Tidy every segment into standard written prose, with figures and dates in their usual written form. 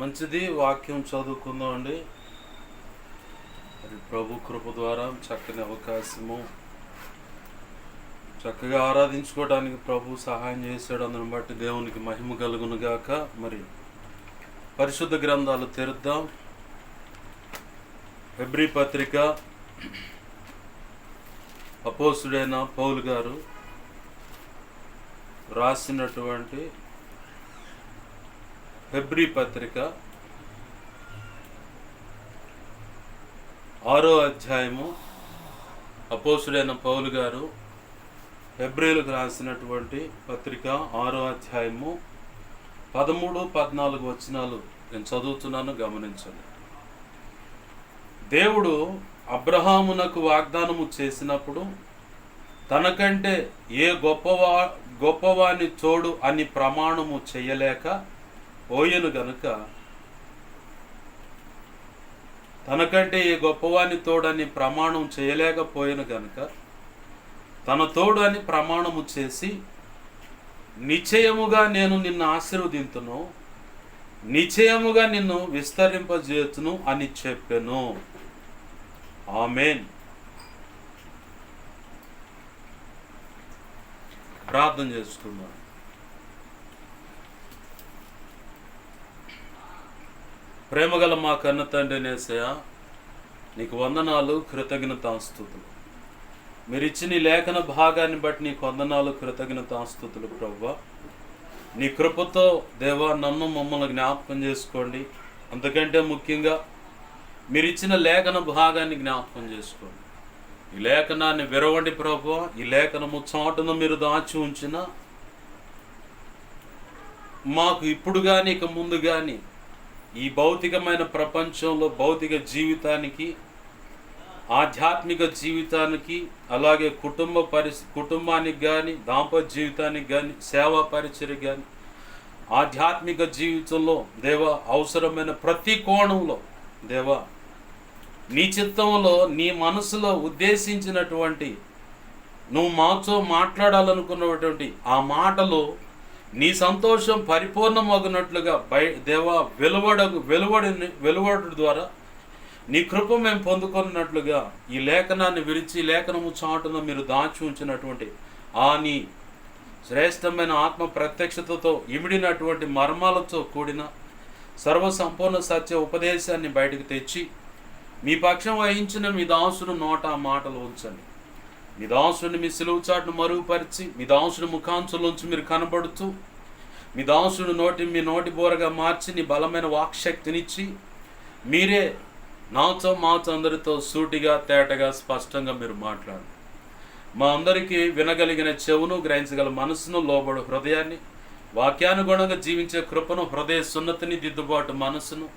మంచిది. వాక్యం చదువుకుందాం అండి. మరి ప్రభు కృప ద్వారా చక్కని అవకాశము, చక్కగా ఆరాధించుకోవడానికి ప్రభు సహాయం చేశాడు. అందుని బట్టి దేవునికి మహిమ కలుగును గాక. మరి పరిశుద్ధ గ్రంథాలు తెరుద్దాం. హెబ్రీ పత్రిక అపోస్తుడైన పౌలు గారు రాసినటువంటి హెబ్రీ పత్రిక 6వ అధ్యాయము. అపోస్తుడైన పౌలు గారు హెబ్రీలకు రాసినటువంటి పత్రిక 6వ అధ్యాయము 13, 14 వచనాలు నేను చదువుతున్నాను, గమనించండి. దేవుడు అబ్రహామునకు వాగ్దానము చేసినప్పుడు తనకంటే ఏ గొప్పవాని తోడు అని ప్రమాణము చేయలేక పోయెను గనుక, తనకంటే ఏ గొప్పవాని తోడని ప్రమాణం చేయలేకపోయాను గనుక తన తోడు అని ప్రమాణము చేసి, నిశ్చయముగా నేను నిన్ను ఆశీర్వదింతును, నిశ్చయముగా నిన్ను విస్తరింపజేతును అని చెప్పెను. ఆమేన్. ప్రార్థన చేసుకుందాం. ప్రేమగల మా కన్న తండ్రి యేసయ్య, నీకు వందనాలు, కృతజ్ఞతాస్తుతులు. మీరు ఇచ్చిన ఈ లేఖన భాగాన్ని బట్టి నీకు వందనాలు, కృతజ్ఞతాస్తుతులు. ప్రభువా, నీ కృపతో దేవా నన్ను మమ్మల్ని జ్ఞాపకం చేసుకోండి. అంతకంటే ముఖ్యంగా మీరు ఇచ్చిన లేఖన భాగాన్ని జ్ఞాపకం చేసుకోండి. ఈ లేఖనాన్ని విరవండి ప్రభువా. ఈ లేఖనము చాటును మీరు దాచి ఉంచిన మాకు ఇప్పుడు కానీ ఇక ముందు కానీ ఈ భౌతికమైన ప్రపంచంలో భౌతిక జీవితానికి, ఆధ్యాత్మిక జీవితానికి, అలాగే కుటుంబానికి కానీ, దాంపత్య జీవితానికి కానీ, సేవా పరిచర్యకి కానీ, ఆధ్యాత్మిక జీవితంలో దేవా అవసరమైన ప్రతి కోణంలో దేవా నీ చిత్తంలో, నీ మనసులో ఉద్దేశించినటువంటి, నువ్వు మాతో మాట్లాడాలనుకున్నటువంటి ఆ మాటలు నీ సంతోషం పరిపూర్ణమగునట్లుగా దేవా వెలువడు ద్వారా నీ కృప మేము పొందుకున్నట్లుగా ఈ లేఖనాన్ని విరిచి లేఖనము చాటున మీరు దాచి ఉంచినటువంటి ఆ నీ శ్రేష్టమైన ఆత్మ ప్రత్యక్షతతో ఇమిడినటువంటి మర్మాలతో కూడిన సర్వసంపూర్ణ సత్య ఉపదేశాన్ని బయటకు తెచ్చి మీ పక్షం వహించిన మీ దాసుడు నోట ఆ మాటలు ఉంచండి. మీ దాసుడిని మీ సిలువు చాటును మరుగుపరిచి, మీ దాసుడి ముఖాంచులోంచి మీరు కనబడుతూ, మీ దాసుడు మీ నోటి బోరగా మార్చి నీ బలమైన వాక్శక్తినిచ్చి మీరే మాతో అందరితో సూటిగా, తేటగా, స్పష్టంగా మీరు మాట్లాడు. మా అందరికీ వినగలిగిన చెవును, గ్రహించగల మనసును, లోబడు హృదయాన్ని, వాక్యానుగుణంగా జీవించే కృపను, హృదయ సున్నతిని, దిద్దుబాటు మనసును,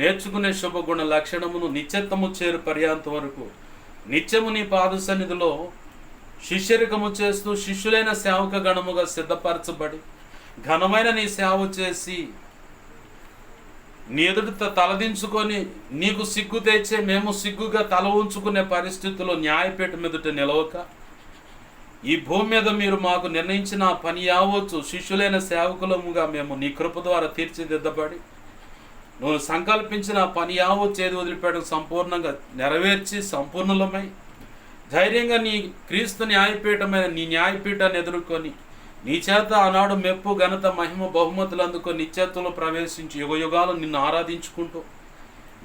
నేర్చుకునే శుభగుణ లక్షణమును, నిత్యత్వము చేరు పర్యాంతం వరకు నిత్యము నీ పాద సన్నిధిలో శిష్యరికము చేస్తూ శిష్యులైన సేవక గణముగా సిద్ధపరచబడి ఘనమైన నీ సేవ చేసి నీ ఎదుట తలదించుకొని నీకు సిగ్గు తెచ్చే మేము సిగ్గుగా తల ఉంచుకునే పరిస్థితుల్లో న్యాయపీఠం ఎదుట నిలవక, ఈ భూమి మీద మీరు మాకు నిర్ణయించిన పని యావచ్చు శిష్యులైన సేవకులముగా మేము నీ కృప ద్వారా తీర్చిదిద్దబడి, నువ్వు సంకల్పించిన పని యావచ్చు ఏది వదిలిపెట్టడం సంపూర్ణంగా నెరవేర్చి సంపూర్ణులమై ధైర్యంగా నీ క్రీస్తు న్యాయపీఠమైన నీ న్యాయపీఠాన్ని ఎదుర్కొని నీ చేత ఆనాడు మెప్పు, ఘనత, మహిమ, బహుమతులు అందుకొని నిత్యత్వంలో ప్రవేశించి యుగయుగాలు నిన్ను ఆరాధించుకుంటూ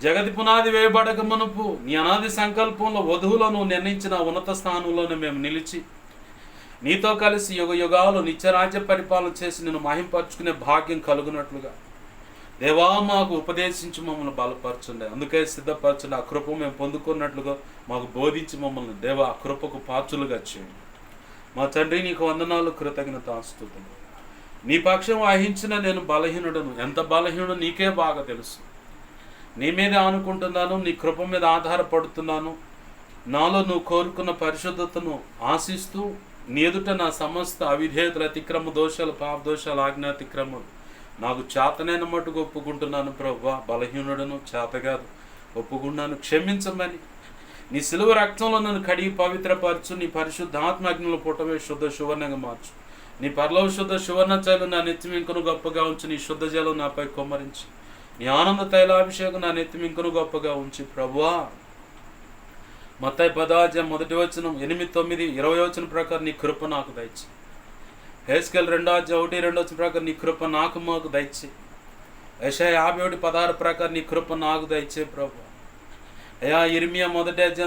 జగతి పునాది వేయబడక మునుపు నీ అనాది సంకల్పంలో వధువులో నువ్వు నిర్ణయించిన ఉన్నత స్థానంలోనే మేము నిలిచి నీతో కలిసి యుగయుగాలు నిత్యరాజ్య పరిపాలన చేసి నిన్ను మహింపరచుకునే భాగ్యం కలుగునట్లుగా దేవా మాకు ఉపదేశించి మమ్మల్ని బలపరచండి. అందుకే సిద్ధపరచండి. ఆ కృప మేము పొందుకున్నట్లుగా మాకు బోధించి మమ్మల్ని దేవా ఆ కృపకు పాత్రులుగా చేయండి. మా తండ్రి, నీకు వందనాలు, కృతజ్ఞతాస్తుతులు. నీ పక్షం వహించిన నేను బలహీనుడను. ఎంత బలహీనుడు నీకే బాగా తెలుసు. నీ మీదే ఆనుకుంటున్నాను, నీ కృప మీద ఆధారపడుతున్నాను. నాలో నువ్వు కోరుకున్న పరిశుద్ధతను ఆశిస్తూ నీ ఎదుట నా సమస్త అవిధేయతలు, అతిక్రమ దోషాలు, పాప దోషాలు, ఆజ్ఞాతిక్రమాలు నాకు చేతనైన మట్టుకు ఒప్పుకుంటున్నాను. ప్రభువా, బలహీనుడను, చేతగాదు ఒప్పుకున్నాను, క్షమించమని నీ సిలువ రక్తంలో నన్ను కడిగి పవిత్రపరచు. నీ పరిశుద్ధాత్మజ్ఞలో పుట్టమే శుద్ధ సువర్ణంగా మార్చు. నీ పరలోక శుద్ధ సువర్ణ జలం నా నెత్తి వెంకను గొప్పగా ఉంచి నీ శుద్ధ జలం నాపై కొమ్మరించి నీ ఆనంద తైలాభిషేకం నా నెత్తి ఇంకను గొప్పగా ఉంచి ప్రభువా. మత్తయి 10:1 8, 9, 20 ప్రకారం నీ కృప నాకు దయచి. హెస్కేల్ 2:1-2 ప్రకారం నీ కృప మాకు దయచి. యెషయా 51:16 ప్రకారం నీ కృప నాకు దయచే ప్రభు. అయ్యా ఇర్మియా 1:9,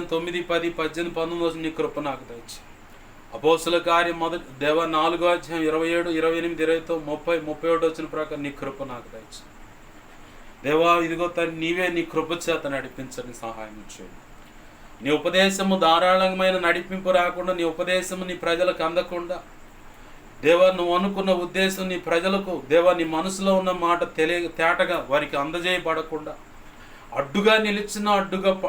10, 18, 19 నీ కృప నాకు దయచి. అపోస్తుల కార్యం 4:27, 28, 29, 30, 31 ప్రకారం నీ కృప నాకు దయచి. దేవా ఇదిగో తండ్రి నీవే నీ కృప చేత నడిపించని సహాయం చేయండి. నీ ఉపదేశము ధారాళమైన నడిపింపు రాకుండా, నీ ఉపదేశము నీ ప్రజలకు అందకుండా, దేవా నువ్వు అనుకున్న ఉద్దేశం నీ ప్రజలకు, దేవా నీ మనసులో ఉన్న మాట తేటగా వారికి అందజేయబడకుండా అడ్డుగా నిలిచిన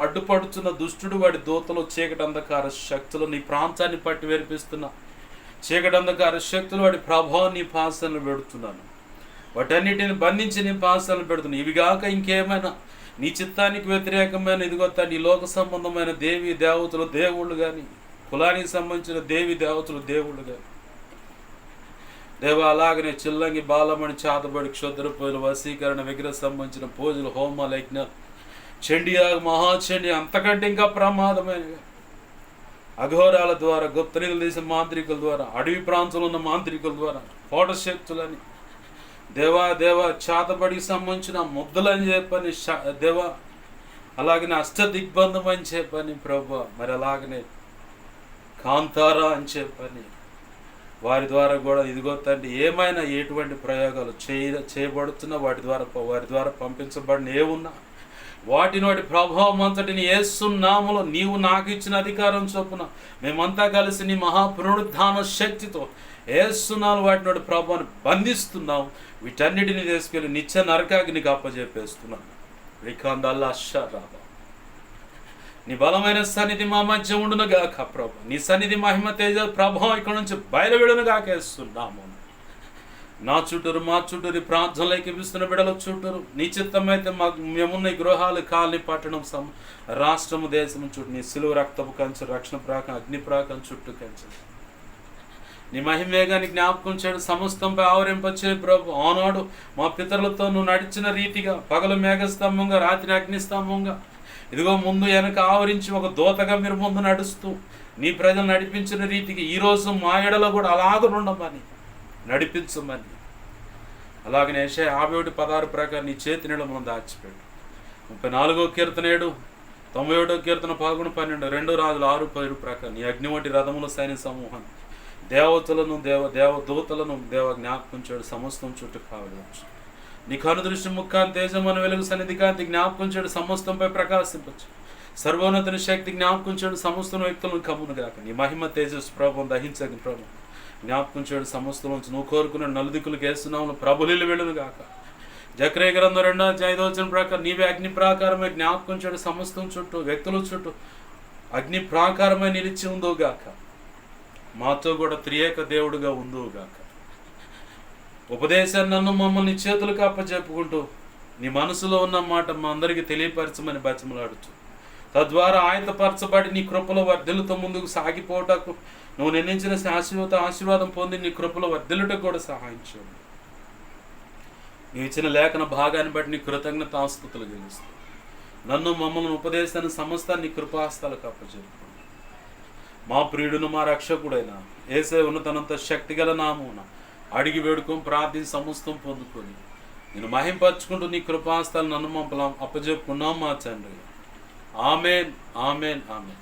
అడ్డుపడుతున్న దుష్టుడు వాడి దూతలు చీకటి అంధకార శక్తులు నీ ప్రాంతాన్ని పట్టి వేర్పిస్తున్న చీకటి అంధకార శక్తులు వాడి ప్రభావం నీ పాసనలు పెడుతున్నాను. వాటన్నిటిని బంధించి నీ పాసనలు పెడుతున్నాను. ఇవిగాక ఇంకేమైనా నీ చిత్తానికి వ్యతిరేకమైన ఇదిగో నీ లోక సంబంధమైన దేవి దేవతలు దేవుళ్ళు కానీ, కులానికి సంబంధించిన దేవి దేవతలు దేవుళ్ళు కానీ, దేవ అలాగనే చిల్లంగి బాలమణి చాతబడి క్షుద్ర పూజలు, వశీకరణ, విగ్రహ సంబంధించిన పూజలు, హోమాలు, యజ్ఞాలు, చండియాగ, మహాచండి, అంతకంటే ఇంకా ప్రమాదమైనవి అఘోరాల ద్వారా, గుప్తనిధులు తీసే మాంత్రికుల ద్వారా, అడవి ప్రాంతంలో ఉన్న మాంత్రికుల ద్వారా, శక్తులని దేవా చాతబడికి సంబంధించిన ముద్దలని చెప్పని దేవా, అలాగనే అష్టదిగ్బంధం అని చెప్పని ప్రభు, మరి అలాగనే కాంతారా అని చెప్పని వారి ద్వారా కూడా ఇదిగో తండ్రి ఏమైనా ఎటువంటి ప్రయోగాలు చేయబడుతున్నా వారి ద్వారా పంపించబడిన ఏమున్నా వాటిని ప్రభావం అంతటిని యేసునామములో నీవు నాకు ఇచ్చిన అధికారం చొప్పున మేమంతా కలిసి నీ మహాపునరుద్ధాన శక్తితో యేసునామములో వాటిని ప్రభావాన్ని బంధిస్తున్నాం. వీటన్నిటిని తీసుకెళ్ళి నిత్య నరకాగ్నికి అప్పజెప్పేస్తున్నాను. రికాందల్లా అషరాబా, నీ బలమైన సన్నిధి మా మధ్య ఉండును గాక ప్రభు. నీ సన్నిధి మహిమ తేజ ప్రభావం ఇక్కడ నుంచి బయలువెడును గాకేస్తున్నాము. నా చుట్టూరు మా చుట్టూరు ప్రాంతంలోకి ఇస్తున్న బిడల చుట్టూరు నీ చిత్తమైతే మేమున్న గృహాలు, కాలనీ, పట్టణం, రాష్ట్రము, దేశము చుట్టూ నీ సిలువ రక్తపు కంచె, రక్షణ ప్రాకం, అగ్ని ప్రాకం చుట్టూ కంచె నీ మహిమేగాన్ని జ్ఞాపకం చేయడం సమస్తంపై ఆవరింపచ్చే ప్రభు. ఆనాడు మా పితరులతో నువ్వు నడిచిన రీతిగా పగలు మేఘస్తంభంగా, రాత్రి అగ్నిస్తంభంగా, ఇదిగో ముందు వెనక ఆవరించి ఒక దూతగా మీరు ముందు నడుస్తూ నీ ప్రజలు నడిపించిన రీతికి ఈరోజు మా ఎడలో కూడా అలాగనుండమని నడిపించమని. అలాగనే యెషయా 51:16 ప్రకారం నీ చేతి నీళ్ళ మనం దాచిపెట్టు. 34వ కీర్తన 7, 91వ కీర్తన 11, 12, 2 రాజులు 6:10 ప్రకారం నీ అగ్ని వంటి రథముల సైన్య సమూహాన్ని, దేవతలను, దేవదూతలను జ్ఞాపకం చేయడం సమస్తం చుట్టూ కావచ్చు. నీ కనుదృష్టి ముఖాన్ని తేజమని వెలుగు సన్నిధి కాంతి జ్ఞాపకం చేయడం సమస్తంపై ప్రకాశింపచ్చు. సర్వోన్నతుని శక్తి జ్ఞాపకం చేయడం సమస్తం వ్యక్తులను కమ్మును గాక. నీ మహిమ తేజస్సు ప్రభావం దహించని ప్రభు జ్ఞాపకం చేయడం సమస్తం నుంచి నువ్వు కోరుకున్న నలుదిక్కులకు వేస్తున్నాము ప్రభులీలు వెళ్ళును గాక. జకర్యా గ్రంథం 2:5 ప్రకారం నీవే అగ్ని ప్రాకారమై జ్ఞాపకం చేయడం సమస్తం చుట్టూ వ్యక్తుల చుట్టూ అగ్ని ప్రాకారమై నిలిచి ఉందో గాక. మాతో కూడా త్రియేక దేవుడుగా ఉందో గాక. ఉపదేశాన్ని నన్ను మమ్మల్ని చేతులకు అప్పచెప్పుకుంటూ నీ మనసులో ఉన్న మాట మా అందరికీ తెలియపరచమని బతిమలాడుతూ తద్వారా ఆయతపరచబడి నీ కృపలో వర్ధిల్లుతో ముందుకు సాగిపోవటకు నువ్వు నిర్ణయించిన శాశ్వత ఆశీర్వాదం పొంది నీ కృపలో వర్ధిల్లుటకు కూడా సహాయం చేయండి. నీవు ఇచ్చిన లేఖన భాగాన్ని బట్టి నీ కృతజ్ఞతాస్తుతులు గెలుస్తూ నన్ను మమ్మల్ని ఉపదేశాన్ని సమస్తాన్ని నీ కృపాస్తాలకు అప్పచెప్పుకోండి. మా ప్రియుడును మా రక్షకుడైన యేసే ఉన్నతనంత శక్తిగల నామమున అడిగి వేడుకొని ప్రార్థించి సమస్తం పొందుకొని నేను మహింపరచుకుంటూ నీ కృపాస్తాలు నన్ను మమ్మల్ని అప్పచెప్పుకున్నాం మా తండ్రి. Amen, amen, amen.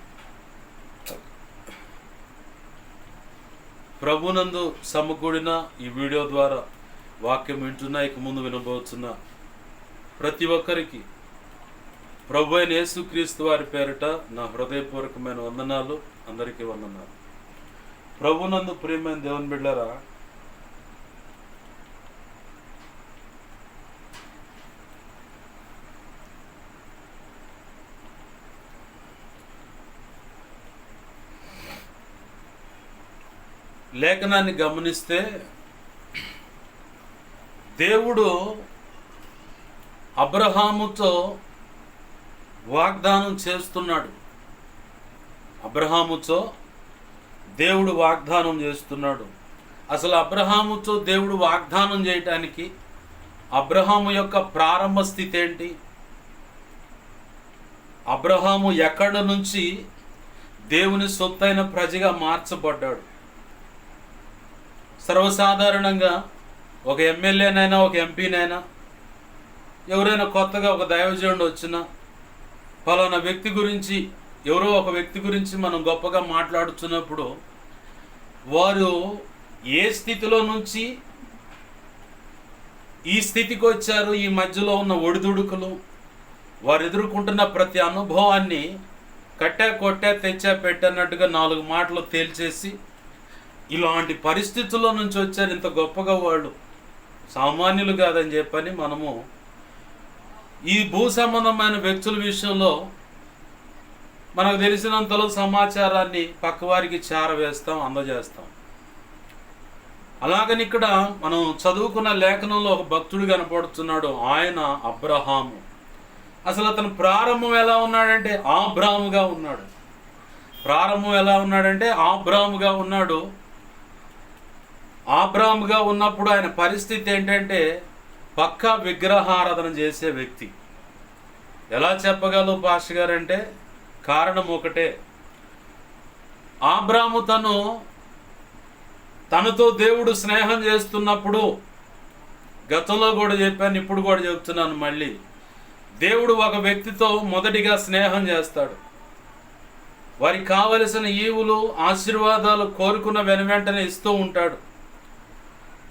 ప్రభునందు సమకూడిన ఈ వీడియో ద్వారా వాక్యం వింటున్నా, ఇక ముందు వినబోతున్న ప్రతి ఒక్కరికి ప్రభు అయిన యేసుక్రీస్తు వారి పేరిట నా హృదయపూర్వకమైన వందనాలు. అందరికీ వందనాలు. ప్రభునందు ప్రియమైన దేవుని బిడ్డలారా, లేఖనాన్ని గమనిస్తే దేవుడు అబ్రహాముతో వాగ్దానం చేస్తున్నాడు. అబ్రహాముతో దేవుడు వాగ్దానం చేస్తున్నాడు. అసలు అబ్రహాముతో దేవుడు వాగ్దానం చేయటానికి అబ్రహాము యొక్క ప్రారంభ స్థితి ఏంటి? అబ్రహాము ఎక్కడి నుంచి దేవుని సొత్తైన ప్రజగా మార్చబడ్డాడు? సర్వసాధారణంగా ఒక ఎమ్మెల్యేనైనా ఒక ఎంపీనైనా ఎవరైనా కొత్తగా ఒక దైవజనుడు వచ్చినా ఫలానా వ్యక్తి గురించి, ఎవరో ఒక వ్యక్తి గురించి మనం గొప్పగా మాట్లాడుతున్నప్పుడు వారు ఏ స్థితిలో నుంచి ఈ స్థితికి వచ్చారు, ఈ మధ్యలో ఉన్న ఒడిదుడుకులు, వారు ఎదుర్కొంటున్న ప్రతి అనుభవాన్ని కట్టా కొట్టా తెచ్చా పెట్టన్నట్టుగా 4 మాటలు తేల్చేసి ఇలాంటి పరిస్థితుల్లో నుంచి వచ్చారు, ఇంత గొప్పగా వాళ్ళు సామాన్యులు కాదని చెప్పని మనము ఈ భూ సంబంధమైన వ్యక్తుల విషయంలో మనకు తెలిసినంతలో సమాచారాన్ని పక్కవారికి చేరవేస్తాం, అందజేస్తాం. అలాగని ఇక్కడ మనం చదువుకున్న లేఖనంలో ఒక భక్తుడు కనపడుతున్నాడు, ఆయన అబ్రహాము. అసలు అతను ప్రారంభం ఎలా ఉన్నాడంటే ఆబ్రాముగా ఉన్నాడు. ప్రారంభం ఎలా ఉన్నాడంటే ఆబ్రాముగా ఉన్నాడు. ఆబ్రాముగా ఉన్నప్పుడు ఆయన పరిస్థితి ఏంటంటే పక్కా విగ్రహారాధన చేసే వ్యక్తి. ఎలా చెప్పగలవు పాస్టర్ గారు అంటే కారణం ఒకటే, ఆబ్రాము తనతో దేవుడు స్నేహం చేస్తున్నప్పుడు, గతంలో కూడా చెప్పాను, ఇప్పుడు కూడా చెప్తున్నాను మళ్ళీ, దేవుడు ఒక వ్యక్తితో మొదటిగా స్నేహం చేస్తాడు. వారికి కావలసిన ఈవులు ఆశీర్వాదాలు కోరుకున్న వెనువెంటనే ఇస్తూ ఉంటాడు.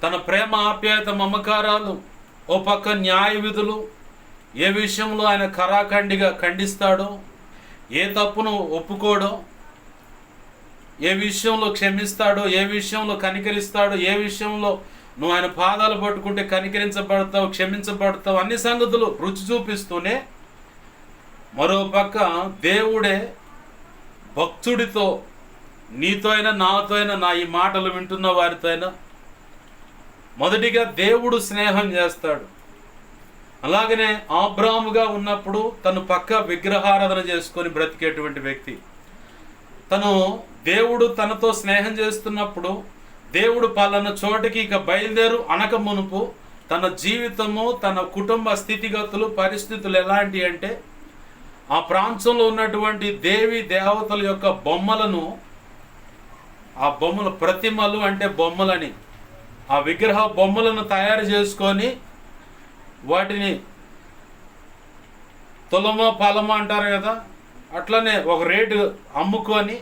తన ప్రేమ ఆప్యాయత మమకారాలు, ఓ పక్క న్యాయ విధులు, ఏ విషయంలో ఆయన ఖరాఖండిగా ఖండిస్తాడో, ఏ తప్పును ఒప్పుకోడో, ఏ విషయంలో క్షమిస్తాడో, ఏ విషయంలో కనికరిస్తాడో, ఏ విషయంలో నువ్వు ఆయన పాదాలు పట్టుకుంటే కనికరించబడతావు, క్షమించబడతావు, అన్ని సంగతులు రుచి చూపిస్తూనే మరో పక్క దేవుడే భక్తుడితో, నీతో అయినా నాతో అయినా, నా ఈ మాటలు వింటున్న వారితో అయినా మొదటిగా దేవుడు స్నేహం చేస్తాడు. అలాగనే ఆబ్రాముగా ఉన్నప్పుడు తను పక్క విగ్రహారాధన చేసుకొని బ్రతికేటువంటి వ్యక్తి. దేవుడు తనతో స్నేహం చేస్తున్నప్పుడు, దేవుడు పలానా చోటికి ఇక బయలుదేరు అనక మునుపు తన జీవితము, తన కుటుంబ స్థితిగతులు, పరిస్థితులు ఎలాంటి అంటే ఆ ప్రాంతంలో ఉన్నటువంటి దేవి దేవతల యొక్క బొమ్మలను, ఆ బొమ్మల ప్రతిమలు అంటే బొమ్మలని, ఆ విగ్రహ బొమ్మలను తయారు చేసుకొని వాటిని తులమో పలమో అంటారు కదా, అట్లనే ఒక రేటు అమ్ముకొని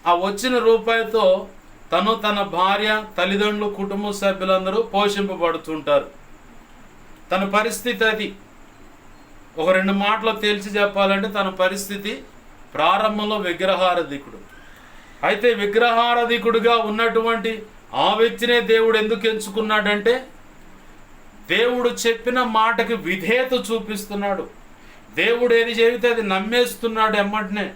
ఆ వచ్చిన రూపాయితో తన భార్య, తల్లిదండ్రులు, కుటుంబ సభ్యులందరూ పోషింపబడుతుంటారు. తన పరిస్థితి అది. ఒక 2 మాటలు తేల్చి చెప్పాలంటే తన పరిస్థితి ప్రారంభంలో విగ్రహారాధికుడు. అయితే విగ్రహారాధికుడుగా ఉన్నటువంటి ఆ వ్యక్తినే దేవుడు ఎందుకు ఎంచుకున్నాడంటే దేవుడు చెప్పిన మాటకి విధేయత చూపిస్తున్నాడు. దేవుడు ఏది చెబితే అది నమ్మేస్తున్నాడు ఎమ్మటనే.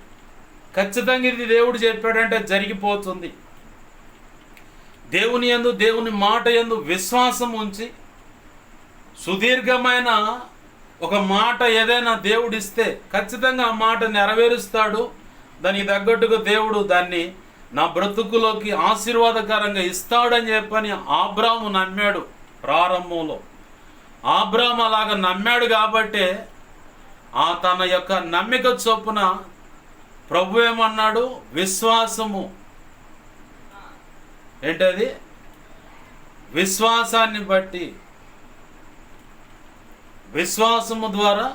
ఖచ్చితంగా ఇది దేవుడు చెప్పాడంటే జరిగిపోతుంది. దేవుని యందు, దేవుని మాట యందు విశ్వాసం ఉంచి సుదీర్ఘమైన ఒక మాట ఏదైనా దేవుడిస్తే ఖచ్చితంగా ఆ మాట నెరవేరుస్తాడు. దానికి తగ్గట్టుగా దేవుడు దాన్ని నా బ్రతుకులోకి ఆశీర్వాదకరంగా ఇస్తాడని చెప్పని ఆబ్రాము నమ్మాడు. ప్రారంభంలో ఆబ్రాము అలాగ నమ్మాడు కాబట్టే ఆ తన యొక్క నమ్మిక చొప్పున ప్రభు ఏమన్నాడు, విశ్వాసము ఏంటది, విశ్వాసాన్ని బట్టి, విశ్వాసము ద్వారా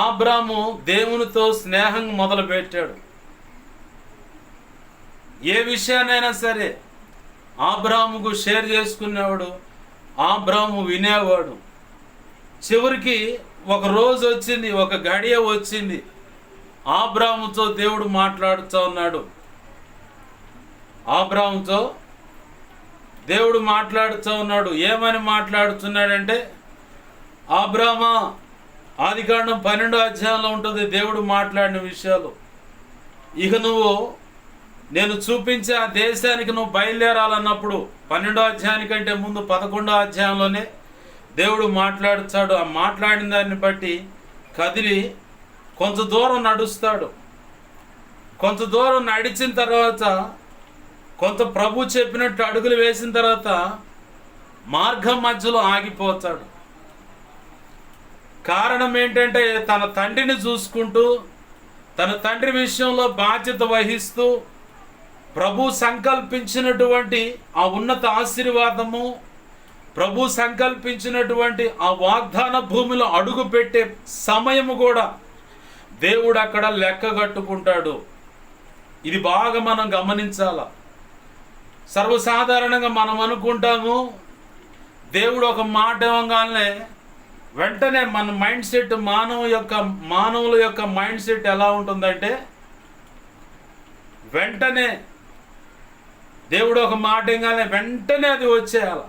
ఆబ్రాము దేవునితో స్నేహం మొదలుపెట్టాడు. ఏ విషయానైనా సరే ఆబ్రాముకు షేర్ చేసుకునేవాడు, ఆబ్రాము వినేవాడు. చివరికి ఒక రోజు వచ్చింది, ఒక గడియ వచ్చింది, ఆబ్రాముతో దేవుడు మాట్లాడుతూ ఉన్నాడు. ఆబ్రాముతో దేవుడు మాట్లాడుతూ ఉన్నాడు. ఏమని మాట్లాడుతున్నాడంటే, ఆబ్రామా, ఆదికాండం 12వ అధ్యాయంలో ఉంటుంది దేవుడు మాట్లాడిన విషయాలు. ఇక నువ్వు నేను చూపించే ఆ దేశానికి నువ్వు బయలుదేరాలన్నప్పుడు 12వ అధ్యాయానికంటే ముందు 11వ అధ్యాయంలోనే దేవుడు మాట్లాడుతాడు. ఆ మాట్లాడిన దాన్ని బట్టి కదిలి కొంత దూరం నడుస్తాడు. కొంత దూరం నడిచిన తర్వాత, కొంత ప్రభు చెప్పినట్టు అడుగులు వేసిన తర్వాత మార్గం మధ్యలో ఆగిపోతాడు. కారణం ఏంటంటే తన తండ్రిని చూసుకుంటూ, తన తండ్రి విషయంలో బాధ్యత వహిస్తూ, ప్రభు సంకల్పించినటువంటి ఆ ఉన్నత ఆశీర్వాదము, ప్రభు సంకల్పించినటువంటి ఆ వాగ్దాన భూమిలో అడుగు పెట్టే సమయము కూడా దేవుడు అక్కడ లెక్క కట్టుకుంటాడు. ఇది బాగా మనం గమనించాల. సర్వసాధారణంగా మనం అనుకుంటాము, దేవుడు ఒక మాట ఇవ్వగానే వెంటనే మన మైండ్ సెట్, మానవుల యొక్క మైండ్ సెట్ ఎలా ఉంటుందంటే, వెంటనే దేవుడు ఒక మాట ఇవ్వగానే వెంటనే అది వచ్చేయాలి,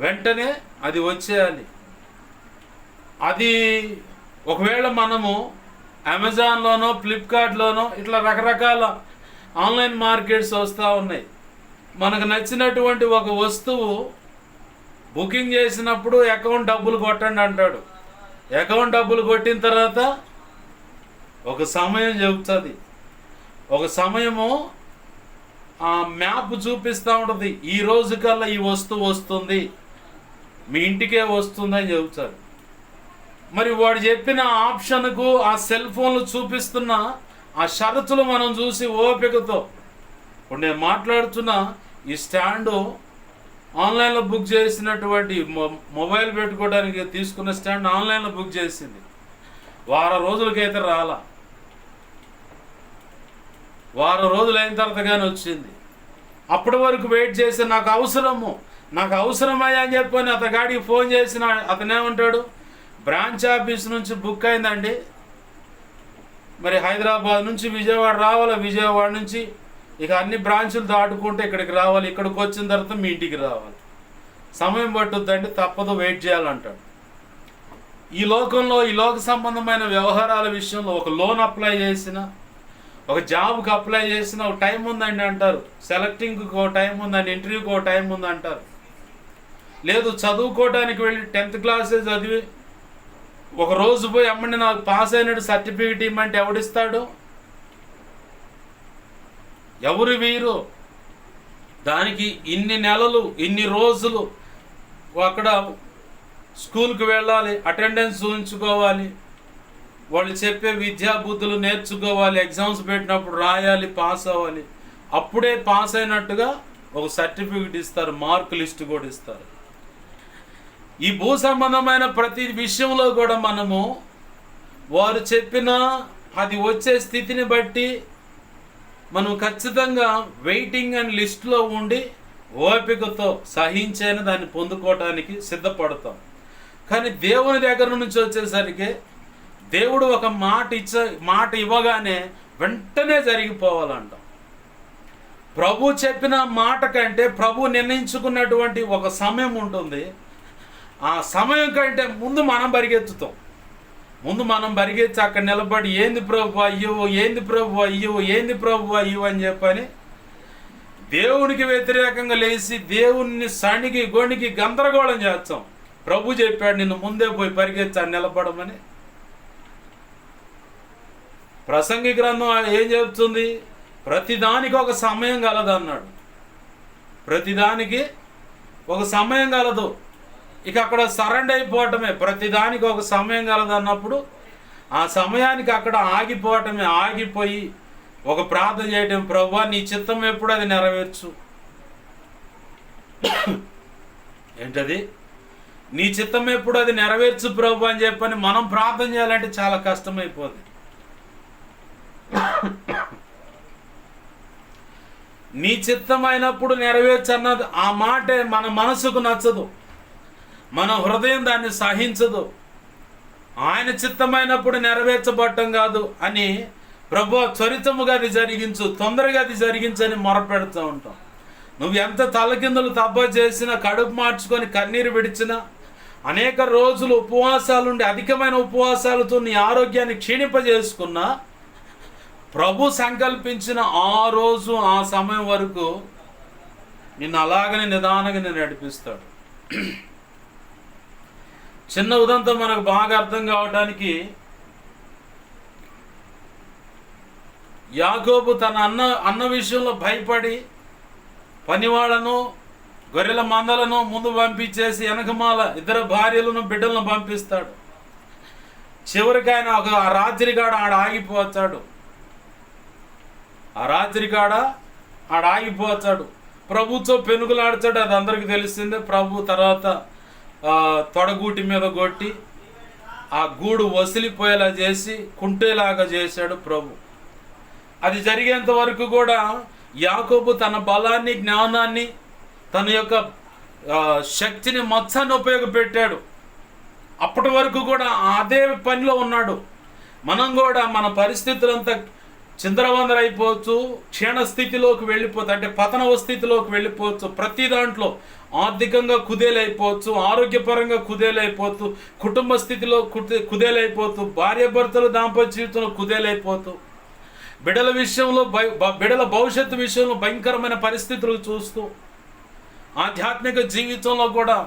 వెంటనే అది వచ్చేయాలి. అది ఒకవేళ మనము అమెజాన్లోనో ఫ్లిప్కార్ట్లోనో ఇట్లా రకరకాల ఆన్లైన్ మార్కెట్స్ వస్తూ ఉన్నాయి. మనకు నచ్చినటువంటి ఒక వస్తువు బుకింగ్ చేసినప్పుడు అకౌంట్ డబ్బులు కొట్టండి అంటాడు. అకౌంట్ డబ్బులు కొట్టిన తర్వాత ఒక సమయం చెబుతుంది. ఒక సమయము ఆ మ్యాప్ చూపిస్తూ ఉంటుంది, ఈ రోజు కల్లా ఈ వస్తువు వస్తుంది, మీ ఇంటికే వస్తుందని చెబుతారు. మరి వాడు చెప్పిన ఆప్షన్కు ఆ సెల్ ఫోన్లు చూపిస్తున్న ఆ షరతులు మనం చూసి ఓపికతో, ఇప్పుడు నేను మాట్లాడుతున్న ఈ స్టాండు ఆన్లైన్లో బుక్ చేసినటువంటి మొబైల్ పెట్టుకోవడానికి తీసుకున్న స్టాండ్ ఆన్లైన్లో బుక్ చేసింది, వారం రోజులకైతే రాలా. వారం రోజులు అయిన తర్వాత కానీ వచ్చింది. అప్పటి వరకు వెయిట్ చేసి నాకు అవసరమయ్యా అని చెప్పని అతగాడికి ఫోన్ చేసిన అతనేమంటాడు, బ్రాంచ్ ఆఫీస్ నుంచి బుక్ అయిందండి, మరి హైదరాబాద్ నుంచి విజయవాడ రావాలి, విజయవాడ నుంచి ఇక అన్ని బ్రాంచులు దాటుకుంటే ఇక్కడికి రావాలి, ఇక్కడికి వచ్చిన తర్వాత మీ ఇంటికి రావాలి, సమయం పట్టుద్దండి, తప్పదు, వెయిట్ చేయాలంటాడు. ఈ లోకంలో ఈ లోక సంబంధమైన వ్యవహారాల విషయంలో ఒక లోన్ అప్లై చేసిన, ఒక జాబ్కి అప్లై చేసిన ఒక టైం ఉందండి అంటారు, సెలెక్టింగ్కి ఒక టైం ఉందండి, ఇంటర్వ్యూకి ఒక టైం ఉంది అంటారు. లేదు చదువుకోవడానికి వెళ్ళి 10th క్లాసే చదివి ఒక రోజు పోయి అమ్మని నాకు పాస్ అయినట్టు సర్టిఫికేట్ ఇవ్వమంటే ఎవడిస్తాడు? ఎవరు వీరు? దానికి ఇన్ని నెలలు, ఇన్ని రోజులు అక్కడ స్కూల్కి వెళ్ళాలి, అటెండెన్స్ ఉంచుకోవాలి, వాళ్ళు చెప్పే విద్యా బుద్ధులు నేర్చుకోవాలి, ఎగ్జామ్స్ పెట్టినప్పుడు రాయాలి, పాస్ అవ్వాలి, అప్పుడే పాస్ అయినట్టుగా ఒక సర్టిఫికెట్ ఇస్తారు, మార్క్ లిస్ట్ కూడా ఇస్తారు. ఈ భూ సంబంధమైన ప్రతి విషయంలో కూడా మనము వారు చెప్పిన అది వచ్చే స్థితిని బట్టి మనం ఖచ్చితంగా వెయిటింగ్ అండ్ లిస్ట్లో ఉండి ఓపికతో సహించైన దాన్ని పొందుకోవటానికి సిద్ధపడతాం. కానీ దేవుని దగ్గర నుంచి వచ్చేసరికి దేవుడు ఒక మాట ఇవ్వగానే వెంటనే జరిగిపోవాలంటాం. ప్రభు చెప్పిన మాట కంటే ప్రభు నిర్ణయించుకున్నటువంటి ఒక సమయం ఉంటుంది. ఆ సమయం కంటే ముందు మనం పరిగెత్తుతాం. మనం పరిగెత్తి అక్కడ నిలబడి ఏంది ప్రభు అయ్యో, ఏంది ప్రభు అయ్యో, ఏంది ప్రభు అయ్యో అని చెప్పని దేవునికి వ్యతిరేకంగా లేచి దేవుణ్ణి సణిగి గొణికి గందరగోళం చేస్తాం. ప్రభు చెప్పాడు నిన్ను ముందే పోయి పరిగెత్తి నిలబడమని. ప్రసంగి గ్రంథం ఏం చెప్తుంది? ప్రతిదానికి ఒక సమయం కలదన్నాడు. ప్రతిదానికి ఒక సమయం కలదు. ఇక అక్కడ సరెండర్ అయిపోవటమే. ప్రతిదానికి ఒక సమయం కలదన్నప్పుడు ఆ సమయానికి అక్కడ ఆగిపోవటమే. ఆగిపోయి ఒక ప్రార్థన చేయటం, ప్రభువా నీ చిత్తం ఎప్పుడు అది నెరవేర్చు. ఏంటది? నీ చిత్తం ఎప్పుడు అది నెరవేర్చు ప్రభు అని చెప్పని మనం ప్రార్థన చేయాలంటే చాలా కష్టమైపోతుంది. నీ చిత్తమైనప్పుడు నెరవేర్చు అన్నది ఆ మాటే మన మనసుకు నచ్చదు, మన హృదయం దాన్ని సహించదు. ఆయన చిత్తమైనప్పుడు నెరవేర్చబడటం కాదు అని ప్రభు త్వరితముగా అది జరిగించు, తొందరగా అది జరిగించని మొరపెడుతూ ఉంటాం. నువ్వు ఎంత తలకిందులు తప్ప చేసినా, కడుపు మార్చుకొని కన్నీరు విడిచినా, అనేక రోజులు ఉపవాసాలుండి అధికమైన ఉపవాసాలతో నీ ఆరోగ్యాన్ని క్షీణింపజేసుకున్నా, ప్రభు సంకల్పించిన ఆ రోజు ఆ సమయం వరకు నిన్ను అలాగనే నిదానంగా నేను నడిపిస్తాడు. చిన్న ఉదంతం మనకు బాగా అర్థం కావడానికి, యాకోబు తన అన్న విషయంలో భయపడి పనివాళ్లను గొర్రెల మందలను ముందు పంపించేసి వెనకమాల ఇద్దరు భార్యలను బిడ్డలను పంపిస్తాడు. చివరికి ఆయన ఆ రాత్రికాడ ఆడ ఆగిపోతాడు. ఆ రాత్రికాడ ఆడ ఆగిపోతాడు. ప్రభుతో పెనుగులాడతాడు. అది అందరికీ తెలిసిందే. ప్రభు తర్వాత తొడగూటి మీద కొట్టి ఆ గూడు వసిలిపోయేలా చేసి కుంటేలాగా చేశాడు ప్రభు. అది జరిగేంత వరకు కూడా యాకోబు తన బలాన్ని, జ్ఞానాన్ని, తన యొక్క శక్తిని మొత్తాన్ని ఉపయోగపెట్టాడు. అప్పటి వరకు కూడా అదే పనిలో ఉన్నాడు. మనం కూడా మన పరిస్థితులంతా చిందరవందర అయిపోవచ్చు, క్షీణస్థితిలోకి వెళ్ళిపోవచ్చు, అంటే పతన స్థితిలోకి వెళ్ళిపోవచ్చు. ప్రతి దాంట్లో ఆర్థికంగా కుదేలైపోవచ్చు, ఆరోగ్యపరంగా కుదేలైపోతూ, కుటుంబ స్థితిలో కుదేలైపోతూ, భార్యాభర్తల దాంపత్య జీవితంలో కుదేలైపోతూ, బిడ్డల విషయంలో బిడ్డల భవిష్యత్తు విషయంలో భయంకరమైన పరిస్థితులు చూస్తూ, ఆధ్యాత్మిక జీవితంలో కూడా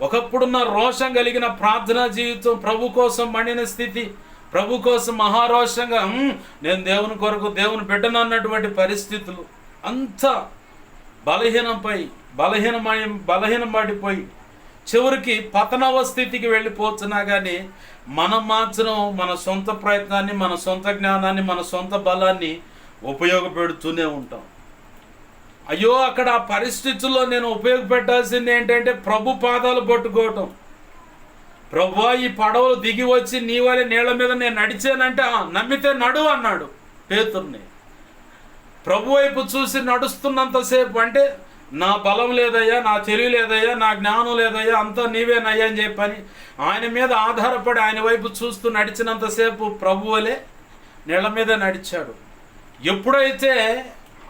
ఒకప్పుడున్న రోషం కలిగిన ప్రార్థనా జీవితం, ప్రభు కోసం మండిన స్థితి, ప్రభు కోసం మహారోషంగా నేను దేవుని కొరకు దేవుని బిడ్డను అన్నటువంటి పరిస్థితులు అంతా బలహీనపడిపోయి చివరికి పతనవ స్థితికి వెళ్ళిపోతున్నా కానీ మనం మాత్రం మన సొంత ప్రయత్నాన్ని, మన సొంత జ్ఞానాన్ని, మన సొంత బలాన్ని ఉపయోగపెడుతూనే ఉంటాం. అయ్యో, అక్కడ ఆ పరిస్థితుల్లో నేను ఉపయోగపెట్టాల్సింది ఏంటంటే ప్రభు పాదాలు పట్టుకోవటం. ప్రభువా, ఈ పడవలు దిగి వచ్చి నీ వల్ల నీళ్ళ మీద నేను నడిచానంటే నమ్మితే నడు అన్నాడు పేతుర్ని. ప్రభు వైపు చూసి నడుస్తున్నంతసేపు అంటే నా బలం లేదయ్యా, నా తెలివి లేదయ్యా, నా జ్ఞానం లేదయ్యా, అంతా నీవేనయ్యా అని చెప్పని ఆయన మీద ఆధారపడి ఆయన వైపు చూస్తూ నడిచినంతసేపు ప్రభువులే నీళ్ళ మీద నడిచాడు. ఎప్పుడైతే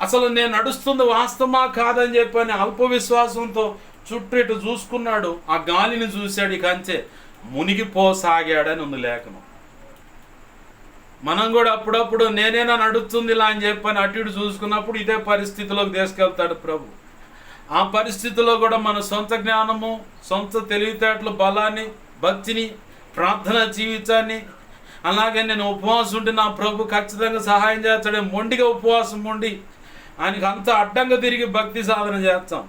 అసలు నేను నడుస్తుంది వాస్తవమా కాదని చెప్పని అల్ప విశ్వాసంతో చుట్టూ ఇటు చూసుకున్నాడు, ఆ గాలిని చూశాడు, ఇక అంతే మునిగిపోసాగాడని ఉంది లేఖనం. మనం కూడా అప్పుడప్పుడు నేనేనా నడుస్తుంది ఇలా అని చెప్పని అటు ఇటు చూసుకున్నప్పుడు ఇదే పరిస్థితిలోకి తీసుకెళ్తాడు ప్రభు. ఆ పరిస్థితిలో కూడా మన సొంత జ్ఞానము, సొంత తెలివితేటలు, బలాన్ని, భక్తిని, ప్రార్థనా జీవితాన్ని, అలాగే నేను ఉపవాసం ఉంటే నా ప్రభు ఖచ్చితంగా సహాయం చేస్తాడే మొండిగా ఉపవాసం ఉండి ఆయనకి అంతా అడ్డంగా తిరిగి భక్తి సాధన చేస్తాం.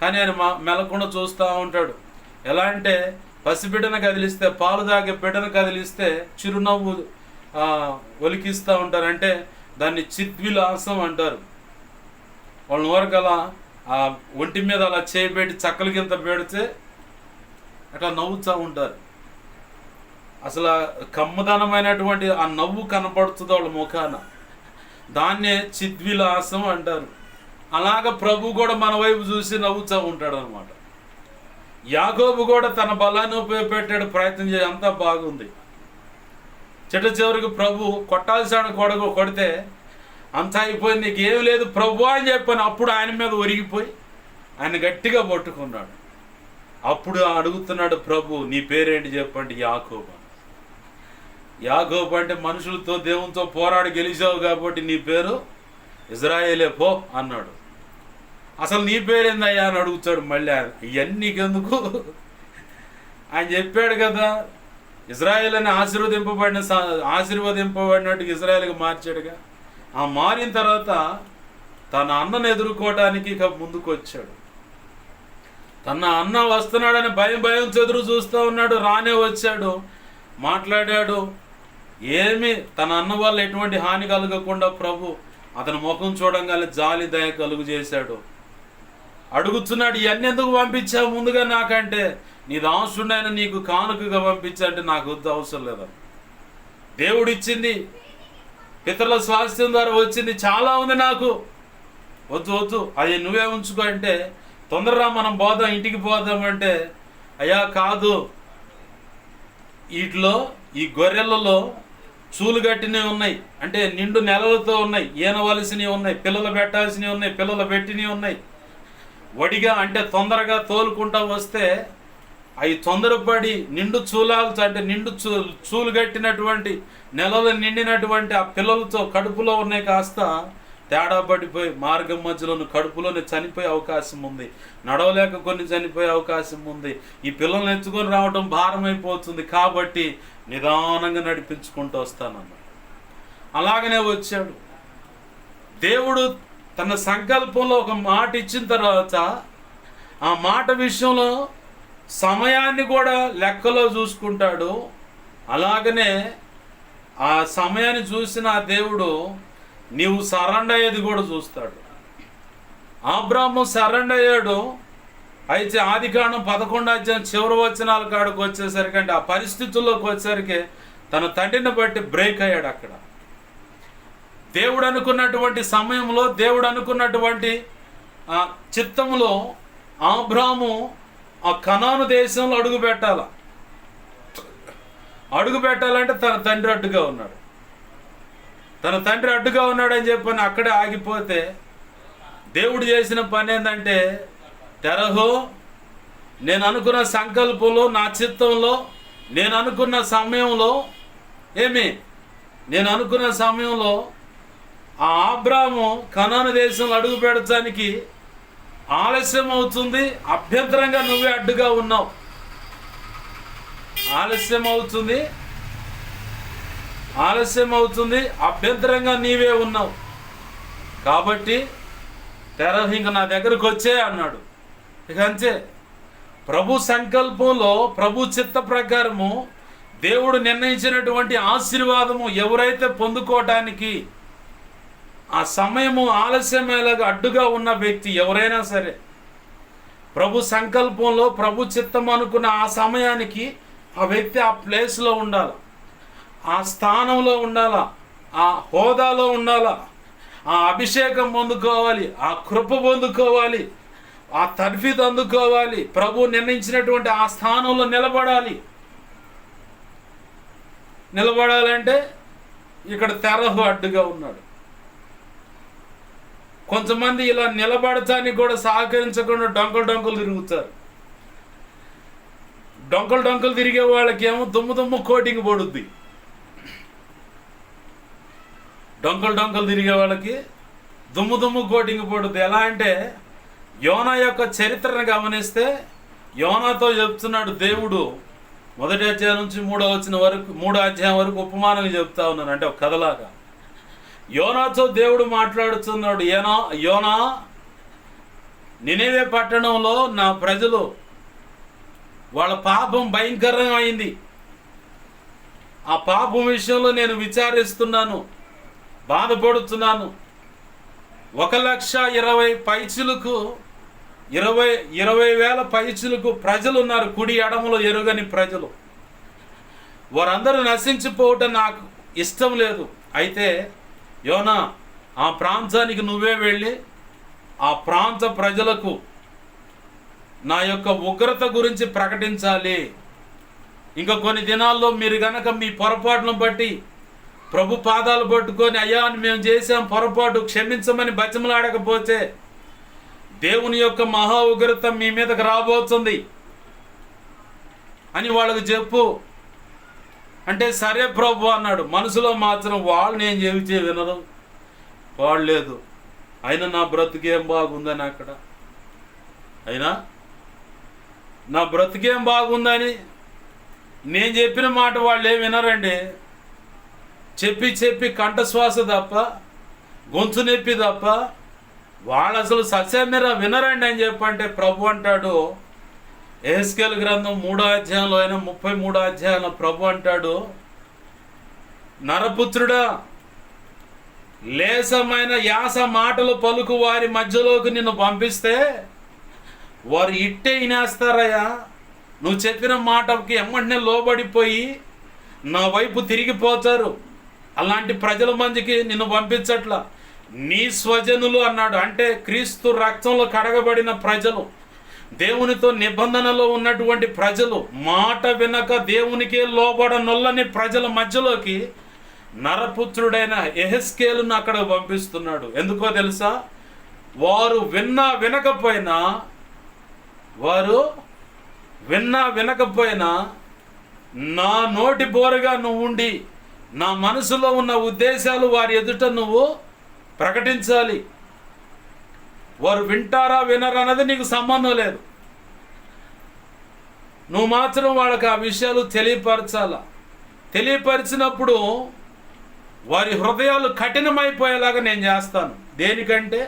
కానీ ఆయన మెలకుండా చూస్తూ ఉంటాడు. ఎలా అంటే పసిబిడ్డను కదిలిస్తే, పాలు తాగే బిడ్డను కదిలిస్తే చిరునవ్వు ఒలికిస్తూ ఉంటారు. అంటే దాన్ని చిద్విలాసం అంటారు. వాళ్ళ నోరకల ఆ ఒంటి మీద అలా చేయబెట్టి చక్కల కింద పెడితే అట్లా నవ్వుతూ ఉంటారు. అసలు కమ్మదనమైనటువంటి ఆ నవ్వు కనపడుతుంది వాళ్ళ ముఖాన. దాన్నే చిద్విలాసం అంటారు. అలాగ ప్రభు కూడా మన వైపు చూసి నవ్వుతూ ఉంటాడు అనమాట. యాకోబు కూడా తన బలాన్ని ఉపయోగపెట్టాడు, ప్రయత్నం చేసి అంతా బాగుంది. చివరికి ప్రభు కొట్టాల్సిన కొడితే అంతా అయిపోయింది, నీకు ఏమి లేదు ప్రభు అని చెప్పాను. అప్పుడు ఆయన మీద ఒరిగిపోయి ఆయన గట్టిగా పట్టుకున్నాడు. అప్పుడు అడుగుతున్నాడు ప్రభు, నీ పేరేంటి చెప్పండి. యాకోబు. యాకోబు అంటే మనుషులతో దేవునితో పోరాడి గెలిచావు కాబట్టి నీ పేరు ఇజ్రాయేలే పో అన్నాడు. అసలు నీ పేరేందయ్యా అని అడుగుతాడు మళ్ళీ. ఇవన్నీ నీకెందుకు? ఆయన చెప్పాడు కదా, ఇజ్రాయేల్ అని ఆశీర్వదింపబడినట్టు ఇజ్రాయేల్గా మార్చాడుగా. ఆ మారిన తర్వాత తన అన్నను ఎదుర్కోవడానికి ఇక ముందుకు వచ్చాడు. తన అన్న వస్తున్నాడని భయం ఎదురు చూస్తూ ఉన్నాడు. రానే వచ్చాడు, మాట్లాడాడు. ఏమి తన అన్న వల్ల ఎటువంటి హాని కలగకుండా ప్రభు అతని ముఖం చూడంగానే జాలి దయ కలుగు చేశాడు. అడుగుతున్నాడు, ఇవన్నీ ఎందుకు పంపించావు ముందుగా నాకంటే? నీ దాసుడైనా నీకు కానుకగా పంపించంటే నాకు వద్దు, అవసరం లేదా. దేవుడిచ్చింది, పితరుల స్వాస్థ్యం ద్వారా వచ్చింది చాలా ఉంది, నాకు వద్దు అది నువ్వే ఉంచుకో అంటే, తొందరగా మనం పోదాం, ఇంటికి పోదామంటే, అయ్యా కాదు, వీటిలో ఈ గొర్రెలలో చూలు కట్టినవి ఉన్నాయి, అంటే నిండు నెలలతో ఉన్నాయి, ఈనవలసినవి ఉన్నాయి, పిల్లలు పెట్టాల్సినవి ఉన్నాయి, పిల్లలు పెట్టినవి ఉన్నాయి. వడిగా అంటే తొందరగా తోలుకుంటా వస్తే అవి తొందరపడి నిండు చూలాలతో, అంటే నిండు చూలు కట్టినటువంటి నెలలు నిండినటువంటి ఆ పిల్లలతో కడుపులో ఉన్నాయి కాస్త తేడా పడిపోయి మార్గం మధ్యలోని కడుపులోనే చనిపోయే అవకాశం ఉంది, నడవలేక కొన్ని చనిపోయే అవకాశం ఉంది. ఈ పిల్లల్ని ఎత్తుకొని రావడం భారం అయిపోతుంది కాబట్టి నిదానంగా నడిపించుకుంటూ వస్తానన్నాడు. అలాగనే వచ్చాడు. దేవుడు తన సంకల్పంలో ఒక మాట ఇచ్చిన తర్వాత ఆ మాట విషయంలో సమయాన్ని కూడా లెక్కలో చూసుకుంటాడు. అలాగనే ఆ సమయాన్ని చూసిన ఆ దేవుడు నీవు సరెండర్ అయ్యేది కూడా చూస్తాడు. అబ్రాహాము సరెండర్ అయ్యాడు. అయితే ఆదికాండం 11వ అధ్యాయం చివరి వచనాల కాడికి వచ్చేసరికి, అంటే ఆ పరిస్థితుల్లోకి వచ్చేసరికి తన తండ్రిని బట్టి బ్రేక్ అయ్యాడు. అక్కడ దేవుడు అనుకున్నటువంటి సమయంలో, దేవుడు అనుకున్నటువంటి చిత్తంలో అబ్రాహాము ఆ కనాను దేశంలో అడుగు పెట్టాలంటే తన తండ్రి అడ్డుగా ఉన్నాడు. తన తండ్రి అడ్డుగా ఉన్నాడని చెప్పని అక్కడే ఆగిపోతే, దేవుడు చేసిన పని ఏంటంటే, తెరహో, నేను అనుకున్న సంకల్పంలో, నా చిత్తంలో, నేను అనుకున్న సమయంలో ఆ అబ్రాహాము కనాను దేశంలో అడుగు పెట్టడానికి ఆలస్యం అవుతుంది, అభ్యంతరంగా నువ్వే అడ్డుగా ఉన్నావు. ఆలస్యం అవుతుంది, అభ్యంతరంగా నీవే ఉన్నావు. కాబట్టి తెరహు ఇంక నా దగ్గరకు వచ్చే అన్నాడు. ఇక అంతే. ప్రభు సంకల్పంలో, ప్రభు చిత్త ప్రకారము దేవుడు నిర్ణయించినటువంటి ఆశీర్వాదము ఎవరైతే పొందుకోవటానికి ఆ సమయము ఆలస్యమయ్యేలాగా అడ్డుగా ఉన్న వ్యక్తి ఎవరైనా సరే, ప్రభు సంకల్పంలో, ప్రభు చిత్తం అనుకున్న ఆ సమయానికి ఆ వ్యక్తి ఆ ప్లేస్లో ఉండాలి, ఆ స్థానంలో ఉండాలా, ఆ హోదాలో ఉండాలా, ఆ అభిషేకం పొందుకోవాలి, ఆ కృప పొందుకోవాలి, ఆ తర్ఫీదు అందుకోవాలి, ప్రభు నిర్ణయించినటువంటి ఆ స్థానంలో నిలబడాలంటే ఇక్కడ తెరహు అడ్డుగా ఉన్నాడు. కొంతమంది ఇలా నిలబడటానికి కూడా సహకరించకుండా డొంకలు తిరుగుతారు. డొంకలు తిరిగే వాళ్ళకి ఏమో దుమ్ము కోటింగ్ పడుద్ది. డొంకలు తిరిగే వాళ్ళకి దుమ్ము కోటింగ్ పడుద్ది. ఎలా అంటే, యోనా యొక్క చరిత్రను గమనిస్తే, యోనాతో చెప్తున్నాడు దేవుడు. 1వ అధ్యాయం నుంచి 3వ అధ్యాయం వరకు ఉపమానం చెప్తా ఉన్నాను, అంటే ఒక కథలాగా. యోనాతో దేవుడు మాట్లాడుతున్నాడు. యోనా, నినివే పట్టణంలో నా ప్రజలు, వాళ్ళ పాపం భయంకరమైంది. ఆ పాపం విషయంలో నేను విచారిస్తున్నాను, బాధపడుతున్నాను. 1,20,000 పైచిలకు ప్రజలు ఉన్నారు, కుడి ఎడమలో ఎరుగని ప్రజలు. వారందరూ నశించిపోవటం నాకు ఇష్టం లేదు. అయితే యోనా, ఆ ప్రాంతానికి నువ్వే వెళ్ళి ఆ ప్రాంత ప్రజలకు నా యొక్క ఉగ్రత గురించి ప్రకటించాలి. ఇంకా కొన్ని దినాల్లో మీరు గనక మీ పొరపాటును బట్టి ప్రభు పాదాలు పట్టుకొని, అయ్యా మేము చేసాం పొరపాటు, క్షమించమని బతిమలాడకపోతే దేవుని యొక్క మహా ఉగ్రత మీ మీదకి రాబోతుంది అని వాళ్ళకి చెప్పు అంటే, సరే ప్రభు అన్నాడు. మనసులో మాత్రం వాళ్ళు నేను చెబితే వినరు, వాళ్ళు లేదు, అయినా నా బ్రతుకేం బాగుందని అక్కడ, అయినా నా బ్రతుకేం బాగుందని నేను చెప్పిన మాట వాళ్ళు ఏం వినరండి. చెప్పి కంఠశ్వాస తప్ప, గొంతు నొప్పి తప్ప వాళ్ళు అసలు సత్యమేరా వినరండి అని చెప్పంటే, ప్రభు అంటాడు యెహెజ్కేలు గ్రంథం 3వ అధ్యాయంలో 33వ అధ్యాయంలో ప్రభు అంటాడు, నరపుత్రుడా, లేసమైన యాస మాటలు పలుకు వారి మధ్యలోకి నిన్ను పంపిస్తే వారు ఇట్టే వినేస్తారయ్యా. నువ్వు చెప్పిన మాటకి ఎమ్మటనే లోబడిపోయి నా వైపు తిరిగిపోతారు. అలాంటి ప్రజల మధ్యకి నిన్ను పంపించట్లా. నీ స్వజనులు అన్నాడు, అంటే క్రీస్తు రక్తంలో కడగబడిన ప్రజలు, దేవునితో నిబంధనలో ఉన్నటువంటి ప్రజలు, మాట వినక దేవునికే లోబడనొల్లని ప్రజల మధ్యలోకి నరపుత్రుడైన యెహెజ్కేలును అక్కడ పంపిస్తున్నాడు. ఎందుకో తెలుసా? వారు విన్నా వినకపోయినా నా నోటి బోరగా నువ్వు ఉండి నా మనసులో ఉన్న ఉద్దేశాలు వారి ఎదుట నువ్వు ప్రకటించాలి. వారు వింటారా వినరా అన్నది నీకు సంబంధం లేదు. నువ్వు మాత్రం వాళ్ళకి ఆ విషయాలు తెలియపరచాలా. తెలియపరిచినప్పుడు వారి హృదయాలు కఠినమైపోయేలాగా నేను చేస్తాను. దేనికంటే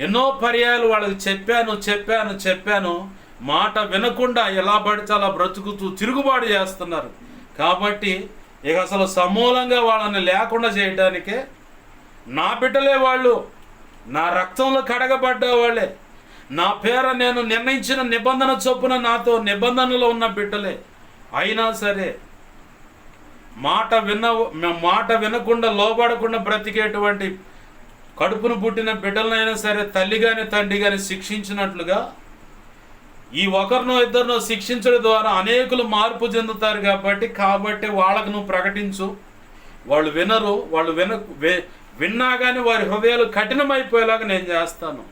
ఎన్నో పర్యాయాలు వాళ్ళకి చెప్పాను, మాట వినకుండా ఎలా పడితే అలా బ్రతుకుతూ తిరుగుబాటు చేస్తున్నారు. కాబట్టి ఇక అసలు సమూలంగా వాళ్ళని లేకుండా చేయడానికే, నా బిడ్డలే వాళ్ళు, నా రక్తంలో కడగబడ్డ వాళ్ళే, నా పేర నేను నిర్ణయించిన నిబంధన చొప్పున నాతో నిబంధనలో ఉన్న బిడ్డలే, అయినా సరే మాట వినకుండా లోబడకుండా బ్రతికేటువంటి కడుపును పుట్టిన బిడ్డలనైనా సరే తల్లి కానీ తండ్రి కానీ శిక్షించినట్లుగా ఈ ఒకరినో ఇద్దరినో శిక్షించడం ద్వారా అనేకులు మార్పు చెందుతారు. కాబట్టి వాళ్ళకు నువ్వు ప్రకటించు. వాళ్ళు వినరు. వాళ్ళు విన్నా కానీ వారి హృదయాలు కఠినమైపోయేలాగా నేను చేస్తాను.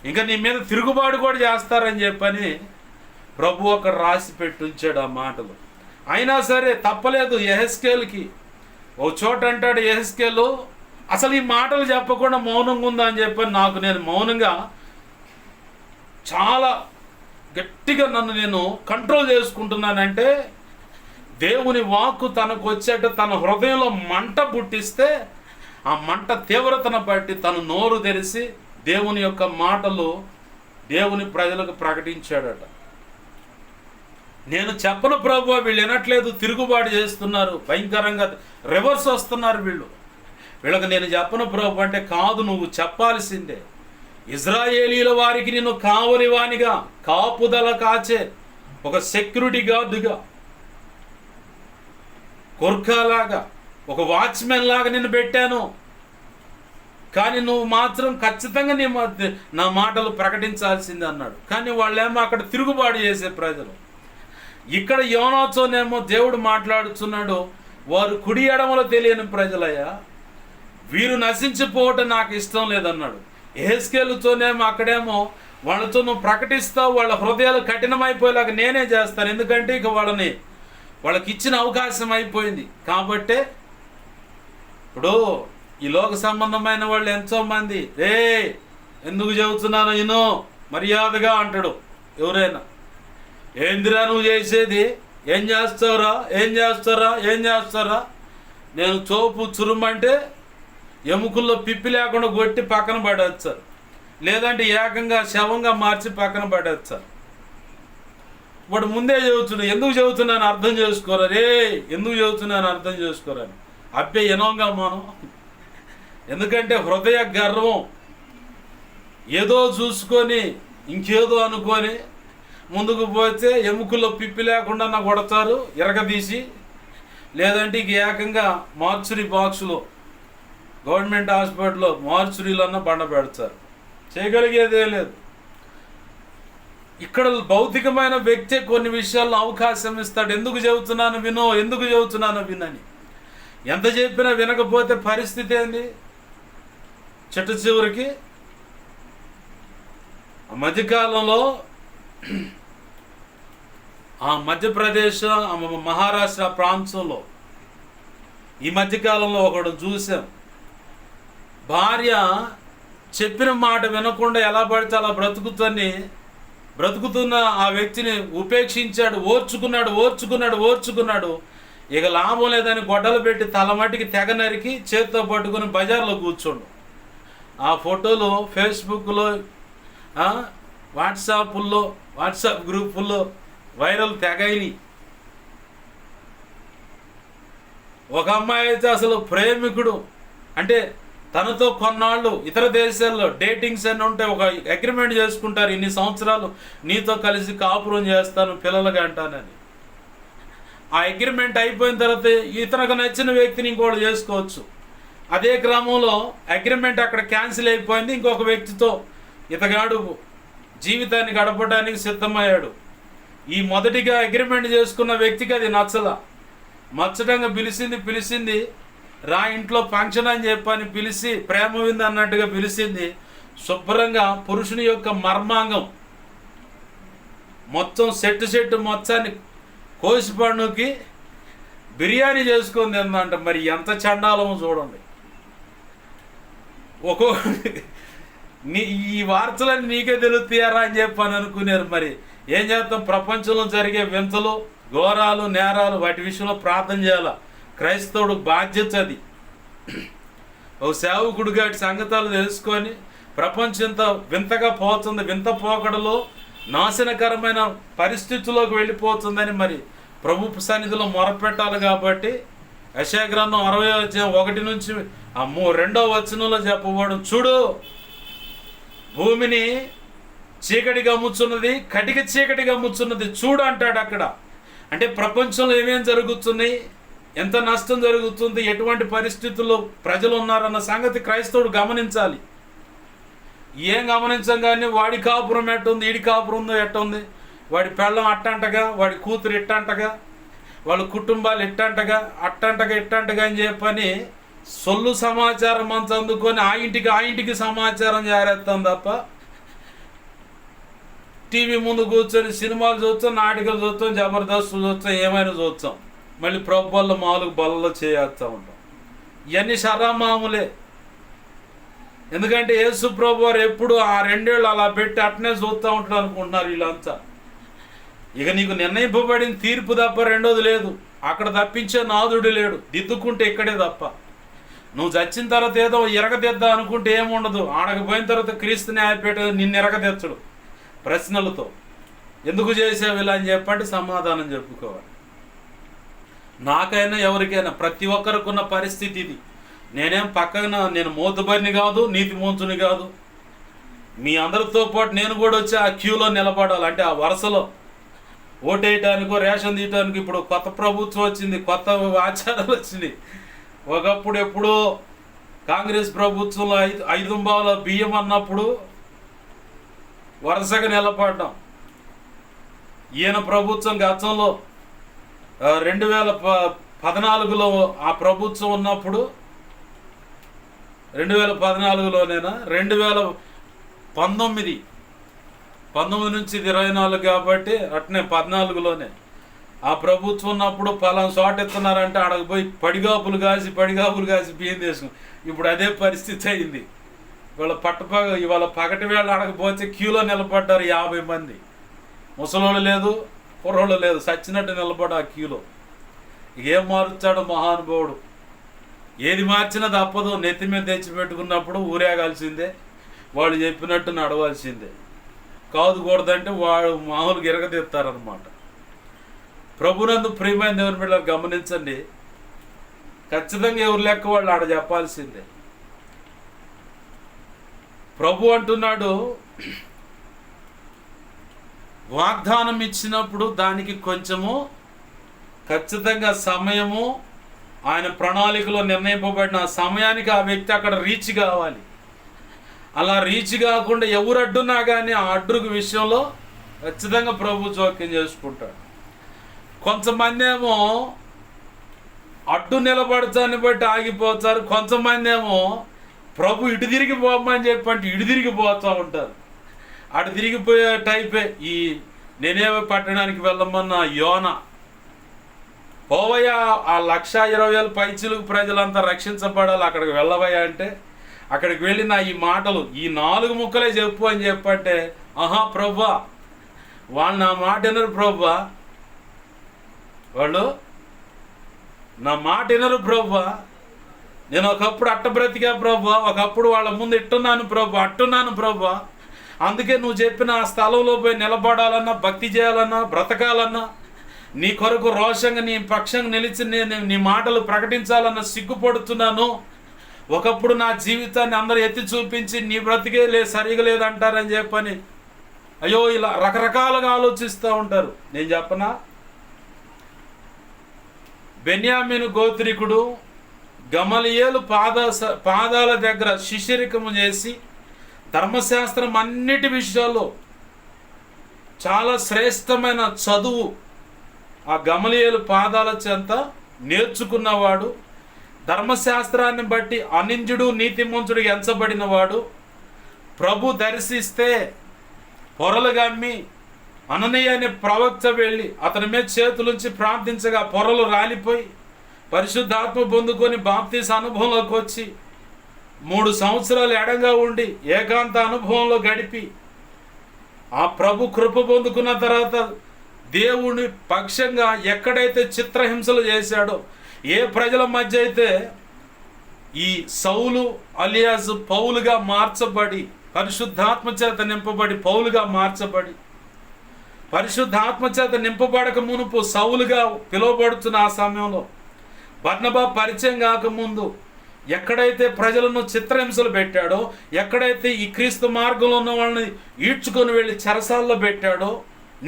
ఇంకా నీ మీద తిరుగుబాటు కూడా చేస్తారని చెప్పని ప్రభు అక్కడ రాసి పెట్టి ఉంచాడు ఆ మాటలు. అయినా సరే తప్పలేదు యెహెజ్కేలుకి. ఓ చోట అంటాడు యెహెజ్కేలు, అసలు ఈ మాటలు చెప్పకుండా మౌనంగా ఉందా అని చెప్పని నేను మౌనంగా చాలా గట్టిగా నేను కంట్రోల్ చేసుకుంటున్నానంటే, దేవుని వాక్కు తనకు వచ్చేట తన హృదయంలో మంట పుట్టిస్తే ఆ మంట తీవ్రతను బట్టి తను నోరు తెరిచి దేవుని యొక్క మాటలు దేవుని ప్రజలకు ప్రకటించాడట. నేను చెప్పను ప్రభువా, వీళ్ళు వినట్లేదు, తిరుగుబాటు చేస్తున్నారు, భయంకరంగా రివర్స్ వస్తున్నారు వీళ్ళకి నేను చెప్పను ప్రభు అంటే, కాదు నువ్వు చెప్పాల్సిందే. ఇజ్రాయేలీల వారికి నేను కావలివానిగా, కాపుదల కాచే ఒక సెక్యూరిటీ గార్డుగా, కొర్కాలాగా, ఒక వాచ్మెన్ లాగా నిన్ను పెట్టాను. కానీ నువ్వు మాత్రం ఖచ్చితంగా నా మాటలు ప్రకటించాల్సిందే అన్నాడు. కానీ వాళ్ళేమో అక్కడ తిరుగుబాటు చేసే ప్రజలు. ఇక్కడ యోనాతోనేమో దేవుడు మాట్లాడుతున్నాడు, వారు కుడి ఎడమలో తెలియని ప్రజలయ్యా, వీరు నశించిపోవటం నాకు ఇష్టం లేదన్నాడు. యెహెజ్కేలుతోనేమో అక్కడేమో వాళ్ళతో నువ్వు ప్రకటిస్తావు, వాళ్ళ హృదయాలు కఠినమైపోయేలాగా నేనే చేస్తాను. ఎందుకంటే ఇక వాళ్ళకి ఇచ్చిన అవకాశం అయిపోయింది. కాబట్టే ఇప్పుడు ఈ లోక సంబంధమైన వాళ్ళు ఎంతోమంది ఎందుకు చెబుతున్నాను ఇనో మర్యాదగా అంటాడు ఎవరైనా. ఏందిరా నువ్వు చేసేది, ఏం చేస్తారా, నేను చోపు చురుమంటే ఎముకల్లో పిప్పి లేకుండా కొట్టి పక్కన పడేస్తారు, లేదంటే ఏకంగా శవంగా మార్చి పక్కన పడేస్తారు. వాడు ముందే చెబుతున్నాడు, ఎందుకు చెబుతున్నాను అర్థం చేసుకోరా ఎందుకు చెబుతున్నాను అర్థం చేసుకోరని. అబ్బే ఎనోంగా మనం, ఎందుకంటే హృదయ గర్వం, ఏదో చూసుకొని ఇంకేదో అనుకొని ముందుకు పోతే ఎముకల్లో పిప్పి లేకుండా నాకు కొడతారు ఇరగదీసి, లేదంటే ఇక ఏకంగా మార్చురీ బాక్సులో గవర్నమెంట్ హాస్పిటల్లో మార్చురీలో బండ పెడతారు. చేయగలిగేదే లేదు. ఇక్కడ భౌతికమైన వ్యక్తి కొన్ని విషయాల్లో అవకాశం ఇస్తాడు. ఎందుకు చెబుతున్నాను వినని. ఎంత చెప్పినా వినకపోతే పరిస్థితి ఏంది? చిట్ట చివరికి మధ్యకాలంలో ఆ మధ్యప్రదేశ్ మహారాష్ట్ర ప్రాంతంలో ఈ మధ్యకాలంలో ఒకడు చూసాం, భార్య చెప్పిన మాట వినకుండా ఎలా పడితే అలా బ్రతుకుతున్న ఆ వ్యక్తిని ఉపేక్షించాడు, ఓర్చుకున్నాడు. ఇక లాభం లేదని గొడ్డలు పెట్టి తలమటికి తెగ నరికి చేత్తో పట్టుకుని బజార్లో కూర్చోండు. ఆ ఫోటోలు ఫేస్బుక్లో, వాట్సాప్ గ్రూపుల్లో వైరల్ తెగైని. ఒక అమ్మాయి అయితే అసలు ప్రేమికుడు అంటే తనతో కొన్నాళ్ళు ఇతర దేశాల్లో డేటింగ్స్ అని ఉంటే ఒక అగ్రిమెంట్ చేసుకుంటారు, ఇన్ని సంవత్సరాలు నీతో కలిసి కాపురం చేస్తాను, పిల్లలకి అంటానని. ఆ అగ్రిమెంట్ అయిపోయిన తర్వాత ఇతనికి నచ్చిన వ్యక్తిని ఇంకోటి చేసుకోవచ్చు. అదే క్రమంలో అగ్రిమెంట్ అక్కడ క్యాన్సిల్ అయిపోయింది, ఇంకొక వ్యక్తితో ఇతగాడు జీవితాన్ని గడపడానికి సిద్ధమయ్యాడు. ఈ మొదటిగా అగ్రిమెంట్ చేసుకున్న వ్యక్తికి అది మచ్చటంగా పిలిచింది, రా ఇంట్లో ఫంక్షన్ అని చెప్పని పిలిచి ప్రేమ విందు అన్నట్టుగా పిలిచింది. శుభ్రంగా పురుషుని యొక్క మర్మాంగం మొత్తం సెట్టు మొత్తాన్ని కోసిపండుకి బిర్యానీ చేసుకుంది ఏందంట. మరి ఎంత చండాలమో చూడండి. ఈ వార్తలన్నీ నీకే తెలుస్తాయారా అని చెప్పని అనుకున్నారు. మరి ఏం చేస్తాం, ప్రపంచంలో జరిగే వింతలు, ఘోరాలు, నేరాలు వాటి విషయంలో ప్రార్థన చేయాలి. క్రైస్తవుడు బాధ్యత అది. ఒక సేవకుడిగా సంగతాలు తెలుసుకొని ప్రపంచం ఇంత వింతగా పోతుంది, వింత పోకడలో నాశనకరమైన పరిస్థితుల్లోకి వెళ్ళిపోతుందని మరి ప్రభు సన్నిధిలో మొరపెట్టాలి. కాబట్టి యెషయా గ్రంథం 60:1 నుంచి 2వ వచనంలో చెప్పబడు, చూడు భూమిని చీకటి గమ్ముచున్నది, కటిక చీకటి గమ్ముచున్నది చూడు అంటాడు అక్కడ. అంటే ప్రపంచంలో ఏమేం జరుగుతుంది, ఎంత నష్టం జరుగుతుంది, ఎటువంటి పరిస్థితుల్లో ప్రజలు ఉన్నారన్న సంగతి క్రైస్తవుడు గమనించాలి. ఏం గమనించం కానీ వాడి కాపురం ఎట్టుంది, ఈడి కాపురం ఎట్టుంది, వాడి పెళ్ళం అట్టంటగా, వాడి కూతురు ఇట్టంటగా, వాళ్ళ కుటుంబాలు ఇట్టంటగా, అట్టంటగా ఇట్టంటగా అని చెప్పని సొల్లు సమాచారం అంత అందుకొని ఆ ఇంటికి సమాచారం జారేస్తాం తప్ప టీవీ ముందు కూర్చొని సినిమాలు చూస్తాం, నాటికలు చూస్తాం, జబర్దస్త్ చూస్తాం, ఏమైనా చూస్తాం, మళ్ళీ ప్రభుత్వాల్లో మామూలుగా బలలో చేస్తూ ఉంటాం. ఇవన్నీ మామూలే. ఎందుకంటే యేసు ప్రభు వారు ఎప్పుడు ఆ 2 ఏళ్ళు అలా పెట్టి అట్నే చూస్తూ ఉంటాడు అనుకుంటున్నారు వీళ్ళంతా. ఇక నీకు నిర్ణయింపబడిన తీర్పు తప్ప రెండోది లేదు. అక్కడ తప్పించే నాదుడు లేడు, దిద్దుకుంటే ఇక్కడే తప్ప. నువ్వు చచ్చిన తర్వాత ఏదో ఎరగదిద్దా అనుకుంటే ఏముండదు. ఆడకపోయిన తర్వాత క్రీస్తు న్యాయపేట నిన్ను ఎరగదెచ్చడు ప్రశ్నలతో. ఎందుకు చేసావు ఇలా అని చెప్పంటే సమాధానం చెప్పుకోవాలి. నాకైనా ఎవరికైనా ప్రతి ఒక్కరికి ఉన్న పరిస్థితి ఇది. నేనేం పక్కన నేను మోతుబరిని కాదు, నీతి మోంచుని కాదు. మీ అందరితో పాటు నేను కూడా వచ్చి ఆ క్యూలో నిలబడాలి. అంటే ఆ వరుసలో ఓటేయటానికో రేషన్ తీయటానికి. ఇప్పుడు కొత్త ప్రభుత్వం వచ్చింది, కొత్త ఆచారాలు వచ్చినాయి. ఒకప్పుడు ఎప్పుడో కాంగ్రెస్ ప్రభుత్వంలో 5 బావుల బియ్యం అన్నప్పుడు వరుసగా నిలబడ్డాం. ఈయన ప్రభుత్వం గతంలో 2014లో ఆ ప్రభుత్వం ఉన్నప్పుడు 2014లోనేనా 2019 నుంచి 24 కాబట్టి అట్నే 14లోనే ఆ ప్రభుత్వం ఉన్నప్పుడు పలానా చోట ఎత్తున్నారంటే ఆడకు పోయి పడిగాపులు కాసి బియ్యం తీసుకుని. ఇప్పుడు అదే పరిస్థితి అయింది. ఇవాళ పగటి వేళ ఆడకపోతే క్యూలో నిలబడ్డారు 50 మంది. ముసలోళ్ళు లేదు, కుర్రోళ్ళు లేదు, సచ్చినట్టు నిలబడి ఆ క్యూలో. ఏం మారుస్తాడు మహానుభావుడు. ఏది మార్చినా తప్పదు. నెత్తి మీద తెచ్చిపెట్టుకున్నప్పుడు ఊరేగాల్సిందే, వాళ్ళు చెప్పినట్టు నడవాల్సిందే. కాదుకూడదంటే వాళ్ళు మామూలుగా ఎరగదీస్తారనమాట. ప్రభునందు ప్రియమైన దేవుని బిడ్డలు గమనించండి. ఖచ్చితంగా ఎవరు లెక్క వాళ్ళు ఆడ చెప్పాల్సిందే. ప్రభు అంటున్నాడు, వాగ్దానం ఇచ్చినప్పుడు దానికి కొంచెము ఖచ్చితంగా సమయము, ఆయన ప్రణాళికలో నిర్ణయింపబడిన సమయానికి ఆ వ్యక్తి అక్కడ రీచ్ కావాలి. అలా రీచ్ కాకుండా ఎవరు అడ్డున్నా కానీ ఆ అడ్డుకు విషయంలో ఖచ్చితంగా ప్రభు జోక్యం చేసుకుంటాడు. కొంతమంది ఏమో అడ్డు నిలబడతాన్ని బట్టి ఆగిపోతారు. కొంతమంది ఏమో ప్రభు ఇటు తిరిగి పోమని చెప్పంటే ఇటు తిరిగిపోతూ ఉంటారు. అటు తిరిగిపోయే టైపే ఈ నెనేవే పట్టణానికి వెళ్ళమన్న యోన. పోవయ్యా, ఆ 120,000 పైచిలుకు ప్రజలంతా రక్షించబడాలి, అక్కడికి వెళ్ళవయ్యా అంటే అక్కడికి వెళ్ళి నా ఈ మాటలు ఈ 4 ముక్కలే చెప్పు అని చెప్పంటే, ఆహా ప్రభువా, వాళ్ళు నా మాట వినరు ప్రభువా, వాళ్ళు నా మాట వినరు ప్రభువా, నేను ఒకప్పుడు అట్ట బ్రతికా ప్రభువా, ఒకప్పుడు వాళ్ళ ముందు అట్టున్నాను ప్రభువా, అందుకే నువ్వు చెప్పిన ఆ స్థలంలో పోయి నిలబడాలన్నా, భక్తి చేయాలన్నా, బ్రతకాలన్నా, నీ కొరకు రోషంగా నీ పక్షంగా నిలిచి నేను నీ మాటలు ప్రకటించాలన్న సిగ్గుపడుతున్నాను. ఒకప్పుడు నా జీవితాన్ని అందరూ ఎత్తి చూపించి నీ బ్రతికే సరిగా లేదంటారని చెప్పని అయ్యో ఇలా రకరకాలుగా ఆలోచిస్తూ ఉంటారు. నేను చెప్పనా, బెన్యామీను గోత్రికుడు గమలియేలు పాదాల దగ్గర శిష్యరికము చేసి ధర్మశాస్త్రం అన్నిటి విషయాల్లో చాలా శ్రేష్టమైన చదువు ఆ గమలియేలు పాదాల చెంత నేర్చుకున్నవాడు, ధర్మశాస్త్రాన్ని బట్టి అనింజుడు నీతిమంతుడు ఎంచబడినవాడు, ప్రభు దర్శిస్తే పొరలు గమ్మి అననీయ అనే ప్రవక్త వెళ్ళి అతని మీద చేతులుంచి ప్రార్థించగా పొరలు రాలిపోయి పరిశుద్ధాత్మ పొందుకొని బాప్తీస అనుభవంలోకి వచ్చి 3 సంవత్సరాలు ఎడంగా ఉండి ఏకాంత అనుభవంలో గడిపి ఆ ప్రభు కృప పొందుకున్న తర్వాత దేవుని పక్షంగా ఎక్కడైతే చిత్రహింసలు చేశాడో, ఏ ప్రజల మధ్య అయితే ఈ సౌలు అలియాస్ పౌలుగా మార్చబడి పరిశుద్ధాత్మ చేత నింపబడి పౌలుగా మార్చబడి, పరిశుద్ధాత్మ చేత నింపబడక మునుపు సౌలుగా పిలువబడుతున్న ఆ సమయంలో, బర్నబా పరిచయం కాకముందు ఎక్కడైతే ప్రజలను చిత్రహింసలు పెట్టాడో, ఎక్కడైతే ఈ క్రీస్తు మార్గంలో ఉన్న వాళ్ళని ఈడ్చుకొని వెళ్ళి చెరసాల్లో పెట్టాడో,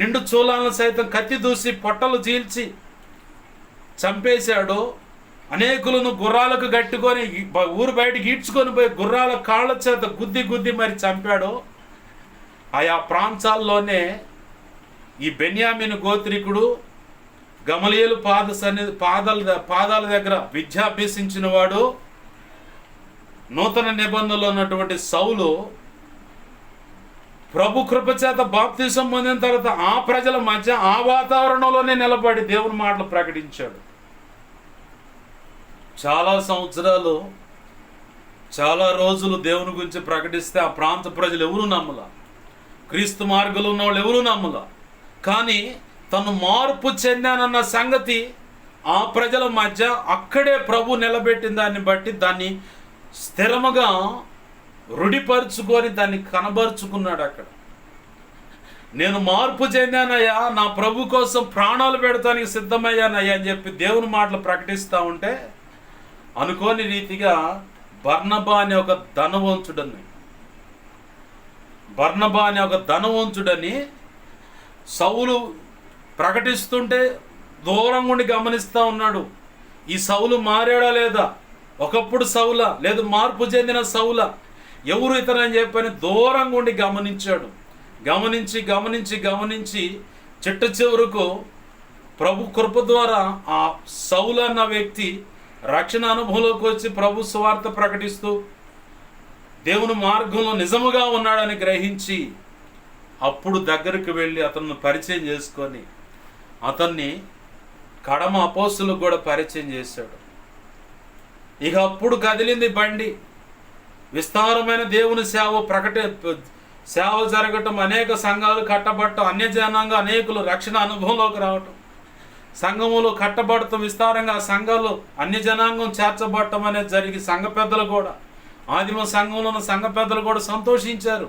నిండు చూలాలను సైతం కత్తి దూసి పొట్టలు చీల్చి చంపేశాడో, అనేకులను గుర్రాలకు కట్టుకొని ఊరు బయటికి ఈడ్చుకొని పోయి గుర్రాల కాళ్ళ చేత గుద్ది మరి చంపాడో, ఆయా ప్రాంతాల్లోనే ఈ బెన్యామీను గోత్రికుడు గమలీయేలు పాదాల దగ్గర విద్యాభ్యసించిన వాడు, నూతన నిబంధనలో ఉన్నటువంటి సౌలు ప్రభు కృప చేత బాప్తిసం పొందిన తర్వాత ఆ ప్రజల మధ్య ఆ వాతావరణంలోనే నిలబడి దేవుని మాటలు ప్రకటించాడు. చాలా సంవత్సరాలు, చాలా రోజులు దేవుని గురించి ప్రకటిస్తే ఆ ప్రాంత ప్రజలు ఎవరు నమ్మల, క్రీస్తు మార్గంలో ఉన్న వాళ్ళు ఎవరు నమ్మల. కానీ తను మార్పు చెందానన్న సంగతి ఆ ప్రజల మధ్య అక్కడే ప్రభు నిలబెట్టిన దాన్ని బట్టి దాన్ని స్థిరముగా రుడిపరుచుకొని దాన్ని కనబరుచుకున్నాడు. అక్కడ నేను మార్పు చెందానయ్యా, నా ప్రభు కోసం ప్రాణాలు పెడతానికి సిద్ధమయ్యానయ్యా అని చెప్పి దేవుని మాటలు ప్రకటిస్తూ ఉంటే, అనుకోని రీతిగా బర్నబా అనే ఒక ధనవంతుడని సౌలు ప్రకటిస్తుంటే దూరం ఉండి గమనిస్తూ ఉన్నాడు. ఈ సౌలు మారాడా లేదా, ఒకప్పుడు సౌలా లేదు మార్పు చెందిన సౌలా, ఎవరు ఇతనని చెప్పని దూరంగా ఉండి గమనించాడు. గమనించి చిట్ట చివరకు ప్రభు కృప ద్వారా ఆ సౌలు అన్న వ్యక్తి రక్షణ అనుభవంలోకి వచ్చి ప్రభు సువార్త ప్రకటిస్తూ దేవుని మార్గంలో నిజముగా ఉన్నాడని గ్రహించి అప్పుడు దగ్గరికి వెళ్ళి అతన్ని పరిచయం చేసుకొని అతన్ని కడమ అపోస్తులకు కూడా పరిచయం చేశాడు. ఇక అప్పుడు కదిలింది బండి. విస్తారమైన దేవుని సేవ జరగటం, అనేక సంఘాలు కట్టబడటం, అన్యజనాంగ అనేకులు రక్షణ అనుభవంలోకి రావటం, సంఘములు కట్టబడటం, విస్తారంగా సంఘాలు అన్యజనాంగం చేర్చబడటం అనేది జరిగి సంఘ పెద్దలు కూడా, ఆదిమ సంఘంలో ఉన్న సంఘ పెద్దలు కూడా సంతోషించారు.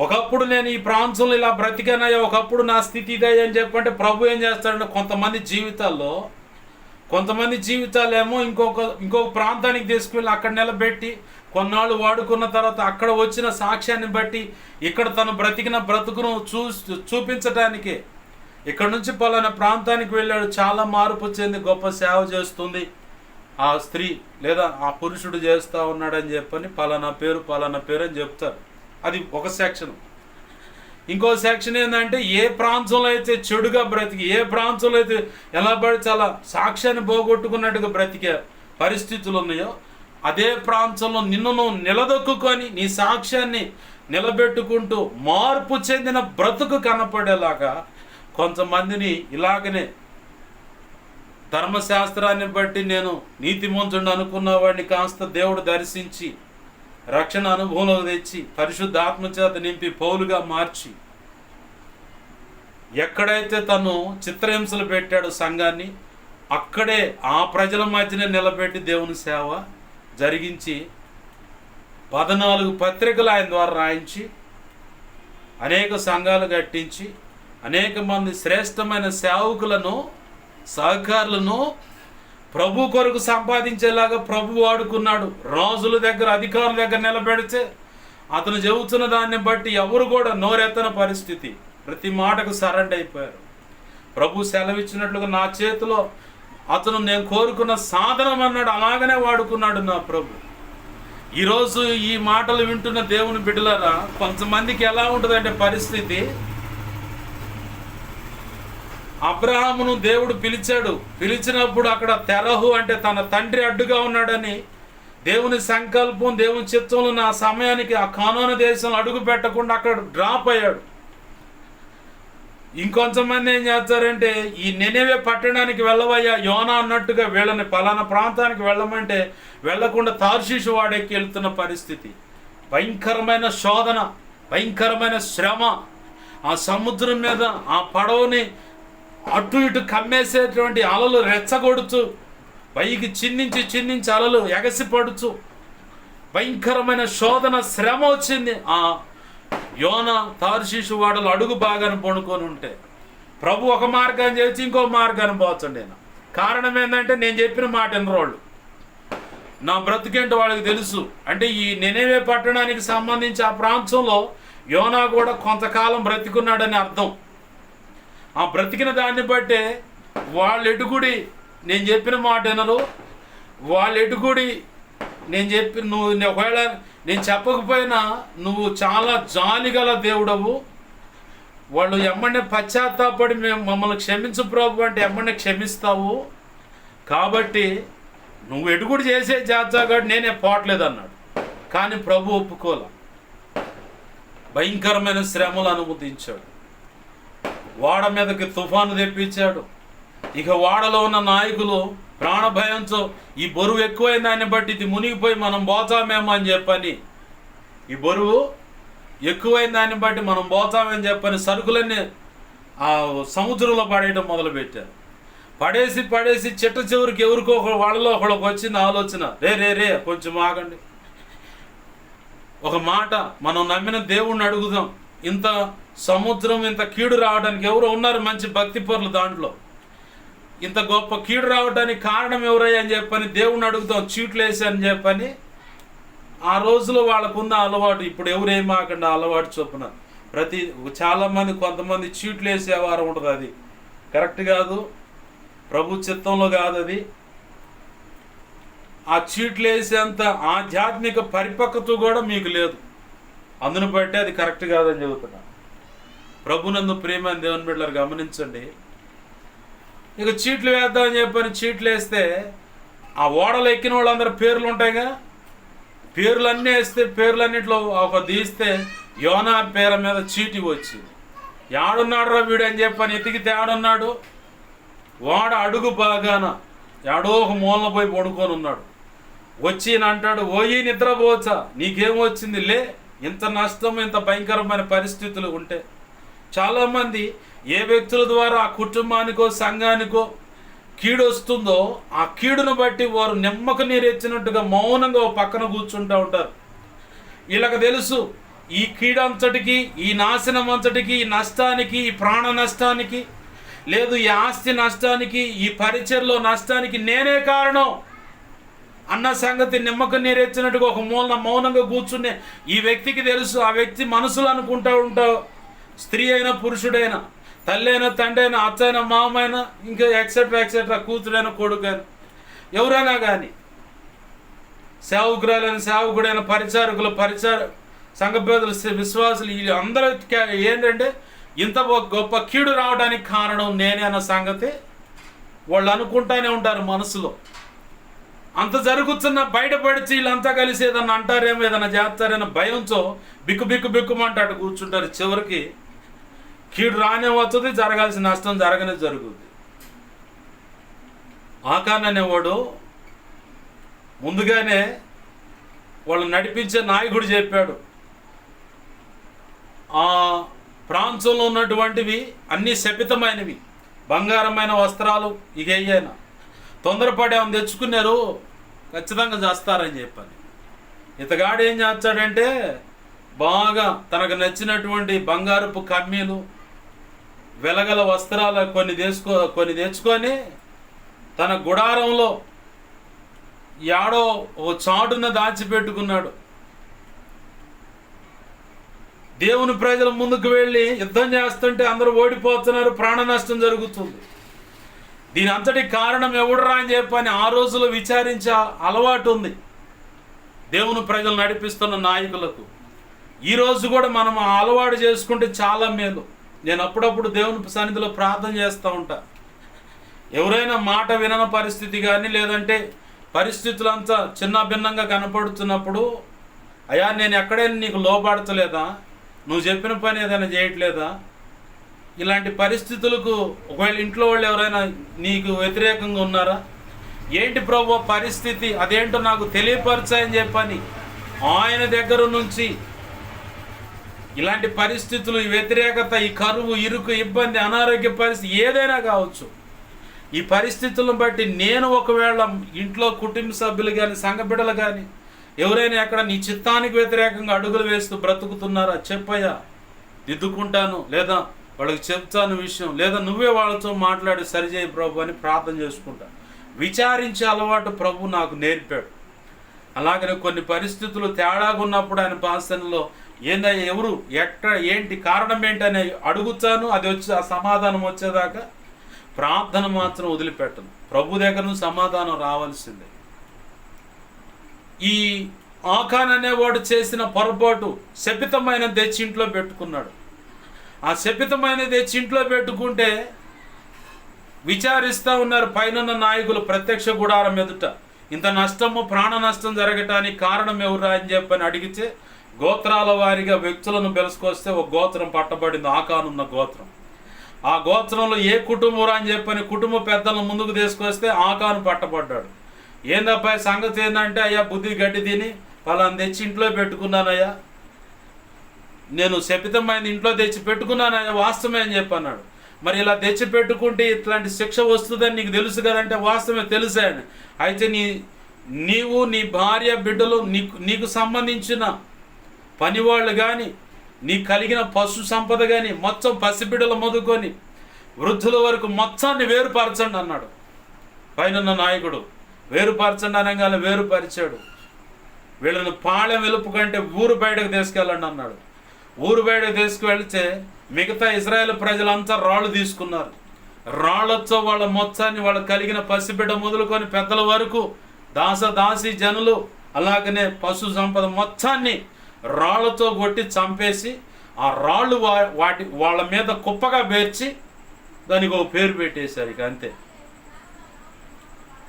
ఒకప్పుడు నేను ఈ ప్రాంతంలో ఇలా బ్రతికానయ్యా, ఒకప్పుడు నా స్థితి ఇదయ్యా అని చెప్పంటే ప్రభు ఏం చేస్తాడంటే కొంతమంది జీవితాలేమో ఇంకొక ప్రాంతానికి తీసుకువెళ్ళి అక్కడ నిలబెట్టి కొన్నాళ్ళు వాడుకున్న తర్వాత అక్కడ వచ్చిన సాక్ష్యాన్ని బట్టి ఇక్కడ తను బ్రతికిన బ్రతుకును చూపించటానికి ఇక్కడ నుంచి పలానా ప్రాంతానికి వెళ్ళాడు, చాలా మార్పు చెంది గొప్ప సేవ చేస్తుంది ఆ స్త్రీ లేదా ఆ పురుషుడు చేస్తూ ఉన్నాడని చెప్పని పలానా పేరు అని చెప్తారు. అది ఒక సెక్షన్. ఇంకో సెక్షన్ ఏంటంటే ఏ ప్రాంతంలో అయితే చెడుగా బ్రతికి, ఏ ప్రాంతంలో అయితే ఎలా పడి చాలా సాక్ష్యాన్ని పోగొట్టుకున్నట్టుగా బ్రతికే పరిస్థితులు ఉన్నాయో అదే ప్రాంతంలో నిన్ను నిలదొక్కుని నీ సాక్ష్యాన్ని నిలబెట్టుకుంటూ మార్పు చెందిన బ్రతుకు కనపడేలాగా కొంతమందిని ఇలాగనే ధర్మశాస్త్రాన్ని బట్టి నేను నీతిమంతుడు అనుకున్న వాడిని కాస్త దేవుడు దర్శించి రక్షణ అనుభవంలోకి తెచ్చి పరిశుద్ధ ఆత్మచేత నింపి పౌలుగా మార్చి ఎక్కడైతే తను చిత్రహింసలు పెట్టాడో సంఘాన్ని అక్కడే ఆ ప్రజల మధ్యనే నిలబెట్టి దేవుని సేవ జరిగించి 14 పత్రికలు ఆయన ద్వారా రాయించి అనేక సంఘాలు కట్టించి అనేక మంది శ్రేష్టమైన సేవకులను సహకారులను ప్రభు కొరకు సంపాదించేలాగా ప్రభు వాడుకున్నాడు. రాజుల దగ్గర అధికారుల దగ్గర నిలబెడితే అతను చెబుతున్న దాన్ని బట్టి ఎవరు కూడా నోరెత్తన పరిస్థితి, ప్రతి మాటకు సరెండర్ అయిపోయారు. ప్రభు సెలవిచ్చినట్లుగా నా చేతిలో అతను నేను కోరుకున్న సాధనం అన్నాడు, అలాగనే వాడుకున్నాడు నా ప్రభు. ఈరోజు ఈ మాటలు వింటున్న దేవుని బిడ్డలారా, కొంతమందికి ఎలా ఉంటుందంటే పరిస్థితి, అబ్రహామును దేవుడు పిలిచినప్పుడు అక్కడ తెరహు అంటే తన తండ్రి అడ్డుగా ఉన్నాడని దేవుని సంకల్పం దేవుని చిత్తంలో నా సమయానికి ఆ కానాను దేశంలో అడుగు పెట్టకుండా అక్కడ డ్రాప్ అయ్యాడు. ఇంకొంతమంది ఏం చేస్తారంటే ఈ నెనెవే పట్టణానికి వెళ్ళవయ్యా యోనా అన్నట్టుగా వీళ్ళని పలానా ప్రాంతానికి వెళ్ళమంటే వెళ్లకుండా తార్షీషు వాడెక్కి వెళ్తున్న పరిస్థితి. భయంకరమైన శోధన, భయంకరమైన శ్రమ, ఆ సముద్రం మీద ఆ పడవని అటు ఇటు కమ్మేసేటువంటి అలలు రెచ్చగొడుచు పైకి చిందించి అలలు ఎగసిపడుచు భయంకరమైన శోధన, శ్రమ వచ్చింది. ఆ యోన తార్షీషు వాడలు అడుగు బాగానే పడుకొని ఉంటే ప్రభు ఒక మార్గాన్ని చేసి ఇంకో మార్గాన్ని పోతుండే. కారణం ఏంటంటే నేను చెప్పిన మాట ఎన్నరోళ్ళు నా బ్రతికేంటో వాళ్ళకి తెలుసు. అంటే ఈ నెనేవే పట్టణానికి సంబంధించి ఆ ప్రాంతంలో యోనా కూడా కొంతకాలం బ్రతికున్నాడని అర్థం. ఆ బ్రతికిన దాన్ని బట్టే వాళ్ళ ఎటుకుడి నేను చెప్పిన మాట వినరు. వాళ్ళ ఎటుకుడి నువ్వు ఒకవేళ నేను చెప్పకపోయినా నువ్వు చాలా జాలిగల దేవుడవు, వాళ్ళు ఎమ్మడే పశ్చాత్తాపడి మమ్మల్ని క్షమించు ప్రభు అంటే ఎమ్మడే క్షమిస్తావు, కాబట్టి నువ్వు ఎటుకుడు చేసే చేస్తాగాడు నేనే పోవట్లేదు అన్నాడు. కానీ ప్రభు ఒప్పుకోలే. భయంకరమైన శ్రమలు అనుమతించాడు. వాడ మీదకి తుఫాను తెప్పించాడు. ఇక వాడలో ఉన్న నాయకులు ప్రాణభయంతో ఈ బరువు ఎక్కువైన దాన్ని బట్టి ఇది మునిగిపోయి మనం పోతామేమో అని చెప్పని, ఈ బరువు ఎక్కువైన దాన్ని బట్టి మనం పోతామని చెప్పని సరుకులన్నీ ఆ సముద్రంలో పడేయడం మొదలుపెట్టారు. పడేసి చిట్ట చివరికి ఎవరికో వాళ్ళలో ఒకళ్ళకి వచ్చింది ఆలోచన, రే కొంచెం ఆగండి, ఒక మాట మనం నమ్మిన దేవుణ్ణి అడుగుదాం. ఇంత సముద్రం ఇంత కీడు రావడానికి ఎవరు ఉన్నారు మంచి భక్తి పరులు, దాంట్లో ఇంత గొప్ప కీడు రావడానికి కారణం ఎవరయ్యా అని చెప్పని దేవుణ్ణి అడుగుతాం, చీట్లు వేసి అని చెప్పని. ఆ రోజులో వాళ్ళకున్న అలవాటు, ఇప్పుడు ఎవరేం మాకండి అలవాటు చొప్పున చాలామంది కొంతమంది చీట్లు వేసే వారం ఉంటుంది. అది కరెక్ట్ కాదు, ప్రభు చిత్తంలో కాదు అది. ఆ చీట్లు వేసేంత ఆధ్యాత్మిక పరిపక్వత కూడా మీకు లేదు. అందును బట్టి అది కరెక్ట్ కాదని చెబుతున్నా. ప్రభునందు ప్రేమ దేవుని బిడ్డలారు గమనించండి. ఇక చీట్లు వేద్దామని చెప్పని చీట్లు వేస్తే ఆ ఓడలు ఎక్కిన వాళ్ళందరూ పేర్లు ఉంటాయిగా, పేర్లన్నీ వేస్తే పేర్లన్నింటిలో ఒక తీస్తే యోనా పేరు మీద చీటి వచ్చింది. యాడున్నాడు రా వీడు అని చెప్పని ఎతికితే ఆడున్నాడు. వాడు అడుగు బాగాన యాడో ఒక మూలన పోయి పడుకొని ఉన్నాడు. వచ్చి అంటాడు, ఓయి నిద్రపోవచ్చా, నీకేమొచ్చింది లే. ఇంత నష్టం, ఇంత భయంకరమైన పరిస్థితులు ఉంటే చాలామంది ఏ వ్యక్తుల ద్వారా ఆ కుటుంబానికో సంఘానికో కీడు వస్తుందో ఆ కీడును బట్టి వారు నిమ్మక నీరెచ్చినట్టుగా మౌనంగా పక్కన కూర్చుంటూ ఉంటారు. వీళ్ళకి తెలుసు ఈ కీడంతటికి, ఈ నాశనం అంతటికి, ఈ నష్టానికి, ఈ ప్రాణ నష్టానికి, లేదు ఈ ఆస్తి నష్టానికి, ఈ పరిచర్లో నష్టానికి నేనే కారణం అన్న సంగతి నిమ్మక నీరెచ్చినట్టుగా ఒక మూలన మౌనంగా కూర్చునే ఈ వ్యక్తికి తెలుసు. ఆ వ్యక్తి మనసులో అనుకుంటూ ఉంటావు, స్త్రీ అయినా పురుషుడైనా, తల్లి అయినా తండ్రి అయినా, అత్త అయినా మామ అయినా, ఇంకా ఎక్సెట్రా కొడుకైనా కొడుకైనా, ఎవరైనా కానీ, సేవకురాలైన సేవకుడైన, సంఘ పేదలు, విశ్వాసులు, వీళ్ళు అందరూ ఏంటంటే ఇంత గొప్ప కీడు రావడానికి కారణం నేనే అన్న సంగతి వాళ్ళు అనుకుంటానే ఉంటారు మనసులో. అంత జరుగుతున్న బయటపడిచి వీళ్ళంతా కలిసి ఏదన్నా అంటారేమో, ఏదన్నా చేస్తారేమో భయంతో బిక్కుమంటాడు కూర్చుంటారు. చివరికి కీడు రానే వస్తుంది, జరగాల్సిన నష్టం జరగనే జరుగుతుంది. ఆకాన్ అనేవాడు ముందుగానే వాళ్ళు నడిపించే నాయకుడు చెప్పాడు, ఆ ప్రాంతంలో ఉన్నటువంటివి అన్నీ శపితమైనవి, బంగారమైన వస్త్రాలు ఇక అయ్యాయినా తొందరపడి ఏమైనా తెచ్చుకున్నారు ఖచ్చితంగా చేస్తారని చెప్పని. ఇతగాడు ఏం చేస్తాడంటే బాగా తనకు నచ్చినటువంటి బంగారపు కమ్మీలు, వెలగల వస్త్రాలు కొన్ని తెచ్చుకొని తన గుడారంలో యాడో ఓ చాటున దాచిపెట్టుకున్నాడు. దేవుని ప్రజల ముందుకు వెళ్ళి యుద్ధం చేస్తుంటే అందరూ ఓడిపోతున్నారు, ప్రాణ నష్టం జరుగుతుంది. దీని అంతటి కారణం ఎవడురా అని చెప్పని ఆ రోజులో విచారించే అలవాటు ఉంది దేవుని ప్రజలు నడిపిస్తున్న నాయకులకు. ఈరోజు కూడా మనం ఆ అలవాటు చేసుకుంటే చాలా మేలు. నేను అప్పుడప్పుడు దేవుని సన్నిధిలో ప్రార్థన చేస్తూ ఉంటా. ఎవరైనా మాట వినని పరిస్థితి కానీ, లేదంటే పరిస్థితులంతా చిన్న భిన్నంగా కనపడుతున్నప్పుడు, అయ్యా నేను ఎక్కడైనా నీకు లోపడతలేదా, నువ్వు చెప్పిన పని ఏదైనా చేయట్లేదా, ఇలాంటి పరిస్థితులకు ఒకవేళ ఇంట్లో వాళ్ళు ఎవరైనా నీకు వ్యతిరేకంగా ఉన్నారా, ఏంటి ప్రభు పరిస్థితి, అదేంటో నాకు తెలియపరచాయని చెప్పని ఆయన దగ్గర నుంచి ఇలాంటి పరిస్థితులు, ఈ వ్యతిరేకత, ఈ కరువు, ఇరుకు, ఇబ్బంది, అనారోగ్య పరిస్థితి ఏదైనా కావచ్చు, ఈ పరిస్థితులను బట్టి నేను ఒకవేళ ఇంట్లో కుటుంబ సభ్యులు కానీ, సంఘ బిడ్డలు కానీ ఎవరైనా ఎక్కడ నీ చిత్తానికి వ్యతిరేకంగా అడుగులు వేస్తూ బ్రతుకుతున్నారా? చెప్పయ్యా, దిద్దుకుంటాను, లేదా వాళ్ళకి చెప్తాను విషయం, లేదా నువ్వే వాళ్ళతో మాట్లాడి సరిచేయి ప్రభు అని ప్రార్థన చేసుకుంటా. విచారించే అలవాటు ప్రభు నాకు నేర్పాడు. అలాగనే కొన్ని పరిస్థితులు తేడాగా ఉన్నప్పుడు ఆయన ప్రార్థనలో ఏందయ్యా, ఎవరు, ఎక్కడ, ఏంటి, కారణం ఏంటి అని అడుగుతాను. అది వచ్చి ఆ సమాధానం వచ్చేదాకా ప్రార్థన మాత్రం వదిలిపెట్టను. ప్రభు దగ్గర నుంచి సమాధానం రావాల్సిందే. ఈ ఆకాన్ అనేవాడు చేసిన పొరపాటు శపితమైన తెచ్చి ఇంట్లో పెట్టుకున్నాడు. ఆ శపితమైన తెచ్చి ఇంట్లో పెట్టుకుంటే విచారిస్తూ ఉన్నారు పైన నాయకులు ప్రత్యక్ష గుడారం ఎదుట. ఇంత నష్టము, ప్రాణ నష్టం జరగటానికి కారణం ఎవరా అని చెప్పని అడిగితే గోత్రాల వారిగా వ్యక్తులను పిలుచుకొస్తే ఒక గోత్రం పట్టబడింది, ఆకానున్న గోత్రం. ఆ గోత్రంలో ఏ కుటుంబం అని చెప్పని కుటుంబ పెద్దలను ముందుకు తీసుకొస్తే ఆకాను పట్టబడ్డాడు. ఏందబ్బా సంగతి ఏంటంటే, అయ్యా బుద్ధి గడ్డి తిని పలానా తెచ్చి ఇంట్లో పెట్టుకున్నానయ్యా, నేను శపితమైన ఇంట్లో తెచ్చి పెట్టుకున్నానయ్యా, వాస్తవమే అని చెప్పన్నాడు. మరి ఇలా తెచ్చి పెట్టుకుంటే ఇట్లాంటి శిక్ష వస్తుందని నీకు తెలుసు కదంటే, వాస్తవమే తెలుసా అని. అయితే నీవు నీ భార్య బిడ్డలు నీకు సంబంధించిన పనివాళ్ళు కానీ, నీకు కలిగిన పశు సంపద కానీ మొత్తం పసిబిడ్డలు మొదలుకొని వృద్ధుల వరకు మొత్తాన్ని వేరుపరచండి అన్నాడు పైన నాయకుడు. వేరుపరచండి అనగానే వేరుపరిచాడు. వీళ్ళని పాళెం వెలుపు కంటే ఊరు బయటకు తీసుకెళ్ళండి అన్నాడు. ఊరు బయటకు తీసుకువెళ్తే మిగతా ఇజ్రాయేల్ ప్రజలంతా రాళ్ళు తీసుకున్నారు. రాళ్లతో వాళ్ళ మొత్తాన్ని, వాళ్ళ కలిగిన పసిబిడ్డ మొదలుకొని పెద్దల వరకు, దాసి జనులు, అలాగనే పశు సంపద మొత్తాన్ని రాళ్లతో కొట్టి చంపేసి ఆ రాళ్ళు వాళ్ళ మీద కుప్పగా పేర్చి దానికి ఒక పేరు పెట్టేశారు. ఇక అంతే.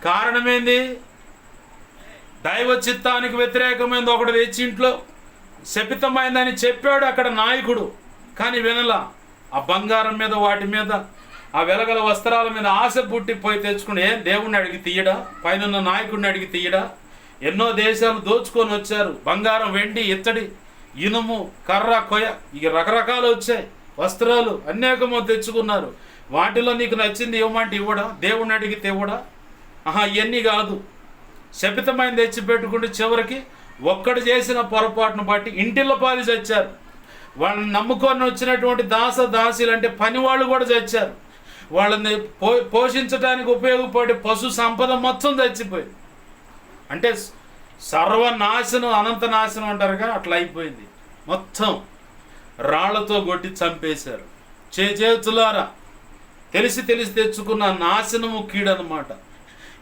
కారణమేంది? దైవ చిత్తానికి వ్యతిరేకమైంది ఒకటి తెచ్చి ఇంట్లో శపితమైందని చెప్పాడు అక్కడ నాయకుడు, కానీ వినలా. ఆ బంగారం మీద, వాటి మీద, ఆ వెలగల వస్త్రాల మీద ఆశ పుట్టిపోయి తెచ్చుకుని దేవుణ్ణి అడిగి తీయడా? పైన నాయకుడిని అడిగి తీయడా? ఎన్నో దేశాలు దోచుకొని వచ్చారు. బంగారం, వెండి, ఇత్తడి, ఇనుము, కర్ర, కొయ్య, ఇక రకరకాలు వచ్చాయి. వస్త్రాలు అనేకమో తెచ్చుకున్నారు. వాటిలో నీకు నచ్చింది ఇవ్వమంటే ఇవ్వడా? దేవుణ్ణి అడిగితే ఇవ్వడా? ఇవన్నీ కాదు. శపితమైన తెచ్చి పెట్టుకుంటే చివరికి ఒక్కడు చేసిన పొరపాటును బట్టి ఇంటిలో పాలి చచ్చారు. వాళ్ళని నమ్ముకొని వచ్చినటువంటి దాసీలు అంటే పని వాళ్ళు కూడా చచ్చారు. వాళ్ళని పోషించడానికి ఉపయోగపడే పశు సంపద మొత్తం చచ్చిపోయింది. అంటే సర్వనాశనం, అనంత నాశనం అంటారుగా, అట్లా అయిపోయింది. మొత్తం రాళ్లతో కొట్టి చంపేశారు. చేతులారా తెలిసి తెచ్చుకున్న నాశనము కీడనమాట.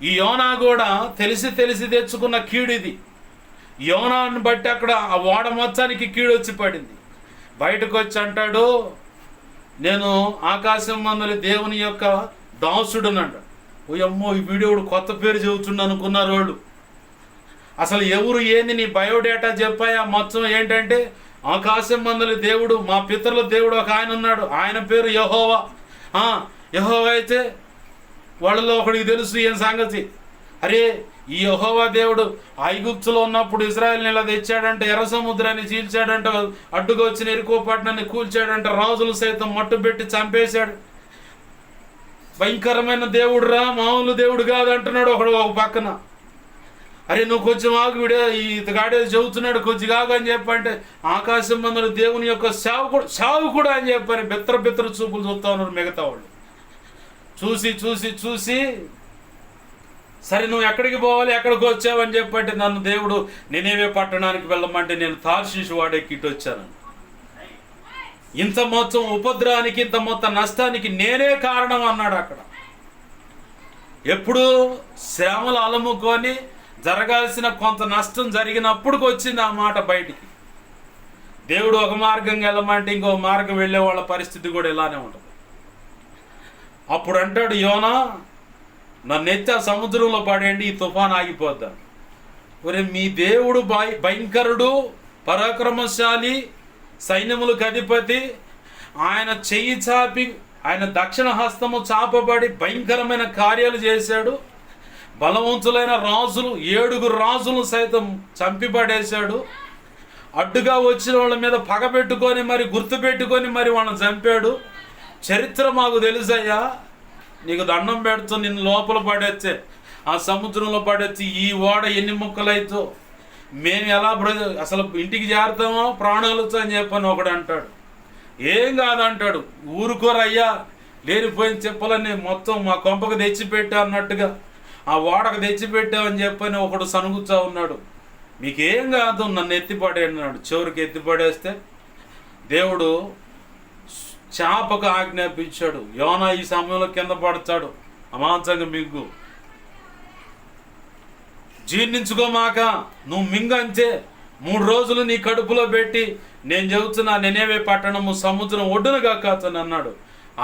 ఈ యోనా కూడా తెలిసి తెచ్చుకున్న కీడిది. యోనాను బట్టి అక్కడ ఆ ఓడ మొత్తానికి కీడు వచ్చి పడింది. బయటకు వచ్చి అంటాడు, నేను ఆకాశం మందలి దేవుని యొక్క దాసుడునంట. ఓ అమ్మో, ఈ వీడియోడు కొత్త పేరు చెబుతుండ అనుకున్నారు వాళ్ళు. అసలు ఎవరు ఏంది, నీ బయోడేటా చెప్పాయా? మొత్తం ఏంటంటే ఆకాశం మందలి దేవుడు, మా పితరుల దేవుడు ఒక ఆయన ఉన్నాడు, ఆయన పేరు యెహోవా. యెహోవా అయితే వాళ్ళలో ఒకడికి తెలుసు ఏం సంగతి. అరే, ఈ యెహోవా దేవుడు ఐగుప్తులో ఉన్నప్పుడు ఇజ్రాయెల్ని ఇలా తెచ్చాడంట, ఎర్ర సముద్రాన్ని చీల్చాడంట, అడ్డుగా వచ్చిన ఎరికో పట్టణాన్ని కూల్చాడంట, రాజులు సైతం మట్టుబెట్టి చంపేశాడు. భయంకరమైన దేవుడు రా, మామూలు దేవుడు కాదు అంటున్నాడు ఒకడు ఒక పక్కన. అరే నువ్వు కొంచెం ఆగు, వీడే ఇతగాడే చెబుతున్నాడు, కొంచెం ఆగు అని చెప్పంటే ఆకాశం మందులు దేవుని యొక్క సేవకుడు అని చెప్పని బిత్తర చూపులు చూస్తా ఉన్నారు మిగతా వాళ్ళు. చూసి సరే నువ్వు ఎక్కడికి పోవాలి, ఎక్కడికి వచ్చావని చెప్పంటే నన్ను దేవుడు నినేవే పట్టణానికి వెళ్ళమంటే నేను తార్షీషు వాడెక్కి ఇటు వచ్చాను. ఇంత మొత్తం ఉపద్రవానికి, ఇంత మొత్తం నష్టానికి నేనే కారణం అన్నాడు అక్కడ. ఎప్పుడు శ్రమలు అలముకొని జరగాల్సిన కొంత నష్టం జరిగినప్పుడుకి వచ్చింది ఆ మాట బయటికి. దేవుడు ఒక మార్గంగా వెళ్ళమంటే ఇంకో మార్గం వెళ్ళే వాళ్ళ పరిస్థితి కూడా ఇలానే ఉంటుంది. అప్పుడు అంటాడు యోనా, నన్ను ఎత్తి ఆ సముద్రంలో పడేయండి, ఈ తుఫాన్ ఆగిపోద్దా. ఒరే, మీ దేవుడు భయంకరుడు, పరాక్రమశాలి, సైన్యములకు అధిపతి. ఆయన చెయ్యి చాపి, ఆయన దక్షిణ హస్తము చాపబడి భయంకరమైన కార్యాలు చేశాడు. బలవంతులైన రాజులు, 7 రాజులు సైతం చంపిపడేశాడు. అడ్డుగా వచ్చిన వాళ్ళ మీద పగ పెట్టుకొని మరి గుర్తుపెట్టుకొని మరి వాళ్ళని చంపాడు. చరిత్ర మాకు తెలుసయ్యా, నీకు దండం పెడుతూ నిన్ను లోపల పడేస్తే, ఆ సముద్రంలో పడేసి ఈ ఓడ ఎన్ని ముక్కలైతో మేము ఎలా అసలు ఇంటికి చేరుతామో ప్రాణాలు అని చెప్పని ఒకడు అంటాడు. ఏం కాదంటాడు. ఊరుకోరయ్యా, లేనిపోయిన చెప్పలని మొత్తం మా కొంపకు తెచ్చిపెట్టా అన్నట్టుగా ఆ ఓడకు తెచ్చిపెట్టామని చెప్పని ఒకడు సనుగుతా ఉన్నాడు. మీకేం కాదు, నన్ను ఎత్తిపడేయన్నాడు. చివరికి ఎత్తిపడేస్తే దేవుడు చేపకు ఆజ్ఞాపించాడు, యోనా ఈ సమయంలో కింద పడతాడు, అమాంసంగా మింగు, జీర్ణించుకోమాక, నువ్వు మింగంతే 3 రోజులు నీ కడుపులో పెట్టి నేను చెబుతున్నా నెనేవే పట్టణము సముద్రం ఒడ్డునగా కాచని అన్నాడు.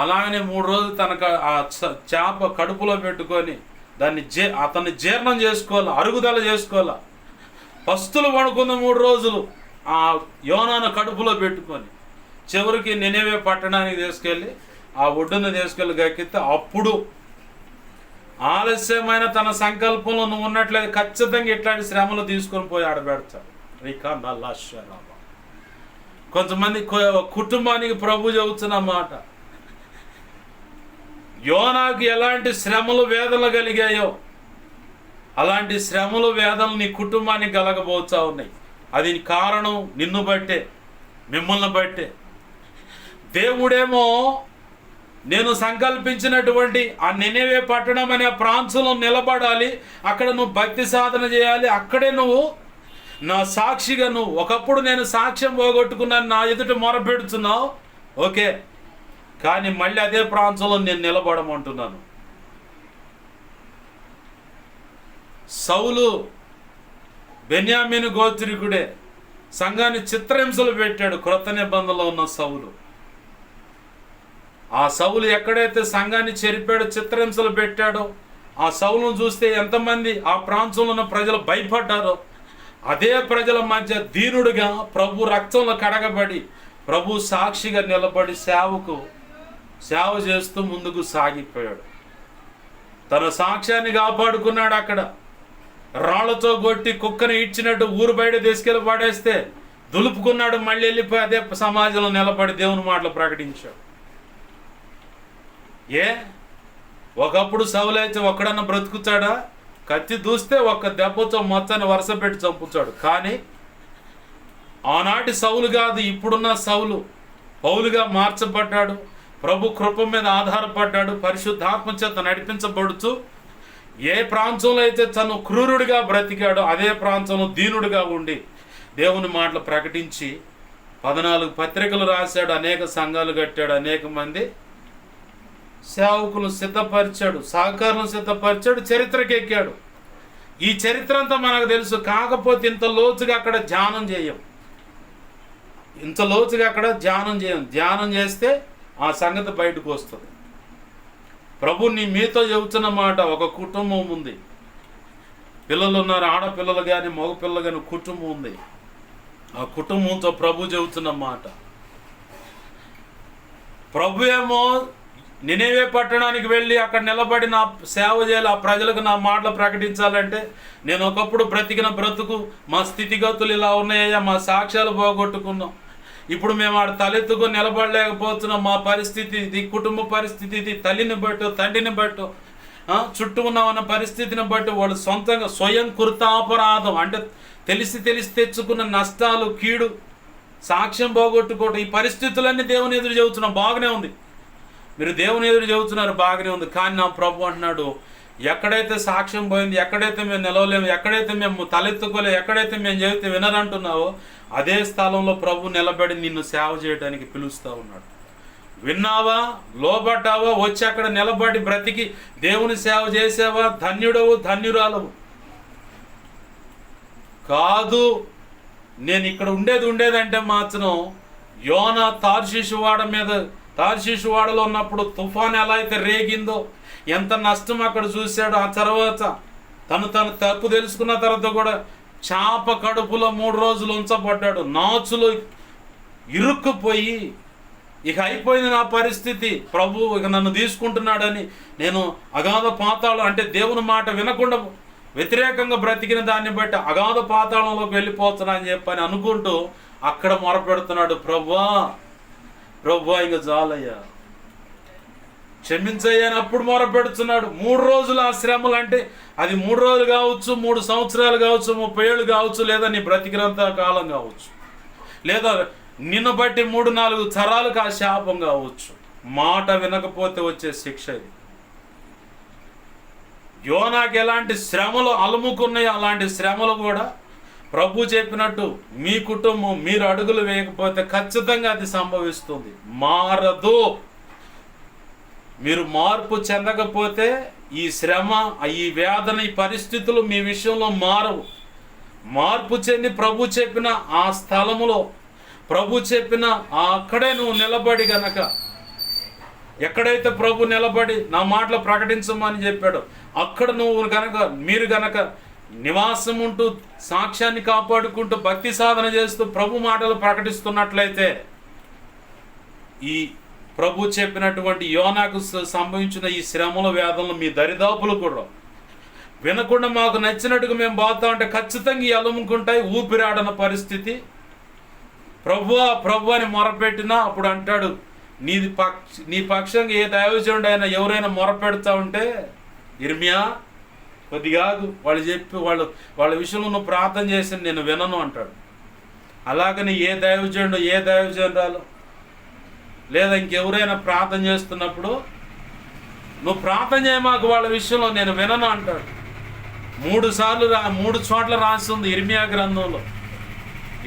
అలాగనే 3 రోజులు తనకు ఆ చేప కడుపులో పెట్టుకొని దాన్ని అతన్ని జీర్ణం చేసుకోవాలి, అరుగుదల చేసుకోవాలి. పస్తులు పడుకున్న 3 రోజులు ఆ యోనాను కడుపులో పెట్టుకొని చివరికి నెనేవే పట్టణానికి తీసుకెళ్ళి ఆ ఒడ్డును తీసుకెళ్ళి గక్కితే అప్పుడు ఆలస్యమైన తన సంకల్పంలో నువ్వు ఉన్నట్లయితే ఖచ్చితంగా ఇట్లాంటి శ్రమలు తీసుకొని పోయి ఆడబెడతాడు. కొంతమంది కుటుంబానికి ప్రభు చెబుతున్న మాట, యోనాకు ఎలాంటి శ్రమలు వేదనలు కలిగాయో అలాంటి శ్రమలు వేదనలు నీ కుటుంబానికి కలగబోతా ఉన్నాయి. అది కారణం నిన్ను బట్టే, మిమ్మల్ని బట్టే. దేవుడేమో నేను సంకల్పించినటువంటి ఆ నెనేవే పట్టణం అనే ప్రాంతంలో నిలబడాలి, అక్కడ నువ్వు భక్తి సాధన చేయాలి, అక్కడే నువ్వు నా సాక్షిగా నువ్వు ఒకప్పుడు నేను సాక్ష్యం పోగొట్టుకున్నాను నా ఎదుట మొరపెడుతున్నావు, ఓకే, కానీ మళ్ళీ అదే ప్రాంతంలో నేను నిలబడమంటున్నాను. సౌలు బెన్యామీను గోత్రికుడే, సంఘాన్ని చిత్రహింసలు పెట్టాడు. క్రొత్త నిబంధనలో ఉన్న సౌలు, ఆ సౌలు ఎక్కడైతే సంఘాన్ని చెరిపాడో, చిత్రహింసలు పెట్టాడో, ఆ సౌలును చూస్తే ఎంతమంది ఆ ప్రాంతంలో ఉన్న ప్రజలు భయపడ్డారో, అదే ప్రజల మధ్య దీనుడిగా ప్రభు రక్తంలో కడగబడి ప్రభు సాక్షిగా నిలబడి సేవ చేస్తూ ముందుకు సాగిపోయాడు. తన సాక్ష్యాన్ని కాపాడుకున్నాడు. అక్కడ రాళ్లతో కొట్టి కుక్కను ఇచ్చినట్టు ఊరు బయట తీసుకెళ్ళి పడేస్తే దులుపుకున్నాడు, మళ్ళీ వెళ్ళిపోయి అదే సమాజంలో నిలబడి దేవుని మాటలు ప్రకటించాడు. ఒకప్పుడు సౌలు అయితే ఒక్కడన్నా బ్రతుకుతాడా? కత్తి దూస్తే ఒక్క దెబ్బతో మొత్తాన్ని వరుస పెట్టి చంపుతాడు. కానీ ఆనాటి సౌలు కాదు, ఇప్పుడున్న సౌలు పౌలుగా మార్చబడ్డాడు. ప్రభు కృప మీద ఆధారపడ్డాడు. పరిశుద్ధాత్మ చేత నడిపించబడుతూ ఏ ప్రాంతంలో అయితే తను క్రూరుడిగా బ్రతికాడో అదే ప్రాంతంలో దీనుడిగా ఉండి దేవుని మాటలు ప్రకటించి 14 పత్రికలు రాశాడు, అనేక సంఘాలు కట్టాడు, అనేక మంది సేవకులు సిద్ధపరిచాడు, సహకారులను సిద్ధపరిచాడు, చరిత్రకి ఎక్కాడు. ఈ చరిత్ర అంతా మనకు తెలుసు. కాకపోతే ఇంత లోతుగా అక్కడ ధ్యానం చేయం. ధ్యానం చేస్తే ఆ సంగతి బయటకు వస్తుంది. ప్రభు మీతో చెబుతున్న మాట, ఒక కుటుంబం ఉంది, పిల్లలు ఉన్నారు, ఆడపిల్లలు కానీ మగపిల్లలు కానీ కుటుంబం ఉంది. ఆ కుటుంబంతో ప్రభు చెబుతున్న మాట, ప్రభు ఏమో నినేవే పట్టణానికి వెళ్ళి అక్కడ నిలబడి నా సేవ చేయాలి, ఆ ప్రజలకు నా మాటలు ప్రకటించాలంటే నేను ఒకప్పుడు బ్రతికిన బ్రతుకు, మా స్థితిగతులు ఇలా ఉన్నాయ్యా, మా సాక్ష్యాలు పోగొట్టుకున్నాం, ఇప్పుడు మేము ఆడ తలెత్తుకొని నిలబడలేకపోతున్నాం, మా పరిస్థితి ఇది, కుటుంబ పరిస్థితి ఇది, తల్లిని బట్టు తండ్రిని బట్టు చుట్టూ ఉన్న పరిస్థితిని బట్టి వాళ్ళు సొంతంగా స్వయం కృతాపరాధం అంటే తెలిసి తెచ్చుకున్న నష్టాలు, కీడు, సాక్ష్యం పోగొట్టుకోవటం, ఈ పరిస్థితులన్నీ దేవుని ఎదురు చెబుతున్నాం. బాగానే ఉంది, మీరు దేవుని ఎదురు చెబుతున్నారు, బాగానే ఉంది. కానీ నా ప్రభు అంటున్నాడు, ఎక్కడైతే సాక్ష్యం పోయింది, ఎక్కడైతే మేము నిలవలేము, ఎక్కడైతే మేము తలెత్తుకోలేము, ఎక్కడైతే మేము చెబితే వినరంటున్నావో అదే స్థలంలో ప్రభు నిలబడి నిన్ను సేవ చేయడానికి పిలుస్తూ ఉన్నాడు. విన్నావా, లోబడ్డావా, వచ్చి అక్కడ నిలబడి బ్రతికి దేవుని సేవ చేసావా, ధన్యుడవు, ధన్యురాలవు. కాదు, నేను ఇక్కడ ఉండేదంటే మాత్రం యోనా తార్షీషు వాడలో ఉన్నప్పుడు తుఫాన్ ఎలా అయితే రేగిందో, ఎంత నష్టం అక్కడ చూశాడో, ఆ తర్వాత తను తప్పు తెలుసుకున్న తర్వాత కూడా చేప కడుపులో 3 రోజులు ఉంచబడ్డాడు. నాచులు ఇరుక్కుపోయి ఇక అయిపోయింది నా పరిస్థితి, ప్రభు ఇక నన్ను తీసుకుంటున్నాడని నేను అగాధ పాతాళం అంటే దేవుని మాట వినకుండా వ్యతిరేకంగా బ్రతికిన దాన్ని బట్టి అగాధ పాతాళంలోకి వెళ్ళిపోతున్నా అని చెప్పని అనుకుంటూ అక్కడ మొరపెడుతున్నాడు, ప్రభువా ఇంక చాలయ్యా, క్షమించయ్యా అని అప్పుడు మొరపెడుతున్నాడు. 3 రోజులు ఆ శ్రమలు అంటే అది 3 రోజులు కావచ్చు, 3 సంవత్సరాలు కావచ్చు, 30 ఏళ్ళు కావచ్చు, లేదా నీ బ్రతికినంత కాలం కావచ్చు, లేదా నిన్ను బట్టి 3-4 తరాలకు ఆ శాపం కావచ్చు. మాట వినకపోతే వచ్చే శిక్ష ఇది. యోనాకి ఎలాంటి శ్రమలు అలుముకున్నాయో అలాంటి శ్రమలు కూడా ప్రభు చెప్పినట్టు మీ కుటుంబం మీరు అడుగులు వేయకపోతే ఖచ్చితంగా అది సంభవిస్తుంది. మారదు. మీరు మార్పు చెందకపోతే ఈ శ్రమ, ఈ వేదన, ఈ పరిస్థితులు మీ విషయంలో మారవు. మార్పు చెంది ప్రభు చెప్పిన ఆ స్థలములో, ప్రభు చెప్పిన అక్కడే నువ్వు నిలబడి గనక, ఎక్కడైతే ప్రభు నిలబడి నా మాటలు ప్రకటించమని చెప్పాడో అక్కడ నువ్వు గనక, మీరు గనక నివాసం ఉంటూ సాక్ష్యాన్ని కాపాడుకుంటూ భక్తి సాధన చేస్తూ ప్రభు మాటలు ప్రకటిస్తున్నట్లయితే ఈ ప్రభు చెప్పినటువంటి యోనాకు సంభవించిన ఈ శ్రమల వేదనలు మీ దరిదాపులు కూడా వినకుండా మాకు నచ్చినట్టుగా మేము బాగుతా ఉంటే ఖచ్చితంగా అలుముకుంటాయి. ఊపిరాడన పరిస్థితి. ప్రభు అని మొరపెట్టినా అప్పుడు అంటాడు, నీ పక్షంగా ఏ దైవజనుడు అయినా ఎవరైనా మొరపెడతా ఉంటే ఇర్మియా కొద్దిగా వాళ్ళు చెప్పి వాళ్ళ విషయంలో నువ్వు ప్రార్థన చేసి నేను వినను అంటాడు. అలాగని ఏ దైవజనుడు, ఏ దైవజనురాలు లేదా ఇంకెవరైనా ప్రార్థన చేస్తున్నప్పుడు నువ్వు ప్రార్థన చేయమాకు వాళ్ళ విషయంలో నేను వినను అంటాడు. 3 చోట్ల రాస్తుంది ఇర్మియా గ్రంథంలో.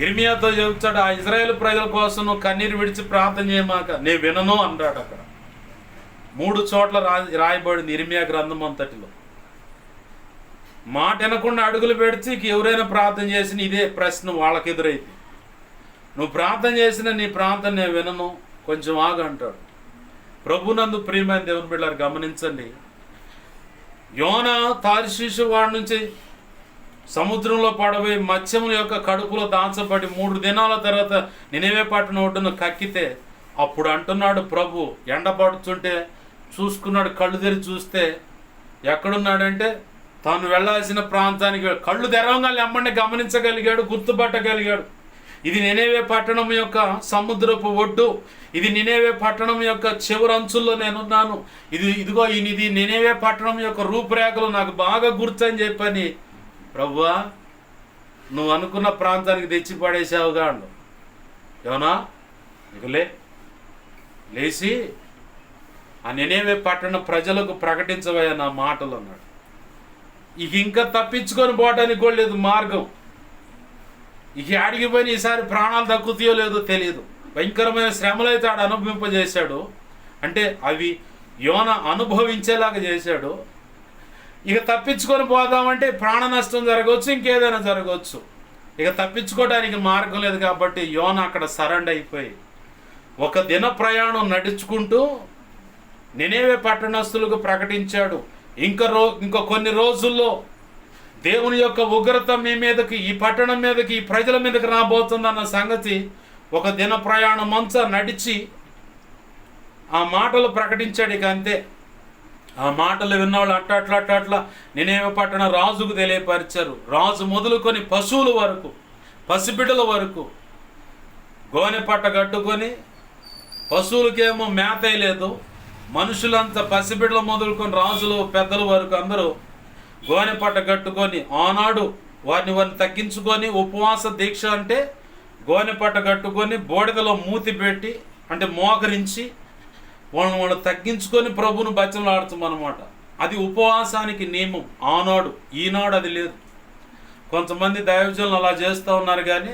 ఇర్మియాతో చెబుతాడు, ఆ ఇజ్రాయేల్ ప్రజల కోసం నువ్వు కన్నీరు విడిచి ప్రార్థన చేయమాక నేను వినను అంటాడు. అక్కడ 3 చోట్ల రాయబడింది ఇర్మియా గ్రంథం అంతటిలో. మాట వినకుండా అడుగులు పెడితే ఎవరైనా ప్రార్థన చేసిన ఇదే ప్రశ్న వాళ్ళకి ఎదురైంది. నువ్వు ప్రార్థన చేసిన నీ ప్రార్థన నేను వినను, కొంచెం ఆగు అంటాడు. ప్రభునందు ప్రియమైన దేవుని బిడ్డలారా గమనించండి. యోనా తార్షీషు వాడి నుంచి సముద్రంలో పడబోయి మత్స్యముల యొక్క కడుపులో దాచబడి 3 దినాల తర్వాత నినివే పట్టణం ఒడ్డున కక్కితే అప్పుడు అంటున్నాడు ప్రభు, ఎండబడుతుంటే చూసుకున్నాడు, కళ్ళు తెరిచి చూస్తే ఎక్కడున్నాడంటే తాను వెళ్ళాల్సిన ప్రాంతానికి కళ్ళు తెరవగానే అమ్మని గమనించగలిగాడు, గుర్తుపట్టగలిగాడు. ఇది నినివే పట్టణం యొక్క సముద్రపు ఒడ్డు, ఇది నినివే పట్టణం యొక్క చివరి అంచుల్లో నేనున్నాను, ఇదిగో ఇది నినివే పట్టణం యొక్క రూపురేఖలు నాకు బాగా గుర్తని చెప్పని, ప్రభువా నువ్వు అనుకున్న ప్రాంతానికి తెచ్చి పడేసావుగా అండు. ఏమన్నా ఇకలే లేచి ఆ నినివే పట్టణ ప్రజలకు ప్రకటించవయ్యా నా మాటలు అన్నాడు. ఇక ఇంకా తప్పించుకొని పోవటానికి కూడా లేదు మార్గం. ఇక ఆడిగిపోయిన ఈసారి ప్రాణాలు దక్కుతాయో లేదో తెలియదు. భయంకరమైన శ్రమలు అయితే ఆడ అనుభవింపజేశాడు. అంటే అవి యోన అనుభవించేలాగా చేశాడు. ఇక తప్పించుకొని పోదామంటే ప్రాణ నష్టం జరగవచ్చు, ఇంకేదైనా జరగవచ్చు. ఇక తప్పించుకోవడానికి మార్గం లేదు కాబట్టి యోన అక్కడ సరెండర్ అయిపోయి 1 దిన ప్రయాణం నడుచుకుంటూ నినివే పట్టణస్తులకు ప్రకటించాడు. ఇంకా కొన్ని రోజుల్లో దేవుని యొక్క ఉగ్రత మీ మీదకి, ఈ పట్టణం మీదకి, ఈ ప్రజల మీదకి రాబోతుందన్న సంగతి 1 దిన ప్రయాణం అంతా నడిచి ఆ మాటలు ప్రకటించాడు. ఇక అంతే. ఆ మాటలు విన్నవాళ్ళు అట్లా నినివే పట్టణ రాజుకు తెలియపరిచారు. రాజు మొదలుకొని పశువుల వరకు, పసిబిడ్డల వరకు గోనె పట్ట కట్టుకొని, పశువులకేమో మేత లేదు, మనుషులంతా పసిబిడ్డలు మొదలుకొని రాజులు పెద్దల వరకు అందరూ గోనె పట్ట కట్టుకొని ఆనాడు వారిని తగ్గించుకొని ఉపవాస దీక్ష అంటే గోనె పట్ట కట్టుకొని బోడిదలో మూతి పెట్టి అంటే మోకరించి వాళ్ళు తగ్గించుకొని ప్రభువును బతిమలాడుతామన్నమాట. అది ఉపవాసానికి నియమం ఆనాడు. ఈనాడు అది లేదు. కొంతమంది దైవజనులు అలా చేస్తూ ఉన్నారు కానీ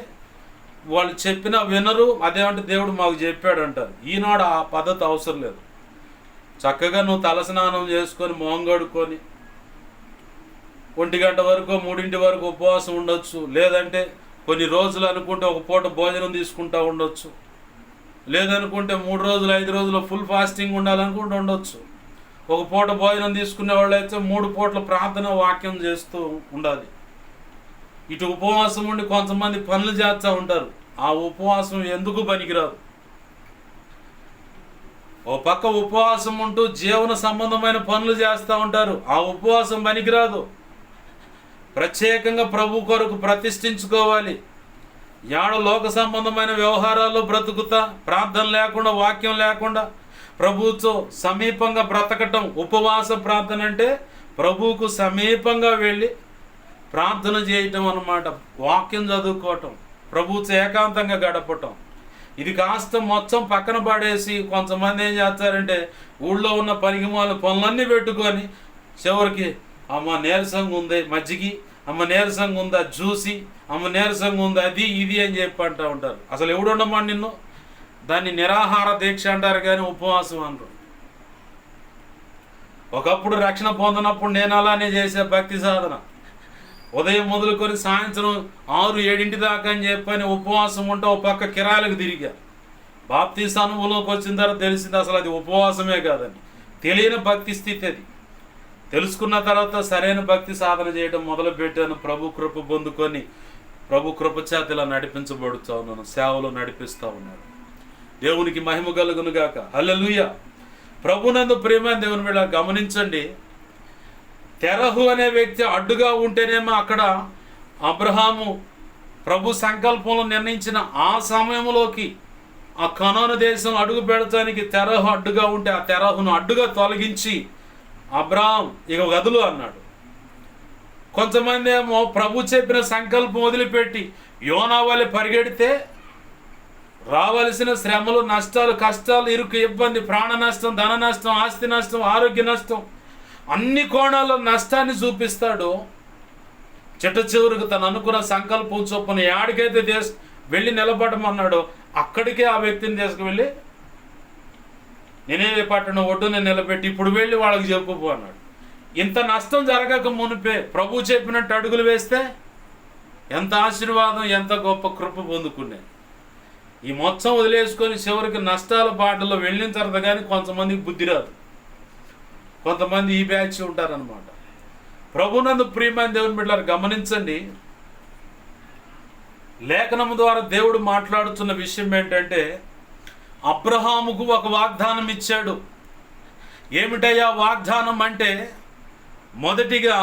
వాళ్ళు చెప్పినా వినరు. అదేమంటే దేవుడు మాకు చెప్పాడు అంటారు. ఈనాడు ఆ పద్ధతి అవసరం లేదు. చక్కగా నువ్వు తలస్నానం చేసుకొని మోంగడుకొని 1 గంట వరకు 3 వరకు ఉపవాసం ఉండొచ్చు. లేదంటే కొన్ని రోజులు అనుకుంటే 1 పూట భోజనం తీసుకుంటూ ఉండొచ్చు. లేదనుకుంటే 3 రోజులు 5 రోజులు ఫుల్ ఫాస్టింగ్ ఉండాలనుకుంటూ ఉండొచ్చు. 1 పూట భోజనం తీసుకునే వాళ్ళు అయితే 3 పూటల ప్రార్థన వాక్యం చేస్తూ ఉండాలి. ఇటు ఉపవాసం ఉండి కొంతమంది పనులు చేస్తూ ఉంటారు. ఆ ఉపవాసం ఎందుకు పనికిరాదు. ఓ పక్క ఉపవాసం ఉంటూ జీవన సంబంధమైన పనులు చేస్తూ ఉంటారు. ఆ ఉపవాసం పనికిరాదు. ప్రత్యేకంగా ప్రభు కొరకు ప్రతిష్ఠించుకోవాలి. లోక సంబంధమైన వ్యవహారాల్లో బ్రతుకుతా, ప్రార్థన లేకుండా, వాక్యం లేకుండా, ప్రభువుతో సమీపంగా బ్రతకటం. ఉపవాస ప్రార్థన అంటే ప్రభువుకు సమీపంగా వెళ్ళి ప్రార్థన చేయటం అన్నమాట. వాక్యం చదువుకోవటం, ప్రభువుతో ఏకాంతంగా గడపటం. ఇది కాస్త మొత్తం పక్కన పడేసి కొంతమంది ఏం చేస్తారంటే ఊళ్ళో ఉన్న పనికిమాల పనులన్నీ పెట్టుకొని చివరికి అమ్మ నీరసంగా ఉంది మజ్జిగి, అమ్మ నీరసంగా ఉందా జ్యూసి, అమ్మ నీరసంగా ఉంది అది ఇది అని చెప్పి అంటూ ఉంటారు. అసలు ఎవడుండమా నిన్ను? దాన్ని నిరాహార దీక్ష అంటారు కానీ ఉపవాసం అనరు. ఒకప్పుడు రక్షణ పొందినప్పుడు నేను అలానే చేసే భక్తి సాధన. ఉదయం మొదలుకొని సాయంత్రం 6-7 దాకా అని చెప్పని ఉపవాసం ఉంటే ఒక పక్క కిరాయిలకు తిరిగా. బాప్తీసు అనుభవంలోకి వచ్చిన తర్వాత తెలిసింది అసలు అది ఉపవాసమే కాదని. తెలియని భక్తి స్థితి అది. తెలుసుకున్న తర్వాత సరైన భక్తి సాధన చేయడం మొదలుపెట్టాను. ప్రభు కృప పొందుకొని ప్రభు కృప చేత ఇలా నడిపించబడుతూ ఉన్నాను, సేవలో నడిపిస్తూ ఉన్నాను. దేవునికి మహిమ కలుగును గాక. హల్లెలూయా. ప్రభునందు ప్రియమైన దేవుని మీద గమనించండి, తెరహు అనే వ్యక్తి అడ్డుగా ఉంటేనేమో అక్కడ అబ్రహాము ప్రభు సంకల్పంలో నిర్ణయించిన ఆ సమయంలోకి ఆ కనాను దేశం అడుగు పెడతానికి తెరహు అడ్డుగా ఉంటే ఆ తెరహును అడ్డుగా తొలగించి అబ్రహాం ఇక వదులు అన్నాడు. కొంతమంది ఏమో ప్రభు చెప్పిన సంకల్పం వదిలిపెట్టి యోనా వలె పరిగెడితే రావలసిన శ్రమలు, నష్టాలు, కష్టాలు, ఇరుకు, ఇబ్బంది, ప్రాణ నష్టం, ధన నష్టం, ఆస్తి నష్టం, ఆరోగ్య నష్టం, అన్ని కోణాల్లో నష్టాన్ని చూపిస్తాడు. చిట్ట చివరికి తను అనుకున్న సంకల్పం చొప్పున యాడికైతే వెళ్ళి నిలబడమన్నాడో అక్కడికే ఆ వ్యక్తిని తీసుకువెళ్ళి నినెవె పట్టణం ఒడ్డున నిలబెట్టి ఇప్పుడు వెళ్ళి వాళ్ళకి చెప్పుకో అన్నాడు. ఇంత నష్టం జరగక మునిపే ప్రభు చెప్పినట్టు అడుగులు వేస్తే ఎంత ఆశీర్వాదం, ఎంత గొప్ప కృప పొందుకునే. ఈ మొత్తం వదిలేసుకొని చివరికి నష్టాల బాటలో వెళ్ళిన తర్వాత కానీ కొంతమందికి బుద్ధి రాదు. కొంతమంది ఈ బ్యాచ్ ఉంటారనమాట. ప్రభునందు ప్రియమైన దేవుని బిడ్డలారా గమనించండి, లేఖనం ద్వారా దేవుడు మాట్లాడుతున్న విషయం ఏంటంటే అబ్రహాముకు ఒక వాగ్దానం ఇచ్చాడు. ఏమిటయ్యా వాగ్దానం అంటే, మొదటిగా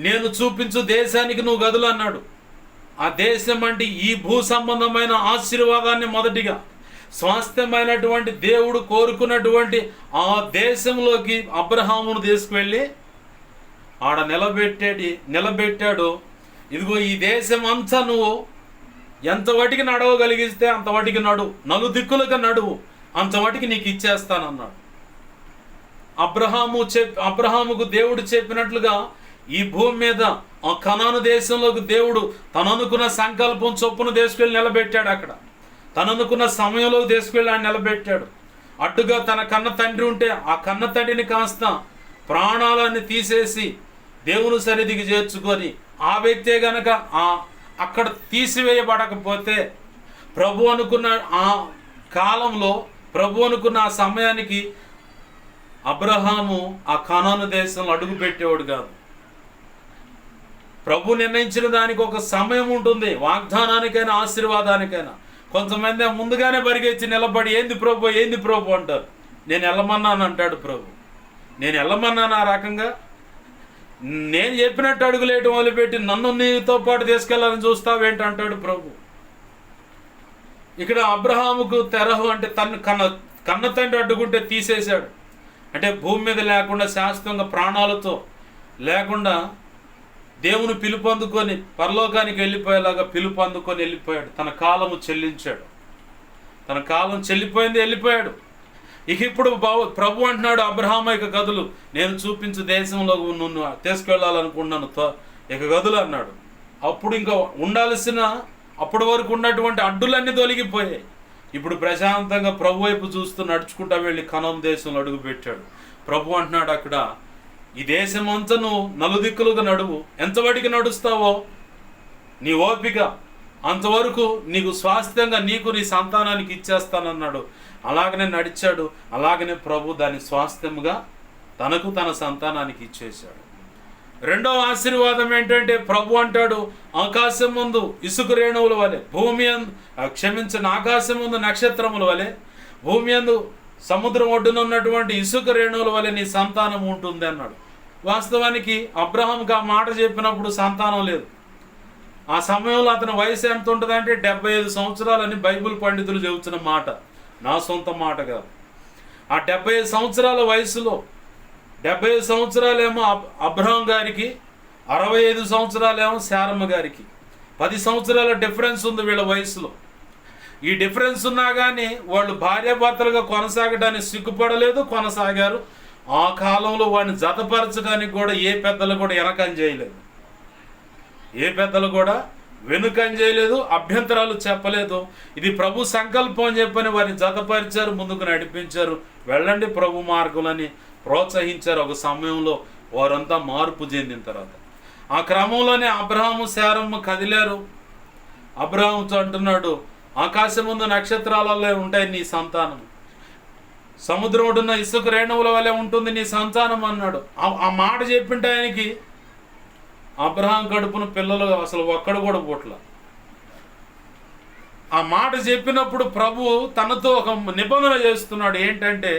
నేను చూపించు దేశానికి నువ్వు గదులు అన్నాడు. ఆ దేశం అంటే ఈ భూ సంబంధమైన ఆశీర్వాదాన్ని మొదటిగా స్వాస్థ్యమైనటువంటి దేవుడు కోరుకున్నటువంటి ఆ దేశంలోకి అబ్రహామును తీసుకువెళ్ళి ఆడ నిలబెట్టాడు. ఇదిగో ఈ దేశం అంతా నువ్వు ఎంతవాటికి నడవగలిగిస్తే అంతవాటికి నలుదిక్కులుగా నడువు, అంతవాటికి నీకు ఇచ్చేస్తానన్నాడు. అబ్రహాముకు దేవుడు చెప్పినట్లుగా ఈ భూమి మీద ఆ కనాను దేశంలోకి దేవుడు తను అనుకున్న సంకల్పం చొప్పున తీసుకెళ్ళి నిలబెట్టాడు. అక్కడ తను అనుకున్న సమయంలోకి తీసుకెళ్ళి ఆయన నిలబెట్టాడు. అడ్డుగా తన కన్న తండ్రి ఉంటే ఆ కన్న తండ్రిని కాస్త ప్రాణాలన్నీ తీసేసి దేవుని సన్నిధికి చేర్చుకొని ఆ వ్యక్తే గనక అక్కడ తీసివేయబడకపోతే ప్రభు అనుకున్న ఆ కాలంలో, ప్రభు అనుకున్న ఆ సమయానికి అబ్రహాము ఆ కనాను దేశంలో అడుగు పెట్టేవాడు కాదు. ప్రభు నిర్ణయించిన దానికి ఒక సమయం ఉంటుంది, వాగ్దానానికైనా ఆశీర్వాదానికైనా. కొంతమంది ముందుగానే పరిగెత్తి నిలబడి ఏంది ప్రభు అంటారు. నేను వెళ్ళమన్నాను అంటాడు ప్రభు. నేను వెళ్ళమన్నాను ఆ రకంగా? నేను చెప్పినట్టు అడుగులేయటం మొదలుపెట్టి నన్ను నీతో పాటు తీసుకెళ్లాలని చూస్తావేంటి అంటాడు ప్రభు. ఇక్కడ అబ్రహాముకు తెరహు అంటే కన్న తండ్రి అడ్డుకుంటే తీసేశాడు. అంటే భూమి మీద లేకుండా శాశ్వతంగా ప్రాణాలతో లేకుండా దేవుని పిలుపు అందుకొని పరలోకానికి వెళ్ళిపోయేలాగా పిలుపు అందుకొని వెళ్ళిపోయాడు. తన కాలము చెల్లించాడు. తన కాలం చెల్లిపోయింది, వెళ్ళిపోయాడు. ఇక ఇప్పుడు ప్రభు అంటున్నాడు అబ్రహాము ఇక గదులు, నేను చూపించు దేశంలో నువ్వు తీసుకెళ్ళాలనుకున్నాను, ఇక గదులు అన్నాడు. అప్పుడు ఇంకా ఉండాల్సిన అప్పటి వరకు ఉన్నటువంటి అడ్డులన్నీ తొలగిపోయాయి. ఇప్పుడు ప్రశాంతంగా ప్రభు వైపు చూస్తూ నడుచుకుంటా వెళ్ళి కనాను దేశంలో అడుగు పెట్టాడు. ప్రభు అంటున్నాడు అక్కడ, ఈ దేశం అంతా నువ్వు నలుదిక్కులుగా నడువు, ఎంతవరకు నడుస్తావో నీ ఓపిక అంతవరకు నీకు స్వాస్థ్యంగా నీకు నీ సంతానానికి ఇచ్చేస్తానన్నాడు. అలాగనే నడిచాడు. అలాగనే ప్రభు దాని స్వాస్థ్యముగా తనకు తన సంతానానికి ఇచ్చేశాడు. రెండవ ఆశీర్వాదం ఏంటంటే ప్రభు అంటాడు, ఆకాశం ముందు ఇసుక రేణువుల వలె ఆకాశం ముందు నక్షత్రముల వలె, భూమి అందు సముద్రం ఒడ్డున ఉన్నటువంటి ఇసుక రేణువుల వలె నీ సంతానం ఉంటుంది అన్నాడు. వాస్తవానికి అబ్రహాంకి ఆ మాట చెప్పినప్పుడు సంతానం లేదు. ఆ సమయంలో అతని వయసు ఎంత ఉంటుంది అంటే 75 సంవత్సరాలని బైబిల్ పండితులు చెబుతున్న మాట, నా సొంత మాట కాదు. ఆ 75 సంవత్సరాల వయసులో 75 సంవత్సరాలేమో అబ్రహాం గారికి, 65 సంవత్సరాలేమో శారమ్మ గారికి. 10 సంవత్సరాల డిఫరెన్స్ ఉంది వీళ్ళ వయసులో. ఈ డిఫరెన్స్ ఉన్నా కానీ వాళ్ళు భార్యాభర్తలుగా కొనసాగడానికి సిగ్గుపడలేదు, కొనసాగారు. ఆ కాలంలో వాడిని జతపరచడానికి కూడా ఏ పెద్దలు కూడా వెనకం చేయలేదు, ఏ పెద్దలు కూడా వెనుకం చేయలేదు, అభ్యంతరాలు చెప్పలేదు. ఇది ప్రభు సంకల్పం అని చెప్పని వారిని జతపరిచారు, ముందుకు నడిపించారు. వెళ్ళండి ప్రభు మార్గులని ప్రోత్సహించారు. ఒక సమయంలో వారంతా మార్పు చెందిన తర్వాత ఆ క్రమంలోనే అబ్రహాము శారమ్మ కదిలారు. అబ్రహాముతో అంటున్నాడు, ఆకాశం ముందు నక్షత్రాలలో ఉంటాయి నీ సంతానం, సముద్రం ఒడ్డున ఇసుక రేణువుల వల్లే ఉంటుంది నీ సంతానం అన్నాడు. ఆ మాట చెప్పింటే ఆయనకి అబ్రహాం కడుపున పిల్లలు అసలు ఒక్కడు కూడా పుట్ల. ఆ మాట చెప్పినప్పుడు ప్రభు తనతో ఒక నిబంధన చేస్తున్నాడు. ఏంటంటే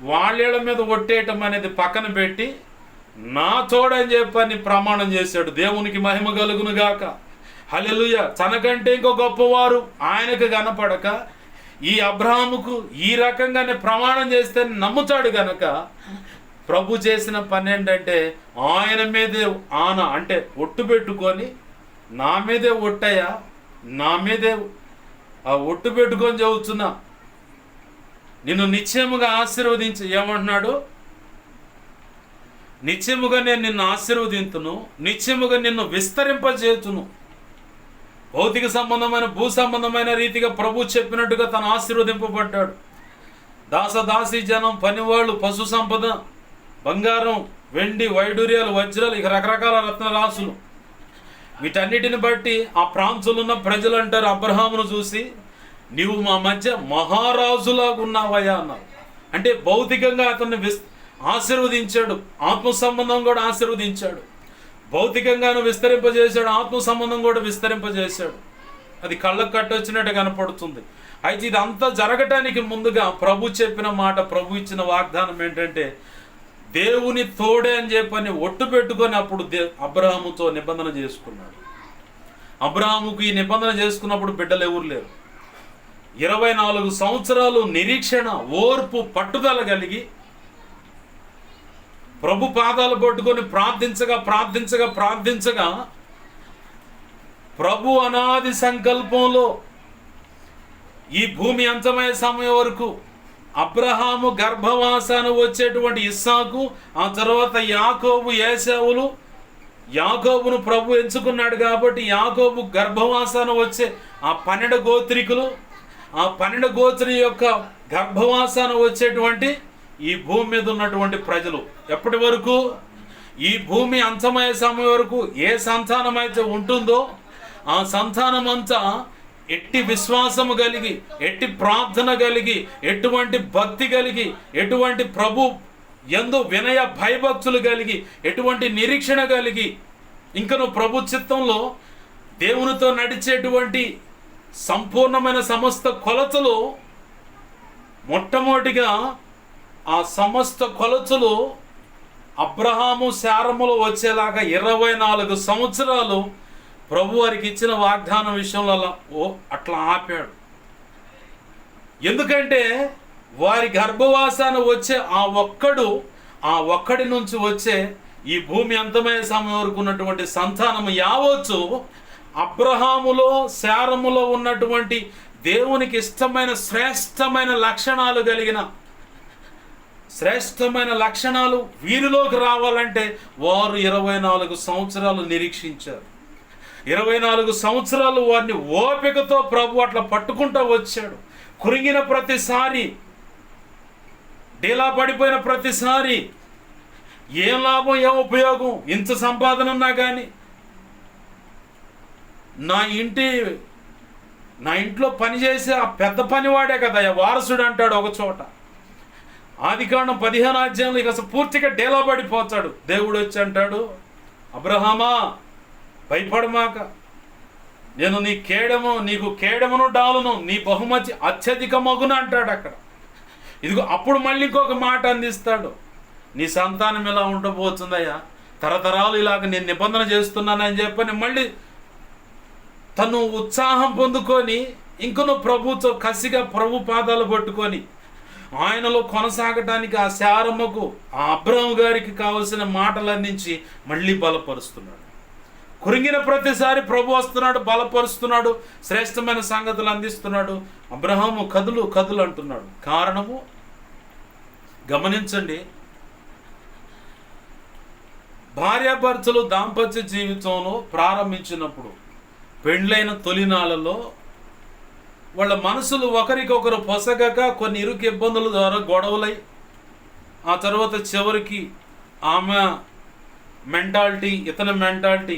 వాళ్ళ మీద ఒట్టేయటం అనేది పక్కన పెట్టి నా తోడని చెప్పని ప్రమాణం చేశాడు. దేవునికి మహిమ కలుగును గాక. హల్లెలూయా. తనకంటే ఇంకో గొప్పవారు ఆయనకు కనపడక ఈ అబ్రహాముకు ఈ రకంగానే ప్రమాణం చేస్తే నమ్ముతాడు గనక ప్రభు చేసిన పని ఏంటంటే ఆయన మీదే అంటే ఒట్టు పెట్టుకొని, నా మీదే ఒట్టయ్యా, నా మీదే ఆ ఒట్టు పెట్టుకొని చెబుతున్నా, నిన్ను నిశ్చయముగా ఆశీర్వదించి ఏమంటున్నాడు, నిశ్చయముగా నేను నిన్ను ఆశీర్వదింతును, నిశ్చయముగా నిన్ను విస్తరింపజేతును. భౌతిక సంబంధమైన భూ సంబంధమైన రీతిగా ప్రభు చెప్పినట్టుగా తను ఆశీర్వదింపబడ్డాడు. దాసదాసి జనం, పనివాళ్ళు, పశు సంపద, బంగారం, వెండి, వైడూర్యాలు, వజ్రాలు, ఇక రకరకాల రత్నరాశులు, వీటన్నిటిని బట్టి ఆ ప్రాంతంలో ఉన్న ప్రజలు అంటారు అబ్రహామును చూసి, నీవు మా మధ్య మహారాజులాగా ఉన్నావయ్యా అన్నారు. అంటే భౌతికంగా అతన్ని ఆశీర్వదించాడు, ఆత్మ సంబంధం కూడా ఆశీర్వదించాడు. భౌతికంగాను విస్తరింపజేశాడు, ఆత్మ సంబంధం కూడా విస్తరింపజేశాడు. అది కళ్ళకు కట్టొచ్చినట్టు కనపడుతుంది. అయితే ఇదంతా జరగటానికి ముందుగా ప్రభు చెప్పిన మాట, ప్రభు ఇచ్చిన వాగ్దానం ఏంటంటే దేవుని తోడే అని చెప్పని ఒట్టు పెట్టుకొని అప్పుడు అబ్రహాముతో నిబంధన చేసుకున్నాడు. అబ్రహాముకు ఈ నిబంధన చేసుకున్నప్పుడు బిడ్డలు ఎవరు లేరు. 24 సంవత్సరాలు నిరీక్షణ, ఓర్పు, పట్టుదల కలిగి ప్రభు పాదాలు పట్టుకొని ప్రార్థించగా ప్రభు అనాది సంకల్పంలో ఈ భూమి అంతమయ్యే సమయం వరకు అబ్రహాము గర్భవాసాన వచ్చేటువంటి ఇస్సాకు, ఆ తర్వాత యాకోబు, ఏశావులు, యాకోబును ప్రభు ఎంచుకున్నాడు కాబట్టి యాకోబు గర్భవాసాన వచ్చే ఆ 12 గోత్రికులు, ఆ 12 గోత్రి యొక్క గర్భవాసాన వచ్చేటువంటి ఈ భూమి మీద ఉన్నటువంటి ప్రజలు ఎప్పటి వరకు, ఈ భూమి అంతమయ్యే సమయం వరకు ఏ సంతానం అయితే ఉంటుందో ఆ సంతానం అంతా ఎట్టి విశ్వాసము కలిగి, ఎట్టి ప్రార్థన కలిగి, ఎటువంటి భక్తి కలిగి, ఎటువంటి ప్రభు యందు వినయ భయభక్తులు కలిగి, ఎటువంటి నిరీక్షణ కలిగి, ఇంకను ప్రభు చిత్తంలో దేవునితో నడిచేటువంటి సంపూర్ణమైన సమస్త కొలతలు, మొట్టమొదటిగా ఆ సమస్త కొలతలు అబ్రహాము శారములో వచ్చేలాగా 24 సంవత్సరాలు ప్రభు వారికి ఇచ్చిన వాగ్దానం విషయంలో అట్లా ఆపాడు. ఎందుకంటే వారి గర్భవాసాన వచ్చే ఆ ఒక్కడి నుంచి వచ్చే ఈ భూమి అంతమయ్యే సమయం వరకు ఉన్నటువంటి సంతానము యావత్తు అబ్రహాములో శారములో ఉన్నటువంటి దేవునికి ఇష్టమైన శ్రేష్టమైన లక్షణాలు కలిగిన శ్రేష్టమైన లక్షణాలు వీరిలోకి రావాలంటే వారు 24 సంవత్సరాలు నిరీక్షించారు. 24 సంవత్సరాలు వారిని ఓపికతో ప్రభు అట్లా పట్టుకుంటూ వచ్చాడు. కురింగిన ప్రతిసారి, డీలా పడిపోయిన ప్రతిసారి ఏం లాభం, ఏం ఉపయోగం, ఇంత సంపాదన ఉన్నా కానీ నా ఇంట్లో పనిచేసే ఆ పెద్ద పనివాడే కదా వారసుడు అంటాడు ఒక చోట. ఆదికాండం 15వ అధ్యాయంలో ఇక అసలు పూర్తిగా డేలా పడిపోతాడు. దేవుడు వచ్చి అంటాడు, అబ్రహామా భయపడమాక, నేను నీకు కేడమును డాలును, నీ బహుమతి అత్యధిక మగును అంటాడు అక్కడ. ఇదిగో అప్పుడు మళ్ళీ ఇంకొక మాట అందిస్తాడు, నీ సంతానం ఇలా ఉండబోతుందయ్యా, తరతరాలు ఇలాగ నేను నిబంధన చేస్తున్నానని చెప్పని మళ్ళీ తను ఉత్సాహం పొందుకొని ఇంకను ప్రభుతో కసిగా ప్రభు పాదాలు పట్టుకొని ఆయనలో కొనసాగటానికి ఆ శారమ్మకు ఆ అబ్రాహాము గారికి కావలసిన మాటలు అందించి మళ్ళీ బలపరుస్తున్నాడు. కురింగిన ప్రతిసారి ప్రభు వస్తున్నాడు, బలపరుస్తున్నాడు, శ్రేష్టమైన సంగతులు అందిస్తున్నాడు. అబ్రహాము కదులు కదులు అంటున్నాడు. కారణము గమనించండి, భార్యాభర్తలు దాంపత్య జీవితంలో ప్రారంభించినప్పుడు పెండ్లైన తొలినాళ్ళలో వాళ్ళ మనసులు ఒకరికొకరు పొసగక కొన్ని ఇరుకు ఇబ్బందుల ద్వారా గొడవలై ఆ తర్వాత చివరికి ఆమె మెంటాలిటీ ఇతని మెంటాలిటీ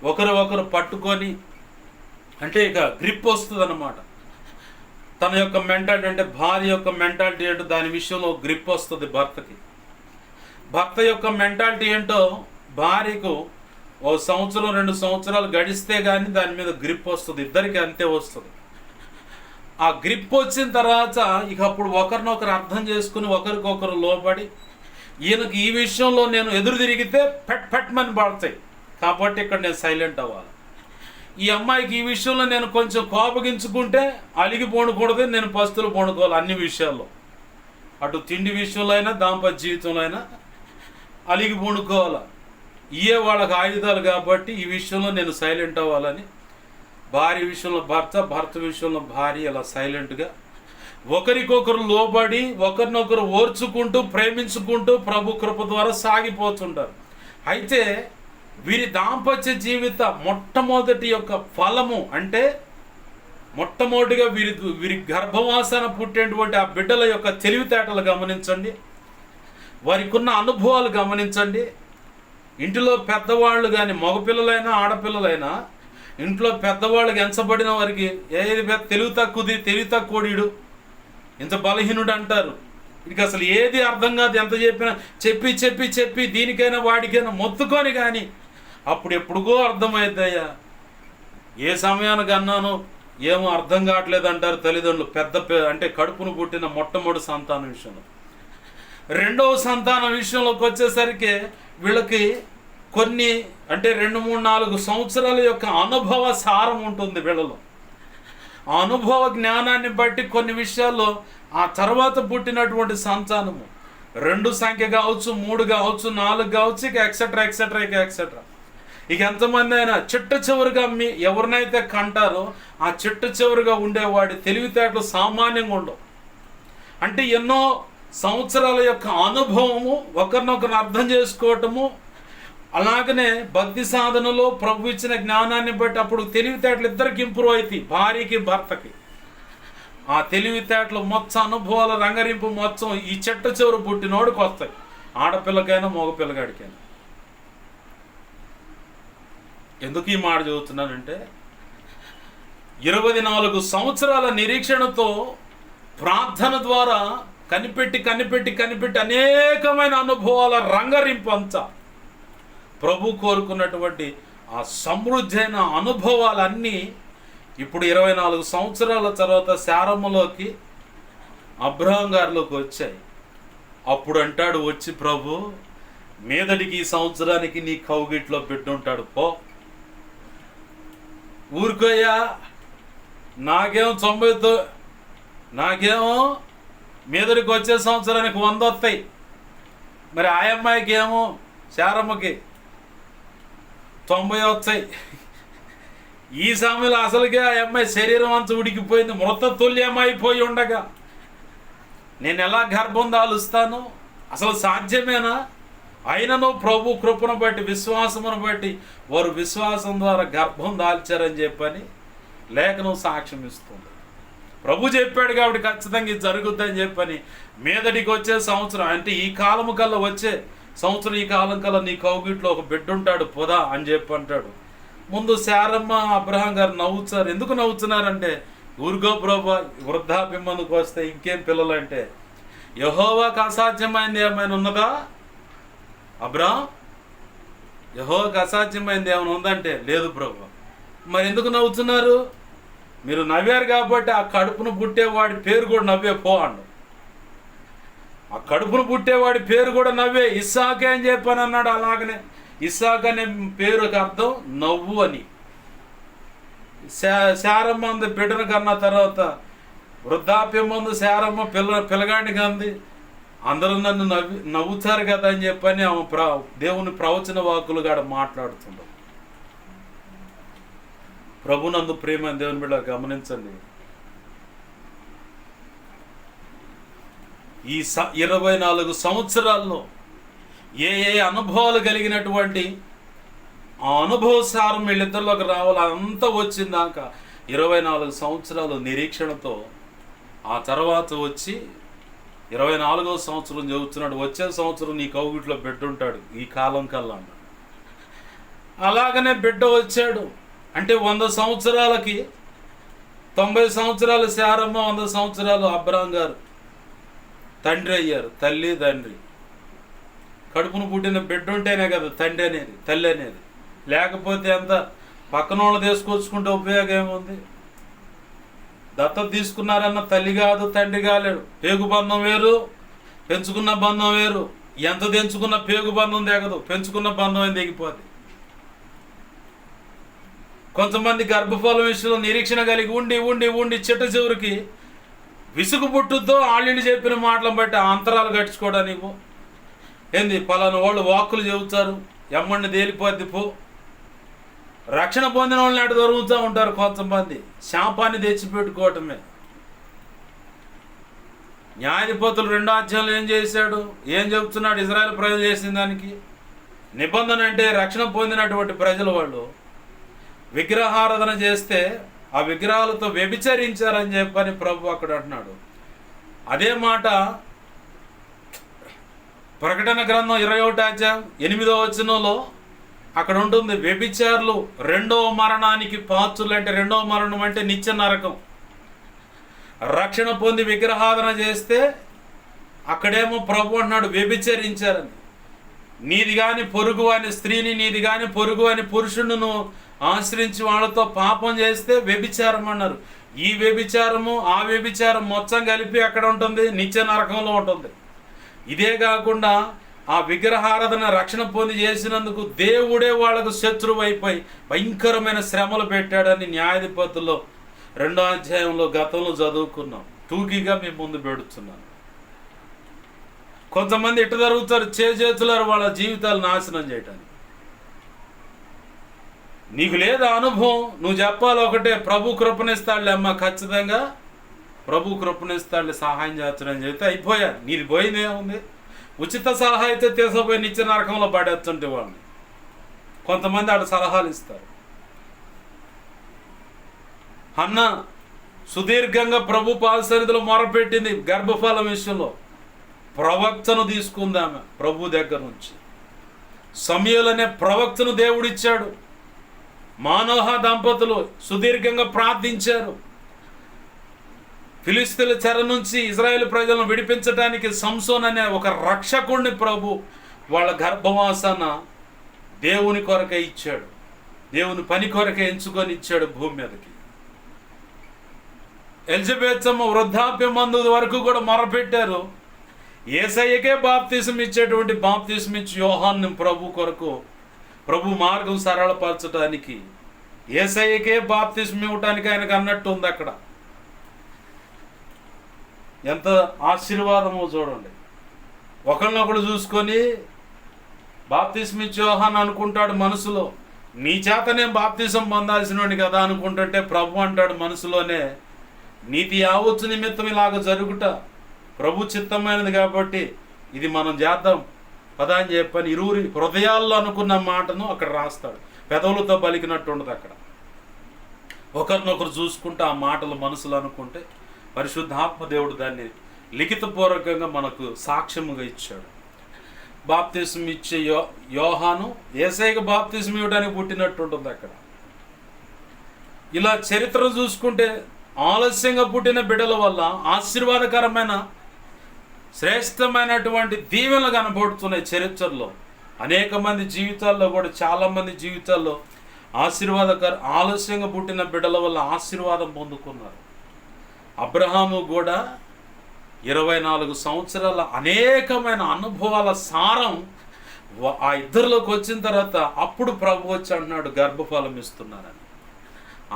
ఒకరు పట్టుకొని, అంటే ఇక గ్రిప్ వస్తుంది అన్నమాట. తన యొక్క మెంటాలిటీ అంటే భార్య యొక్క మెంటాలిటీ ఏంటో దాని విషయంలో గ్రిప్ వస్తుంది భర్తకి. భర్త యొక్క మెంటాలిటీ ఏంటో భార్యకు 1 సంవత్సరం 2 సంవత్సరాలు గడిస్తే కానీ దాని మీద గ్రిప్ వస్తుంది. ఇద్దరికి అంతే వస్తుంది. ఆ గ్రిప్ వచ్చిన తర్వాత ఇక అప్పుడు ఒకరినొకరు అర్థం చేసుకుని ఒకరికొకరు లోబడి, ఈయనకి ఈ విషయంలో నేను ఎదురు తిరిగితే పెట్మని పడతాయి కాబట్టి ఇక్కడ నేను సైలెంట్ అవ్వాలి. ఈ అమ్మాయికి ఈ విషయంలో నేను కొంచెం కోపగించుకుంటే అలిగి పోనకూడదు, నేను పస్తులు పోనుకోవాలి. అన్ని విషయాల్లో, అటు తిండి విషయంలో అయినా దాంపత్య జీవితంలో అయినా అలిగి పోనుకోవాలి. ఇయే వాళ్ళకి ఆయుధాలు కాబట్టి ఈ విషయంలో నేను సైలెంట్ అవ్వాలని భార్య విషయంలో భర్త, భర్త విషయంలో భార్య అలా సైలెంట్గా ఒకరికొకరు లోబడి ఒకరినొకరు ఓర్చుకుంటూ ప్రేమించుకుంటూ ప్రభు కృప ద్వారా సాగిపోతుంటారు. అయితే వీరి దాంపత్య జీవిత మొట్టమొదటి యొక్క ఫలము అంటే మొట్టమొదటిగా వీరి గర్భవాసన పుట్టేటువంటి ఆ బిడ్డల యొక్క తెలివితేటలు గమనించండి, వారికి ఉన్న అనుభవాలు గమనించండి. ఇంటిలో పెద్దవాళ్ళు కానీ మగపిల్లలైనా ఆడపిల్లలైనా ఇంట్లో పెద్దవాళ్ళకి ఎంచబడిన వారికి ఏది తెలివి తక్కువడు ఇంత బలహీనుడు అంటారు. ఇక అసలు ఏది అర్థం కాదు, ఎంత చెప్పినా చెప్పి దీనికైనా వాడికైనా మొత్తుకొని కానీ అప్పుడు ఎప్పుడుగో అర్థమైద్దయ్యా. ఏ సమయానికి అన్నానో ఏమో అర్థం కావట్లేదు అంటారు తల్లిదండ్రులు. అంటే కడుపును పుట్టిన మొట్టమొదటి సంతానం విషయంలో. రెండవ సంతానం విషయంలోకి వచ్చేసరికి వీళ్ళకి కొన్ని అంటే 2, 3, 4 సంవత్సరాల యొక్క అనుభవ సారం ఉంటుంది వీళ్ళలో. ఆ అనుభవ జ్ఞానాన్ని బట్టి కొన్ని విషయాల్లో ఆ తర్వాత పుట్టినటువంటి సంతానము 2 సంఖ్య కావచ్చు, 3 కావచ్చు, 4 కావచ్చు, ఇక ఎక్సెట్రా. ఇక ఎంతమంది అయినా చిట్ట చివరిగా ఎవరినైతే కంటారో ఆ చిట్ట చివరిగా ఉండేవాడి తెలివితేటలు సామాన్యంగా ఉండవు. అంటే ఎన్నో సంవత్సరాల యొక్క అనుభవము, ఒకరినొకరు అర్థం చేసుకోవటము, అలాగనే భక్తి సాధనలో ప్రభు ఇచ్చిన జ్ఞానాన్ని బట్టి అప్పుడు తెలివితేటలు ఇద్దరికి ఇంప్రూవ్ అవుతాయి, భార్యకి భర్తకి. ఆ తెలివితేటలు మొత్తం అనుభవాల రంగరింపు మొత్తం ఈ చెట్ట చివరి పుట్టినోడికి వస్తాయి, ఆడపిల్లకైనా మగపిల్లగాడికైనా. ఎందుకు ఈ మాట చదువుతున్నానంటే 24 సంవత్సరాల నిరీక్షణతో ప్రార్థన ద్వారా కనిపెట్టి అనేకమైన అనుభవాల రంగరింపు అంతా ప్రభు కోరుకున్నటువంటి ఆ సమృద్ధి అయిన అనుభవాలన్నీ ఇప్పుడు 24 సంవత్సరాల తర్వాత శారమ్మలోకి అబ్రహాం గారిలోకి వచ్చాయి. అప్పుడు అంటాడు వచ్చి ప్రభు, మీదటికి ఈ సంవత్సరానికి నీ కౌగిట్లో పెట్టుంటాడు, పో ఊరుకోయ్యా, నాకేమో మీదటికి వచ్చే సంవత్సరానికి 100 వస్తాయి, మరి ఆ అమ్మాయికి ఏమో శారమ్మకి 90 వచ్చాయి. ఈ సమయంలో అసలుగా ఆ అమ్మాయి శరీరం అంతా ఉడికిపోయింది, మృత తుల్యమైపోయి ఉండగా నేను ఎలా గర్భం దాలుస్తాను? అసలు సాధ్యమేనా? అయినను ప్రభు కృపను బట్టి విశ్వాసమును బట్టి వారు విశ్వాసం ద్వారా గర్భం దాల్చారని చెప్పని లేఖనం సాక్ష్యం ఇస్తుంది. ప్రభు చెప్పాడు కాబట్టి ఖచ్చితంగా ఇది జరుగుద్దని చెప్పని మీదటికి వచ్చే సంవత్సరం అంటే ఈ కాలము కల్లా వచ్చే సంవత్సరం ఈ కాలం కల్లా నీ కౌగిట్లో ఒక బిడ్డ ఉంటాడు పొదా అని చెప్పి అంటాడు. ముందు శారమ్మ అబ్రహాం గారు నవ్వుతారు. ఎందుకు నవ్వుతున్నారంటే ఊరుగో ప్రభు, వృద్ధాప్యం ముందుకు వస్తే ఇంకేం పిల్లలు అంటే యెహోవాకు అసాధ్యమైంది ఏమైనా ఉన్నదా? అబ్రహాం, యెహోవాకు అసాధ్యమైంది ఏమైనా ఉందంటే లేదు ప్రభు. మరి ఎందుకు నవ్వుతున్నారు? మీరు నవ్వారు కాబట్టి ఆ కడుపును పుట్టేవాడి పేరు కూడా నవ్వే పో అండు. ఆ కడుపును పుట్టేవాడి పేరు కూడా నవ్వే, ఇస్సాకే అని చెప్పని అన్నాడు. అలాగనే ఇస్సాక్ అనే పేరుకి అర్థం నవ్వు అని. శారమ్మ బిడ్డను కన్నా తర్వాత వృద్ధాప్యం ముందు శారమ్మ పిల్లగాడికి అంది, అందరూ నన్ను నవ్వుతారు కదా అని చెప్పని ఆమె దేవుని ప్రవచన వాక్కులు గాడ మాట్లాడుతుండవు. ప్రభునందు ప్రేమ దేవుని బిడ్డ గమనించండి. ఈ 24 సంవత్సరాల్లో ఏ అనుభవాలు కలిగినటువంటి ఆ అనుభవ సారం వీళ్ళిద్దరిలోకి రావాలి. అంతా వచ్చిందాక 24 సంవత్సరాలు నిరీక్షణతో ఆ తర్వాత వచ్చి 24వ సంవత్సరం చదువుతున్నాడు. వచ్చే సంవత్సరం నీ కౌగిట్లో బిడ్డ ఉంటాడు ఈ కాలం కల్లా అన్నాడు. అలాగనే బిడ్డ వచ్చాడు. అంటే 100 సంవత్సరాలకి 90 సంవత్సరాలు శారమ్మ, 100 సంవత్సరాలు అబ్రాం గారు తండ్రి అయ్యారు. తల్లి తండ్రి కడుపును పుట్టిన బిడ్డ ఉంటేనే కదా తండ్రి అనేది, తల్లి అనేది. లేకపోతే అంత పక్కన వాళ్ళు తీసుకొచ్చుకుంటే ఉపయోగం ఏముంది? దత్తత తీసుకున్నారన్న తల్లి కాదు, తండ్రి కాలేడు. పేగు బంధం వేరు, పెంచుకున్న బంధం వేరు. ఎంత తెంచుకున్న పేగు బంధం దిగదు, పెంచుకున్న బంధం ఏం దిగిపోద్ది. కొంతమంది గర్భఫలం విషయంలో నిరీక్షణ కలిగి ఉండి ఉండి ఉండి చిట్ట చివరికి విసుగు పుట్టుతో ఆళ్ళని చెప్పిన మాటలను బట్టి అంతరాలు కట్టించుకోవడానికి ఏంది పలానా వాళ్ళు వాక్కులు చెబుతారు, ఎమ్మడిని తేలిపోద్ది పో. రక్షణ పొందిన వాళ్ళని అటు దొరుకుతూ ఉంటారు. కొంతమంది శాపాన్ని తెచ్చిపెట్టుకోవటమే. న్యాయాధిపతులు 2వ అధ్యాయంలో ఏం చేశాడు, ఏం చెబుతున్నాడు? ఇజ్రాయెల్ ప్రజలు చేసిన దానికి నిబంధన అంటే రక్షణ పొందినటువంటి ప్రజలు వాళ్ళు విగ్రహారాధన చేస్తే ఆ విగ్రహాలతో వ్యభిచరించారని చెప్పని ప్రభు అక్కడ అంటున్నాడు. అదే మాట ప్రకటన గ్రంథం 21వ అధ్యాయం 8వ వచనంలో అక్కడ ఉంటుంది. వ్యభిచారులు 2వ మరణానికి పాత్రులు. అంటే 2వ మరణం అంటే నిత్య నరకం. రక్షణ పొంది విగ్రహారాధన చేస్తే అక్కడేమో ప్రభు అంటున్నాడు వ్యభిచరించారని. నీది కాని పొరుగు అని స్త్రీని, నీది కాని పొరుగు అని పురుషుడును ఆశ్రయించి వాళ్ళతో పాపం చేస్తే వ్యభిచారం అన్నారు. ఈ వ్యభిచారము ఆ వ్యభిచారం మొత్తం కలిపి అక్కడ ఉంటుంది, నిత్య నరకంలో ఉంటుంది. ఇదే కాకుండా ఆ విగ్రహారాధన రక్షణ పొంది చేసినందుకు దేవుడే వాళ్ళకు శత్రువు అయిపోయి భయంకరమైన శ్రమలు పెట్టాడని న్యాయాధిపతుల్లో 2వ అధ్యాయంలో గతంలో చదువుకున్నాం. తూకిగా మీ ముందు పెడుతున్నాను. కొంతమంది ఇటు జరుగుతారు, చేతులారు వాళ్ళ జీవితాలు నాశనం చేయటానికి. నీకు లేదా అనుభవం, నువ్వు చెప్పాలి ఒకటే, ప్రభు కృపణిస్తాడులే అమ్మ, ఖచ్చితంగా ప్రభు కృపణిస్తాడులే, సహాయం చేస్తాడని చెప్తే అయిపోయా. నీది పోయిందే ఉంది. ఉచిత సలహా అయితే తీసుకుపోయి నిత్య నరకంలో పడేస్తుంటే వాళ్ళని కొంతమంది ఆడ సలహాలు ఇస్తారు. అన్న సుదీర్ఘంగా ప్రభు పాదసన్నిధిలో మొరపెట్టింది గర్భఫలం విషయంలో. ప్రవక్తను తీసుకుందామె ప్రభు దగ్గర నుంచి. సమూయేలు అనే ప్రవక్తను దేవుడిచ్చాడు. మానోహ దంపతులు సుదీర్ఘంగా ప్రార్థించారు. ఫిలిస్తీన్ల చెర నుంచి ఇజ్రాయేల్ ప్రజలను విడిపించడానికి సంసోన్ అనే ఒక రక్షకుడిని ప్రభు వాళ్ళ గర్భవాసన దేవుని కొరకే ఇచ్చాడు. దేవుని పని కొరకే ఎంచుకొని ఇచ్చాడు భూమి మీదకి. ఎలిజబెత్ అమ్మ వృద్ధాప్యం మందు వరకు కూడా మొరపెట్టారు. యేసయ్యకే బాప్తిసం ఇచ్చేటువంటి బాప్తిసం ఇచ్చి యోహాను ప్రభు కొరకు, ప్రభు మార్గం సరళపరచడానికి, యేసయ్యకే బాప్తిసం ఇవ్వటానికి ఆయనకు అన్నట్టు ఉంది. అక్కడ ఎంత ఆశీర్వాదమో చూడండి. ఒకరినొకడు చూసుకొని బాప్తిసం ఇచ్చి యోహాను అనుకుంటాడు మనసులో, నీ చేత నేను బాప్తిసం పొందాల్సినోడి కదా అనుకుంటుంటే ప్రభు అంటాడు మనసులోనే, నీతి యావత్తు నిమిత్తం ఇలాగ జరుగుట ప్రభు చిత్తమైనది కాబట్టి ఇది మనం చేద్దాం పదా అని చెప్పని ఇరువురి హృదయాల్లో అనుకున్న మాటను అక్కడ రాస్తాడు. పెదవులతో పలికినట్టు ఉండదు. అక్కడ ఒకరినొకరు చూసుకుంటే ఆ మాటలు మనసులో అనుకుంటే పరిశుద్ధాత్మ దేవుడు దాన్ని లిఖితపూర్వకంగా మనకు సాక్ష్యముగా ఇచ్చాడు. బాప్తిసం ఇచ్చే యోహాను యేసయ్యకు బాప్తిసం ఇవ్వడానికి పుట్టినట్టు ఉంటుంది. అక్కడ ఇలా చరిత్ర చూసుకుంటే ఆలస్యంగా పుట్టిన బిడ్డల వల్ల ఆశీర్వాదకరమైన శ్రేష్టమైనటువంటి దీవెనలు కనబడుతున్నాయి చరిత్రలో. అనేక మంది జీవితాల్లో కూడా, చాలామంది జీవితాల్లో ఆలస్యంగా పుట్టిన బిడ్డల వల్ల ఆశీర్వాదం పొందుకున్నారు. అబ్రహాము కూడా 24 సంవత్సరాల అనేకమైన అనుభవాల సారం ఆ ఇద్దరిలోకి వచ్చిన తర్వాత అప్పుడు ప్రభు వచ్చి అంటున్నాడు గర్భఫలం ఇస్తున్నారని.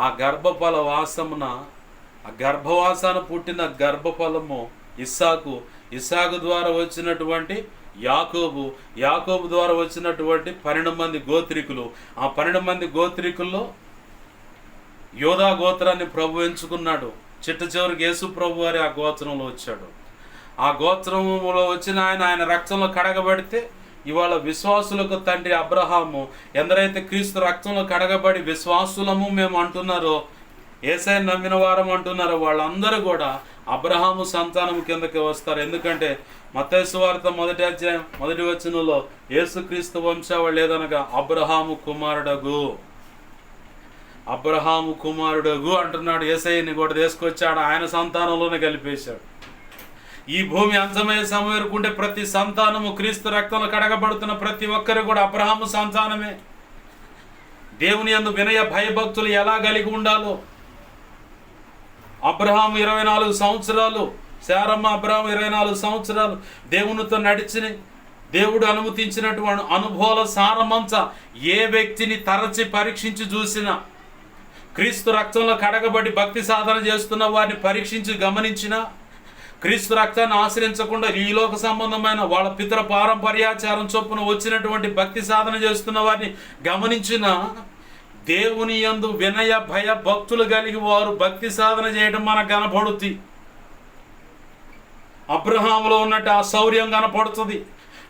ఆ గర్భఫల వాసమున ఆ గర్భవాసాన పుట్టిన గర్భఫలము ఇస్సాకు, ఇస్సాకు ద్వారా వచ్చినటువంటి యాకోబు, యాకోబు ద్వారా వచ్చినటువంటి 12 మంది గోత్రికులు. ఆ 12 మంది గోత్రికుల్లో యోధా గోత్రాన్ని ప్రభు ఎంచుకున్నాడు. చిట్ట చివరికి యేసు ప్రభు వారి ఆ గోత్రంలో వచ్చాడు. ఆ గోత్రంలో వచ్చిన ఆయన రక్తంలో కడగబడితే ఇవాళ విశ్వాసులకు తండ్రి అబ్రహాము, ఎందరైతే క్రీస్తు రక్తంలో కడగబడి విశ్వాసులము మేము అంటున్నారో, యేసయ్యను నమ్మిన వారం అంటున్నారో, వాళ్ళందరూ కూడా అబ్రహాము సంతానం కిందకి వస్తారు. ఎందుకంటే మత్తయి సువార్త 1వ అధ్యాయం 1వ వచనంలో యేసుక్రీస్తు వంశావళి ఏదనగా అబ్రహాము కుమారుడగు, అబ్రహాము కుమారుడగు అంటున్నాడు. యేసయ్యని కూడా తీసుకొచ్చాడు, ఆయన సంతానంలోనే కలిపేశాడు. ఈ భూమి అంతమయ్యే సమయం వరకు ఉండే ప్రతి సంతానము, క్రీస్తు రక్తంలో కడగబడుతున్న ప్రతి ఒక్కరు కూడా అబ్రహాము సంతానమే. దేవుని యందు వినయ భయభక్తులు ఎలా కలిగి ఉండాలో, అబ్రహాము 24 సంవత్సరాలు, శారమ్మ అబ్రహాము 24 సంవత్సరాలు దేవునితో నడిచిన, దేవుడు అనుమతించినటువంటి అనుభవాల సారమంతా ఏ వ్యక్తిని తరచి పరీక్షించి చూసినా, క్రీస్తు రక్తంలో కడగబడి భక్తి సాధన చేస్తున్న వారిని పరీక్షించి గమనించినా, క్రీస్తు రక్తాన్ని ఆశ్రయించకుండా ఈ లోక సంబంధమైన వాళ్ళ పితర పారంపర్యాచారం చొప్పున వచ్చినటువంటి భక్తి సాధన చేస్తున్న వారిని గమనించిన, దేవుని యందు వినయ భయ భక్తులు కలిగి వారు భక్తి సాధన చేయడం మనకు కనపడుతుంది. అబ్రహాములో ఉన్నట్టు ఆ శౌర్యం కనపడుతుంది,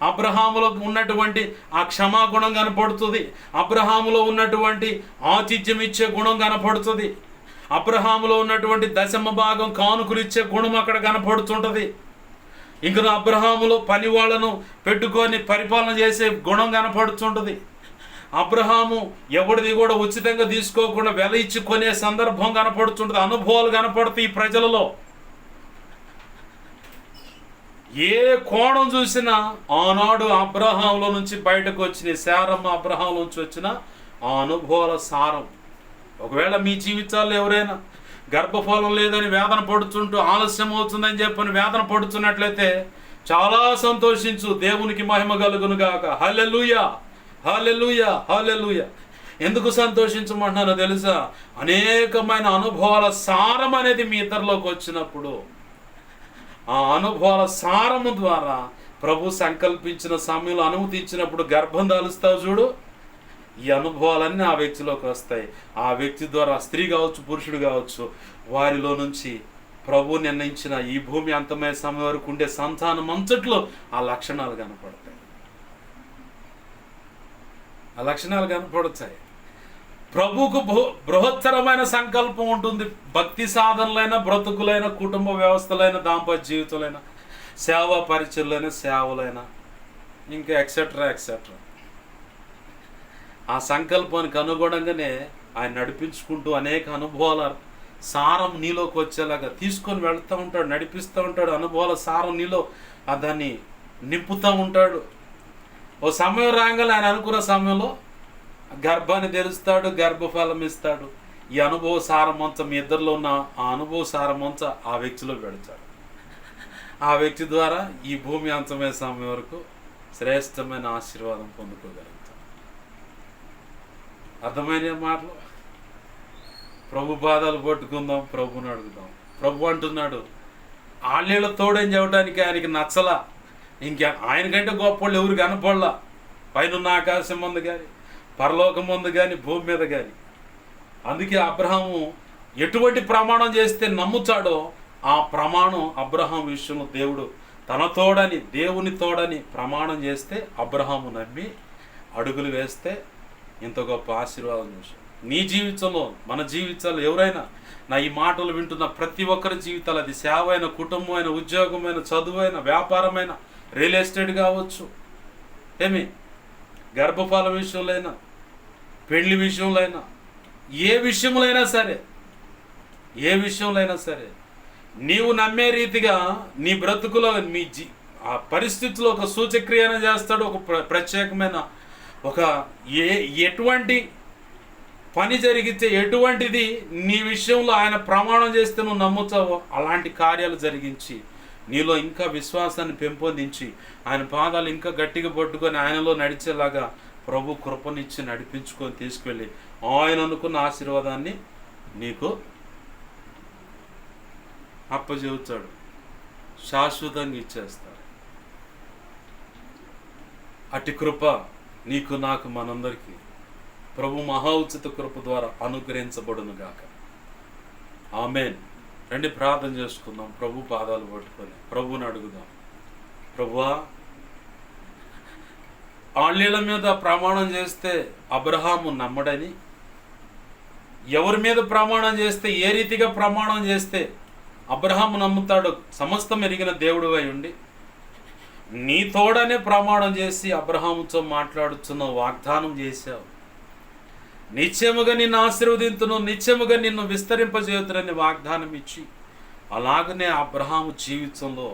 అబ్రహాములో ఉన్నటువంటి ఆ క్షమాగుణం కనపడుతుంది, అబ్రహాములో ఉన్నటువంటి ఆతిథ్యం ఇచ్చే గుణం కనపడుతుంది, అబ్రహాములో ఉన్నటువంటి దశమ భాగం కానుకలు ఇచ్చే గుణం అక్కడ కనపడుతుంటుంది. ఇంకా అబ్రహాములో పని వాళ్ళను పెట్టుకొని పరిపాలన చేసే గుణం కనపడుతుంటుంది. అబ్రహాము ఎవరిది కూడా ఉచితంగా తీసుకోకుండా వెల ఇచ్చి కొనే సందర్భం కనపడుతుంటుంది. అనుభవాలు కనపడుతాయి ఈ ప్రజలలో. ఏ కోణం చూసినా ఆనాడు అబ్రహాంలో నుంచి బయటకు వచ్చిన, శారమ్మ అబ్రహాంలో నుంచి వచ్చిన ఆ అనుభవాల సారం. ఒకవేళ మీ జీవితాల్లో ఎవరైనా గర్భఫలం లేదని వేదన పడుతుంటూ, ఆలస్యం అవుతుందని చెప్పని వేదన పడుతున్నట్లయితే చాలా సంతోషించు, దేవునికి మహిమ కలుగును గాక. హల్లెలూయా, హల్లెలూయా, హల్లెలూయా. ఎందుకు సంతోషించమంటున్నానో తెలుసా? అనేకమైన అనుభవాల సారం అనేది మీ ఇద్దరిలోకి వచ్చినప్పుడు, ఆ అనుభవాల సారము ద్వారా ప్రభు సంకల్పించిన సమయంలో అనుమతించినప్పుడు గర్భం దాలుస్తావు చూడు, ఈ అనుభవాలన్నీ ఆ వ్యక్తిలోకి వస్తాయి. ఆ వ్యక్తి ద్వారా స్త్రీ కావచ్చు, పురుషుడు కావచ్చు, వారిలో నుంచి ప్రభు నిర్ణయించిన ఈ భూమి అంతమయ్యే సమయం వరకు ఉండే సంతానం అంతట్లో ఆ లక్షణాలు కనపడతాయి, ఆ లక్షణాలు కనపడతాయి. ప్రభువుకు బృహత్తరమైన సంకల్పం ఉంటుంది. భక్తి సాధనలైన, బ్రతుకులైన, కుటుంబ వ్యవస్థలైన, దాంపత్య జీవితాలైన, సేవా పరిచయలైన, సేవలైన, ఇంకా ఎక్సెట్రా ఎక్సెట్రా. ఆ సంకల్పానికి అనుగుణంగానే ఆయన నడిపించుకుంటూ అనేక అనుభవాల సారం నీలోకి వచ్చేలాగా తీసుకొని వెళ్తూ ఉంటాడు, నడిపిస్తూ ఉంటాడు. అనుభవాల సారం నీలో దాన్ని నింపుతూ ఉంటాడు. ఓ సమయం రాగానే ఆయన అనుకున్న సమయంలో గర్భాన్ని తెరుస్తాడు, గర్భఫలం ఇస్తాడు. ఈ అనుభవ సారమంతా మీ ఇద్దరిలో ఉన్న ఆ అనుభవ సారమంతా ఆ వ్యక్తిలో పెడతాడు. ఆ వ్యక్తి ద్వారా ఈ భూమి అంతమయ్యే సమయం వరకు శ్రేష్టమైన ఆశీర్వాదం పొందుకోగలుగుతాం. అర్థమైన మాటలు. ప్రభు పాదాలు పట్టుకుందాం, ప్రభుని అడుగుదాం. ప్రభు అంటున్నాడు, ఆళ్ళ తోడని చెప్పడానికి ఆయనకి నచ్చలా. ఇంకే ఆయనకంటే గొప్ప వాళ్ళు ఎవరు కనపడలా. పైన ఆకాశం ముందు కానీ, పరలోకం ముందు కానీ, భూమి మీద కానీ. అందుకే అబ్రహాము ఎటువంటి ప్రమాణం చేస్తే నమ్ముతాడో ఆ ప్రమాణం అబ్రహాం విషయంలో దేవుడు తన తోడని, దేవుని తోడని ప్రమాణం చేస్తే అబ్రహాము నమ్మి అడుగులు వేస్తే ఇంత గొప్ప ఆశీర్వాదం చూసాం. నీ జీవితంలో, మన జీవితాల్లో ఎవరైనా నా ఈ మాటలు వింటున్న ప్రతి ఒక్కరి జీవితాలు, అది సేవ అయిన, కుటుంబమైన, ఉద్యోగమైన, చదువైన, వ్యాపారమైన, రియల్ ఎస్టేట్ కావచ్చు, గర్భఫల విషయంలో అయినా, పెళ్లి విషయంలో అయినా, ఏ విషయంలో సరే, ఏ విషయంలో అయినా సరే, నీవు నమ్మే రీతిగా నీ బ్రతుకులో ఆ పరిస్థితిలో ఒక సూచక్రియన చేస్తాడు. ఒక ప్రత్యేకమైన ఒక ఎటువంటి పని జరిగితే, ఎటువంటిది నీ విషయంలో ఆయన ప్రమాణం చేస్తే నువ్వు నమ్ముతావో అలాంటి కార్యాలు జరిగించి నీలో ఇంకా విశ్వాసాన్ని పెంపొందించి ఆయన పాదాలు ఇంకా గట్టిగా పట్టుకొని ఆయనలో నడిచేలాగా ప్రభు కృపనిచ్చి నడిపించుకొని తీసుకెళ్ళి ఆయన అనుకున్న ఆశీర్వాదాన్ని నీకు అప్పచెబుతాడు, శాశ్వతంగా ఇచ్చేస్తాడు. అటు కృప నీకు నాకు మనందరికీ ప్రభు మహా ఉచిత కృప ద్వారా అనుగ్రహించబడును గాక. ఆమేన్. రండి ప్రార్థన చేసుకుందాం. ప్రభు పాదాలు పట్టుకొని ప్రభువుని అడుగుదాం. ప్రభువా, ఆళ్ళ మీద ప్రమాణం చేస్తే అబ్రహాము నమ్మడని, ఎవరి మీద ప్రమాణం చేస్తే, ఏ రీతిగా ప్రమాణం చేస్తే అబ్రహాము నమ్ముతాడు సమస్తం ఎరిగిన దేవుడు అయి ఉండి, నీ తోడనే ప్రమాణం చేసి అబ్రహాముతో మాట్లాడుతున్న వాగ్దానం చేశావు. నిత్యముగా నిన్ను ఆశీర్వదింతును, నిత్యముగా నిన్ను విస్తరింపజేయుదునని వాగ్దానం ఇచ్చి, అలాగనే అబ్రహాము జీవితంలో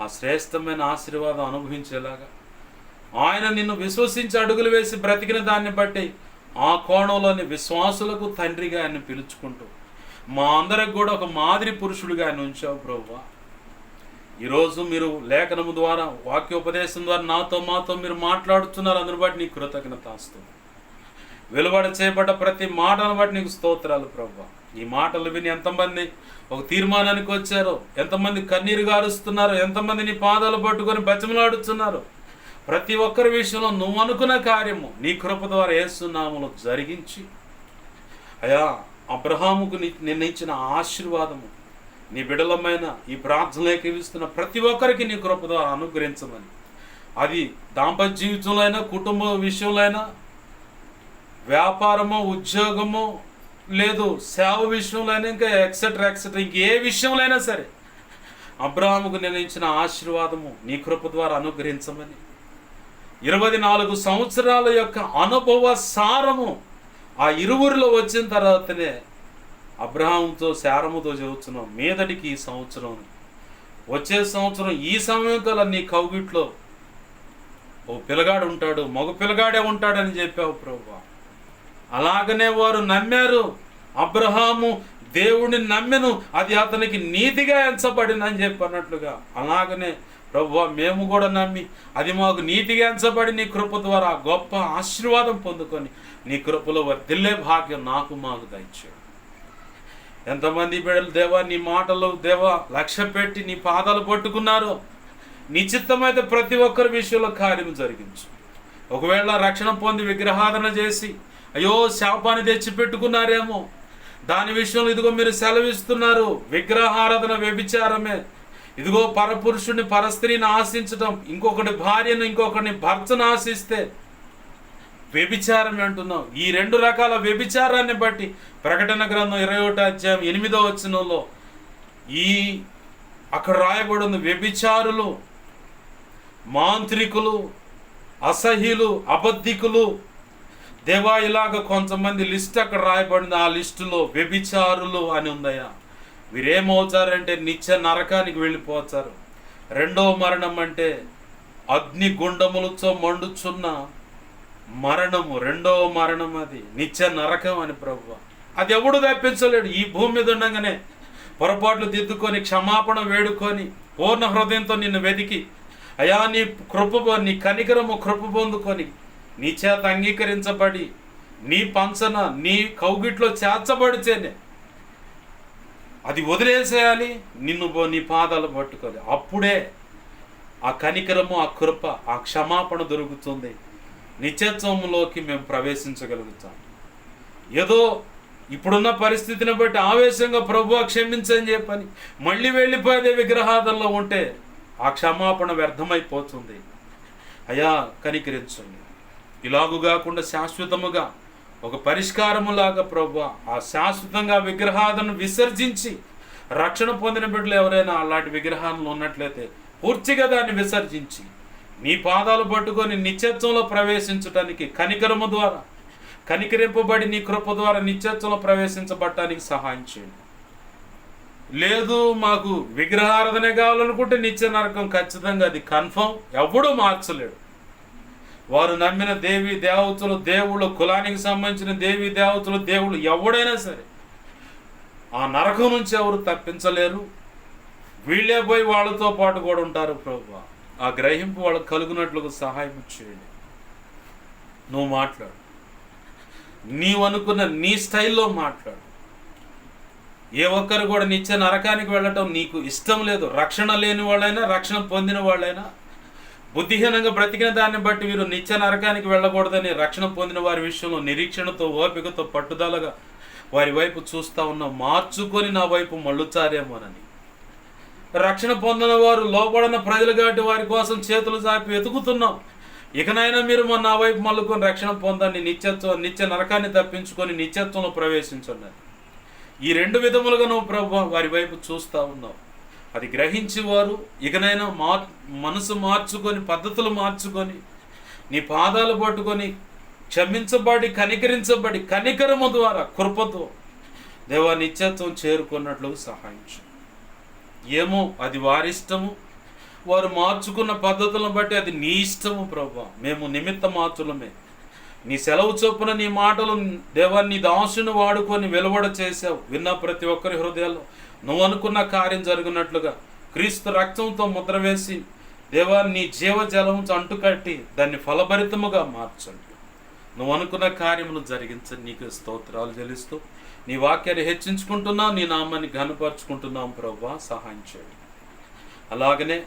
ఆ శ్రేష్టమైన ఆశీర్వాదం అనుభవించేలాగా, ఆయన నిన్ను విశ్వసించి అడుగులు వేసి బ్రతికిన దాన్ని బట్టి ఆ కోణంలోని విశ్వాసులకు తండ్రిగా ఆయన పిలుచుకుంటూ మా అందరికి కూడా ఒక మాదిరి పురుషుడిగా ఆయన ఉంచావు ప్రభువా. ఈరోజు మీరు లేఖనము ద్వారా, వాక్యోపదేశం ద్వారా మాతో మీరు మాట్లాడుతున్నారు. అందుని బట్టి నీకు కృతజ్ఞతాస్తుతి. వెలువడ చేయబడ్డ ప్రతి మాటను బట్టి నీకు స్తోత్రాలు ప్రభువా. ఈ మాటలు విని ఎంతమంది ఒక తీర్మానానికి వచ్చారో, ఎంతమంది కన్నీరు గారుస్తున్నారు, ఎంతమంది నీ పాదాలు పట్టుకొని బతిమలాడుతున్నారు. ప్రతి ఒక్కరి విషయంలో నువ్వు అనుకున్న కార్యము నీ కృప ద్వారా యేసు నామములో జరిగించి, అయా అబ్రహాముకు నిర్ణయించిన ఆశీర్వాదము నీ బిడలమైన ఈ ప్రార్థనలోకి ఇస్తున్న ప్రతి ఒక్కరికి నీ కృప ద్వారా అనుగ్రహించమని, అది దాంపత్య జీవితంలో అయినా, కుటుంబ విషయంలో అయినా, వ్యాపారమో, ఉద్యోగమో, లేదు సేవ విషయంలో అయినా, ఇంకా ఎక్సెట్రా ఇంకే విషయంలో అయినా సరే అబ్రహాముకు నిర్ణయించిన ఆశీర్వాదము నీ కృప ద్వారా అనుగ్రహించమని, 24 సంవత్సరాల యొక్క అనుభవ సారము ఆ ఇరువురిలో వచ్చిన తర్వాతనే అబ్రహాముతో శారముతో చెబుతున్నాం, మీదటికి ఈ సంవత్సరం, వచ్చే సంవత్సరం ఈ సమయం కల్లా నీ కౌగిట్లో ఓ పిల్లగాడు ఉంటాడు, మగ పిల్లగాడే ఉంటాడని చెప్పావు ప్రభువా. అలాగనే వారు నమ్మారు. అబ్రహాము దేవుడిని నమ్మెను, అది అతనికి నీతిగా ఎంచబడిందని చెప్పినట్లుగా, అలాగనే ప్రభువా మేము కూడా నమ్మి అది మాకు నీతిగా ఎంచబడి నీ కృప ద్వారా గొప్ప ఆశీర్వాదం పొందుకొని నీ కృపలో వర్ధిల్లే భాగ్యం నాకు మాకు దయచేయు. ఎంతమంది బిడ్డలు దేవా నీ మాటలు దేవా లక్ష్య పెట్టి నీ పాదాలు పట్టుకున్నారో, నీ చిత్తమైతే ప్రతి ఒక్కరి విషయంలో కార్యం జరిగించు. ఒకవేళ రక్షణ పొంది విగ్రహాధన చేసి అయ్యో శాపాన్ని తెచ్చి పెట్టుకున్నారేమో, దాని విషయంలో ఇదిగో మీరు సెలవిస్తున్నారు, విగ్రహారాధన వ్యభిచారమే. ఇదిగో పరపురుషుని పరస్త్రీని ఆశించటం, ఇంకొకటి భార్యను ఇంకొకరిని భర్తను ఆశిస్తే వ్యభిచారం అంటున్నాం. ఈ 2 రకాల వ్యభిచారాన్ని బట్టి ప్రకటన గ్రంథం 21వ అధ్యాయం 8వ వచనంలో అక్కడ రాయబడింది, వ్యభిచారులు, మాంత్రికులు, అసహ్యులు, అబద్ధికులు, దేవా ఇలాగ కొంతమంది లిస్ట్ అక్కడ రాయబడింది. ఆ లిస్టులో వ్యభిచారులు అని ఉందయ్యా. వీరేమవుతారంటే నిత్య నరకానికి వెళ్ళిపోతారు. 2వ మరణం అంటే అగ్ని గుండములతో మండుచున్న మరణము, 2వ మరణం, అది నిత్య నరకం అని ప్రభువా. అది ఎవడు తప్పించలేడు. ఈ భూమి మీద ఉండగానే పొరపాట్లు దిద్దుకొని క్షమాపణ వేడుకొని పూర్ణ హృదయంతో నిన్ను వెతికి అయా నీ నీ కనికరము కృప పొందుకొని నీ చేత అంగీకరించబడి నీ పంచన నీ కౌగిట్లో చేర్చబడితేనే అది వదిలేసేయాలి, నీ పాదాలు పట్టుకోవాలి. అప్పుడే ఆ కనికరము, ఆ కృప, ఆ క్షమాపణ దొరుకుతుంది. నిత్యత్వంలోకి మేము ప్రవేశించగలుగుతాం. ఏదో ఇప్పుడున్న పరిస్థితిని బట్టి ఆవేశంగా ప్రభువా క్షమించని చెప్పని మళ్ళీ వెళ్ళిపోయేదే విగ్రహాదంలో ఉంటే ఆ క్షమాపణ వ్యర్థమైపోతుంది. అయ్యా కనికరించండి. ఇలాగు కాకుండా శాశ్వతముగా ఒక పరిష్కారములాగా ప్రభువా ఆ శాశ్వతంగా విగ్రహాలను విసర్జించి రక్షణ పొందిన బిడ్డలు ఎవరైనా అలాంటి విగ్రహాలను ఉన్నట్లయితే పూర్తిగా దాన్ని విసర్జించి నీ పాదాలు పట్టుకొని నిత్యత్వంలో ప్రవేశించడానికి కనికరము ద్వారా కనికరింపబడి నీ కృప ద్వారా నిత్యత్వంలో ప్రవేశించబడటానికి సహాయం చేయండి. లేదు మాకు విగ్రహారాధనే కావాలనుకుంటే నిత్య నరకం ఖచ్చితంగా, అది కన్ఫర్మ్, ఎవడూ మార్చలేడు. వారు నమ్మిన దేవీ దేవతలు, దేవుళ్ళు, కులానికి సంబంధించిన దేవీ దేవతలు, దేవుళ్ళు ఎవడైనా సరే ఆ నరకం నుంచి ఎవరు తప్పించలేరు. వీళ్ళే పోయి వాళ్ళతో పాటు కూడా ఉంటారు ప్రభువా. ఆ గ్రహింపు వాళ్ళకు కలుగునట్లుగా సహాయం చేయండి. నువ్వు మాట్లాడు, నీవు అనుకున్న నీ స్టైల్లో మాట్లాడు. ఏ ఒక్కరు కూడా నిత్య నరకానికి వెళ్ళటం నీకు ఇష్టం లేదు. రక్షణ లేని వాళ్ళైనా, రక్షణ పొందిన వాళ్ళైనా, బుద్ధిహీనంగా బ్రతికిన దాన్ని బట్టి వీరు నిత్య నరకానికి వెళ్ళకూడదని రక్షణ పొందిన వారి విషయంలో నిరీక్షణతో, ఓపికతో, పట్టుదలగా వారి వైపు చూస్తూ ఉన్నాం. మార్చుకొని నా వైపు మళ్ళుచారేమోనని. రక్షణ పొందిన వారు లోపడిన ప్రజలు కాబట్టి వారి కోసం చేతులు చాపి వెతుకుతున్నాం. ఇకనైనా మీరు నా వైపు మళ్ళుకొని రక్షణ పొందండి, నిత్య నరకాన్ని తప్పించుకొని నిత్యత్వంలో ప్రవేశించండి. ఈ రెండు విధములుగా నువ్వు ప్రభు వారి వైపు చూస్తూ ఉన్నావు. అది గ్రహించి వారు ఇకనైనా మనసు మార్చుకొని, పద్ధతులు మార్చుకొని, నీ పాదాలు పట్టుకొని క్షమించబడి, కనికరించబడి, కనికరము ద్వారా కృపతో దేవా నిత్యత్వం చేరుకున్నట్లు సహాయించు. ఏమో అది వారి ఇష్టము, వారు మార్చుకున్న పద్ధతులను బట్టి అది నీ ఇష్టము ప్రభు. మేము నిమిత్త మాత్రులమే. నీ సెలవు చొప్పున నీ మాటలు దేవా నీ దాసుని వాడుకొని వెలువడ చేసావు. విన్న ప్రతి ఒక్కరి హృదయాల్లో నువ్వు అనుకున్న కార్యం జరిగినట్లుగా క్రీస్తు రక్తంతో ముద్ర వేసి దేవా నీ జీవజలం అంటుకట్టి దాన్ని ఫలభరితముగా మార్చండి. నువ్వు అనుకున్న కార్యములు జరిగించండి. నీకు స్తోత్రాలు చెల్లిస్తూ నీ వాక్యాన్ని హెచ్చించుకుంటున్నాం, నీ నామాన్ని ఘనపరుచుకుంటున్నాం ప్రభువా, సహాయం చేయండి. అలాగనే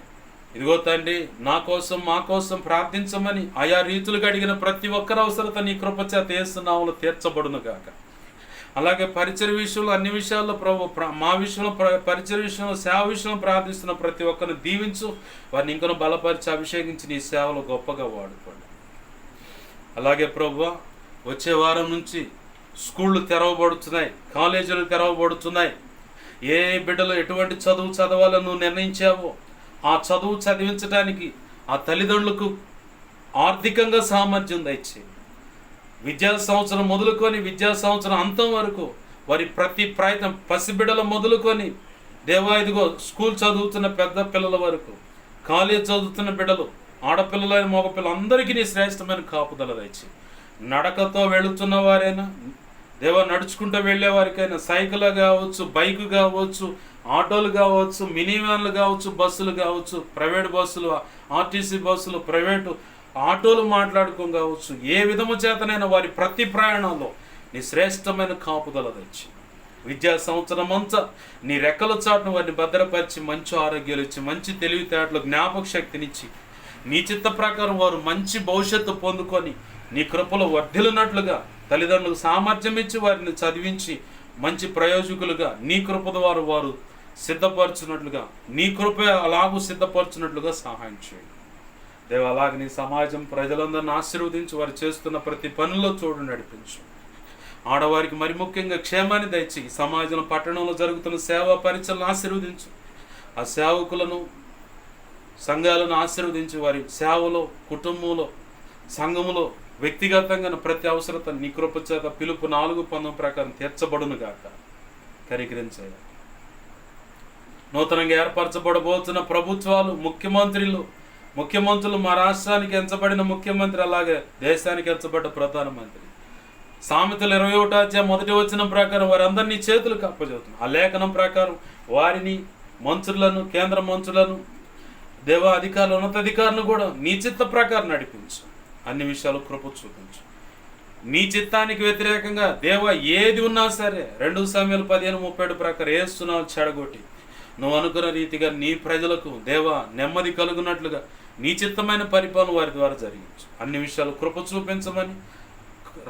ఇదిగో తండ్రి, నా కోసం మా కోసం ప్రార్థించమని ఆయా రీతులుగా అడిగిన ప్రతి ఒక్కరి అవసరత నీ కృపచేత యేసు నామములో తీర్చబడును గాక. అలాగే పరిచర్య విషయంలో, అన్ని విషయాల్లో ప్రభు, మా విషయంలో, పరిచర్య విషయంలో, సేవ విషయంలో ప్రార్థిస్తున్న ప్రతి ఒక్కరిని దీవించు. వారిని ఇంకొన బలపరిచి అభిషేకించి నీ సేవలో గొప్పగా వాడుకోండి. అలాగే ప్రభువా, వచ్చే వారం నుంచి స్కూళ్ళు తెరవబడుతున్నాయి, కాలేజీలు తెరవబడుతున్నాయి. ఏ బిడ్డలు ఎటువంటి చదువు చదవాలని నువ్వు నిర్ణయించావో ఆ చదువు చదివించడానికి ఆ తల్లిదండ్రులకు ఆర్థికంగా సామర్థ్యం దయచేయి. విద్యా సంవత్సరం మొదలుకొని విద్యా సంవత్సరం అంతం వరకు వారి ప్రతి ప్రయత్నం, పసిబిడ్డల మొదలుకొని దేవా ఇదిగో స్కూల్ చదువుతున్న పెద్ద పిల్లల వరకు, కాలేజ్ చదువుతున్న బిడ్డలు, ఆడపిల్లలైన మగపిల్లలు అందరికీ నీ శ్రేష్టమైన కాపుదల దయచేయి. నడకతో వెళుతున్న వారైనా దేవా, నడుచుకుంటూ వెళ్ళే వారికైనా, సైకిల్ కావచ్చు, బైక్ కావచ్చు, ఆటోలు కావచ్చు, మినీ వ్యాన్లు కావచ్చు, బస్సులు కావచ్చు, ప్రైవేట్ బస్సులు, ఆర్టీసీ బస్సులు, ప్రైవేటు ఆటోలు మాట్లాడుకోం కావచ్చు, ఏ విధము చేతనైనా వారి ప్రతి ప్రయాణంలో నీ శ్రేష్టమైన కాపుదల తెచ్చి విద్యా సంవత్సరం అంతా నీ రెక్కల చాటును వారిని భద్రపరిచి మంచి ఆరోగ్యాలు ఇచ్చి, మంచి తెలివితేటలు, జ్ఞాపక శక్తినిచ్చి, నీ చిత్త ప్రకారం వారు మంచి భవిష్యత్తు పొందుకొని నీ కృపలో వర్ధిల్లినట్లుగా తల్లిదండ్రులకు సామర్థ్యం ఇచ్చి వారిని చదివించి మంచి ప్రయోజకులుగా నీ కృప ద్వారా వారు సిద్ధపరచున్నట్లుగా, నీ కృప అలాగూ సిద్ధపరచున్నట్లుగా సహాయం చేయండి దేవ. అలాగే నీ సమాజం ప్రజలందరిని ఆశీర్వదించి వారు చేస్తున్న ప్రతి పనుల్లో చోటు నడిపించు. ఆడవారికి మరి ముఖ్యంగా క్షేమాన్ని దయచి సమాజంలో, పట్టణంలో జరుగుతున్న సేవా పరిచయలను ఆశీర్వదించు. ఆ సేవకులను, సంఘాలను ఆశీర్వదించి వారి సేవలో, కుటుంబంలో, సంఘములో, వ్యక్తిగతంగా ప్రతి అవసరత నీ కృప చేత పిలుపు 4 ప్రకారం తీర్చబడును గాక. కనికరించాయి. నూతనంగా ఏర్పరచబడబోతున్న ప్రభుత్వాలు, ముఖ్యమంత్రులు, మా రాష్ట్రానికి ఎంచబడిన ముఖ్యమంత్రి, అలాగే దేశానికి ఎంచబడ్డ ప్రధానమంత్రి, సామెతలు 21వ అధ్యాయం 1వ వచనం ప్రకారం వారందరినీ చేతులకు అప్పచెబుతున్నారు. ఆ లేఖనం ప్రకారం వారిని, మంత్రులను, కేంద్ర మంత్రులను, దేవా అధికారులు, ఉన్నతాధికారులను కూడా నీ చిత్త ప్రకారం నడిపించు. అన్ని విషయాలు కృప చూపించు. నీ చిత్తానికి వ్యతిరేకంగా దేవ ఏది ఉన్నా సరే 2 సమూయేలు 15:37 ప్రకారం ఏస్తున్నావు చెడగొట్టి నువ్వు అనుకున్న రీతిగా నీ ప్రజలకు దేవా నెమ్మది కలుగునట్లుగా నీ చిత్తమైన పరిపాలన వారి ద్వారా జరిగించు. అన్ని విషయాలు కృప చూపించమని,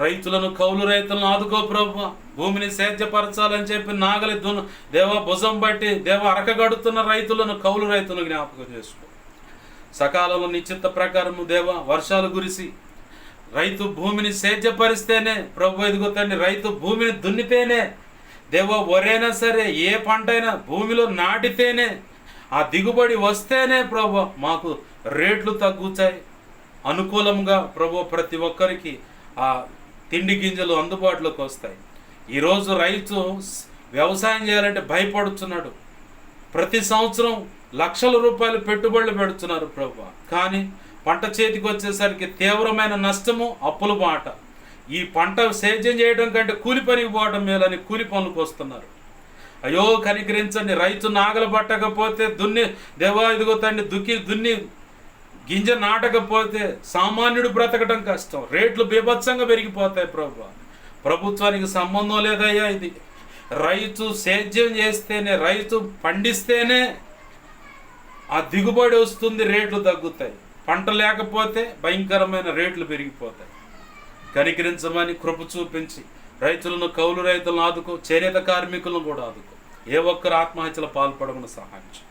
రైతులను, కౌలు రైతులను ఆదుకో ప్రభువా. భూమిని సేద్యపరచాలని చెప్పి నాగలి దేవా భుజం బట్టి దేవా అరకగడుతున్న రైతులను, కౌలు రైతులను జ్ఞాపకం చేసుకో. సకాలంలో నిశ్చిత ప్రకారము దేవా వర్షాలు కురిసి రైతు భూమిని సేద్యపరిస్తేనే ప్రభు, ఇదిగో తండ్రి, రైతు భూమిని దున్నితేనే దేవా వరైనా సరే ఏ పంట అయినా భూమిలో నాటితేనే ఆ దిగుబడి వస్తేనే ప్రభు మాకు రేట్లు తగ్గుతాయి. అనుకూలంగా ప్రభు ప్రతి ఒక్కరికి ఆ తిండి గింజలు అందుబాటులోకి వస్తాయి. ఈరోజు రైతు వ్యవసాయం చేయాలంటే భయపడుతున్నాడు. ప్రతి సంవత్సరం లక్షల రూపాయలు పెట్టుబడులు పెడుతున్నారు ప్రభు. కానీ పంట చేతికి వచ్చేసరికి తీవ్రమైన నష్టము, అప్పుల బాట. ఈ పంట సేద్యం చేయడం కంటే కూలి పనికి పోవడం మేలని కూలి పనులకు వస్తున్నారు. అయ్యో కనికరించండి. రైతు నాగలు పట్టకపోతే దేవా ఇదిగో తండ్రి దున్ని గింజ నాటకపోతే సామాన్యుడు బ్రతకడం కష్టం. రేట్లు బీభత్సంగా పెరిగిపోతాయి ప్రభు. ప్రభుత్వానికి సంబంధం లేదయ్యా ఇది. రైతు సేద్యం చేస్తేనే, రైతు పండిస్తేనే ఆ దిగుబడి వస్తుంది, రేట్లు తగ్గుతాయి. పంట లేకపోతే భయంకరమైన రేట్లు పెరిగిపోతాయి. కనికరించమని కృప చూపించి రైతులను, కౌలు రైతులను ఆదుకో, చేనేత కార్మికులను కూడా ఆదుకో. ఏ ఒక్కరు ఆత్మహత్యలు పాల్పడమని సహాయం చేయి.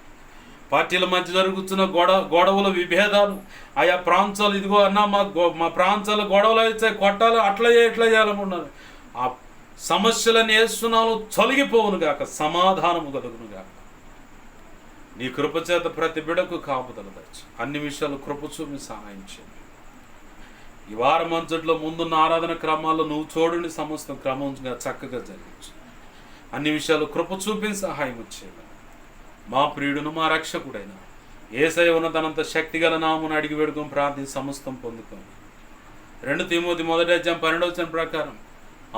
పార్టీల మధ్య జరుగుతున్న గొడవల విభేదాలు, ఆయా ప్రాంతాలు, ఇదిగో అన్న మా ప్రాంతాలు గొడవలు అయితే కొట్టాలి, అట్లా ఇట్లా చేయాలనుకున్నారు. ఆ సమస్యలను వేస్తున్నాను తొలగిపోవును గాక, సమాధానము కలుగును గాక. నీ కృపచేత ప్రతి బిడకు కాపుదల దయచు. అన్ని విషయాలు కృప చూపి సహాయం చేయండి. ఈ వారం అంతట్లో ముందున్న ఆరాధన క్రమాల్లో నువ్వు చూడని సమస్తం క్రమంగా చక్కగా జరిగించు. అన్ని విషయాలు కృప చూపి సహాయం చేయండి. మా ప్రియుడును మా రక్షకుడైన యేసయ్య ఉన్నతనంత శక్తిగల నామమున అడిగి వేడుకొని ప్రార్థన సమస్తం పొందుకొని 2 తిమోతి 1:12 ప్రకారం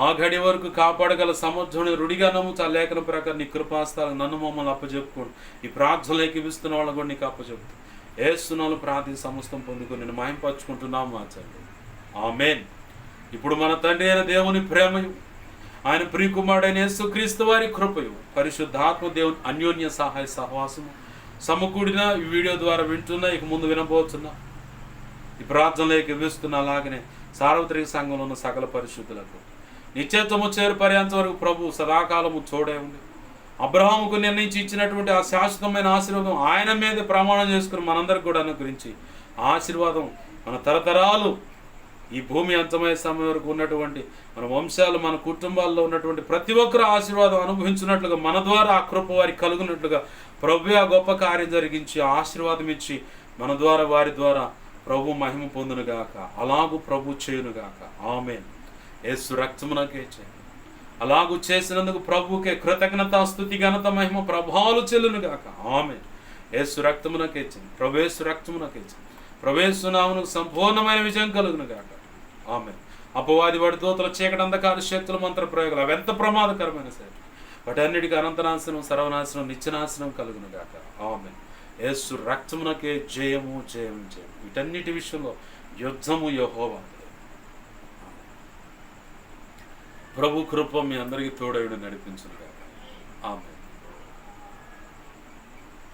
ఆ గడి వరకు కాపాడగల సమర్థుని రుడిగా నమ్ముతా లేఖన ప్రకారం నీ కృపాస్తాలకు నన్ను మమ్మల్ని అప్పచెప్పుకోడు. ఈ ప్రార్థనలోకి ఇస్తున్న వాళ్ళు కూడా నీకు అప్పచెప్తూ ఏస్తున్నాను ప్రార్థన సమస్తం పొందుకొని నేను మహింపరచుకుంటున్నాము మా తండ్రి. ఆమేన్. ఇప్పుడు మన తండ్రి అయిన దేవుని ప్రేమయు, ఆయన ప్రియకుమారుడైన యేసుక్రీస్తు వారి కృపయు, పరిశుద్ధాత్మ దేవుని అన్యోన్య సహాయ సహవాసము సమకూడిన ఈ వీడియో ద్వారా వింటున్నా, ఇక ముందు వినబోతున్నా, ఈ ప్రార్థనలోకి ఇస్తున్నా, అలాగనే సార్వత్రిక సంఘంలో ఉన్న సకల పరిశుద్ధులకు నిత్యత్వము చేరు పర్యంత వరకు ప్రభు సదాకాలము తోడే ఉంది. అబ్రహాముకు నిర్ణయించి ఇచ్చినటువంటి ఆ శాశ్వతమైన ఆశీర్వాదం ఆయన మీద ప్రమాణం చేసుకుని మనందరికి కూడా అనుగ్రహించి ఆశీర్వాదం మన తరతరాలు ఈ భూమి అంతమయ్యే సమయం వరకు ఉన్నటువంటి మన వంశాలు, మన కుటుంబాల్లో ఉన్నటువంటి ప్రతి ఒక్కరు ఆశీర్వాదం అనుభవించినట్లుగా మన ద్వారా ఆ కృప వారికి కలుగునట్లుగా ప్రభు ఆ గొప్ప కార్యం జరిగించి ఆశీర్వాదం ఇచ్చి మన ద్వారా వారి ద్వారా ప్రభు మహిమ పొందునుగాక. అలాగూ ప్రభు చేయునుగాక. ఆమేన్. యేసు రక్తమునకే చేయండి. అలాగూ చేసినందుకు ప్రభుకే కృతజ్ఞత, స్తుతి, ఘనత, మహిమ, ప్రభావాలు చెల్లునుగాక. ఆమేన్. యేసు రక్తమునకే చేయండి. ప్రభు యేసు రక్తమునకే చేయండి. ప్రవేశు నామమునకు సంపూర్ణమైన విజయం కలుగునుగాక. ఆమేన్. అపవాది వాడి దూతల చీకటి అంధకార శక్తుల మంత్ర ప్రయోగాలు అవెంత ప్రమాదకరమైన సరే వాటన్నిటికీ అనంతనాశనం, సర్వనాశనం, నిత్యనాశనం కలుగునుగాక. ఆమేన్. యేసు రక్తమునకే జయము, జయము, జయం. వీటన్నిటి విషయంలో యుద్ధము యెహోవా. ప్రభు కృప మీ అందరికీ తోడైన నడిపించునుగాక. ఆమేన్.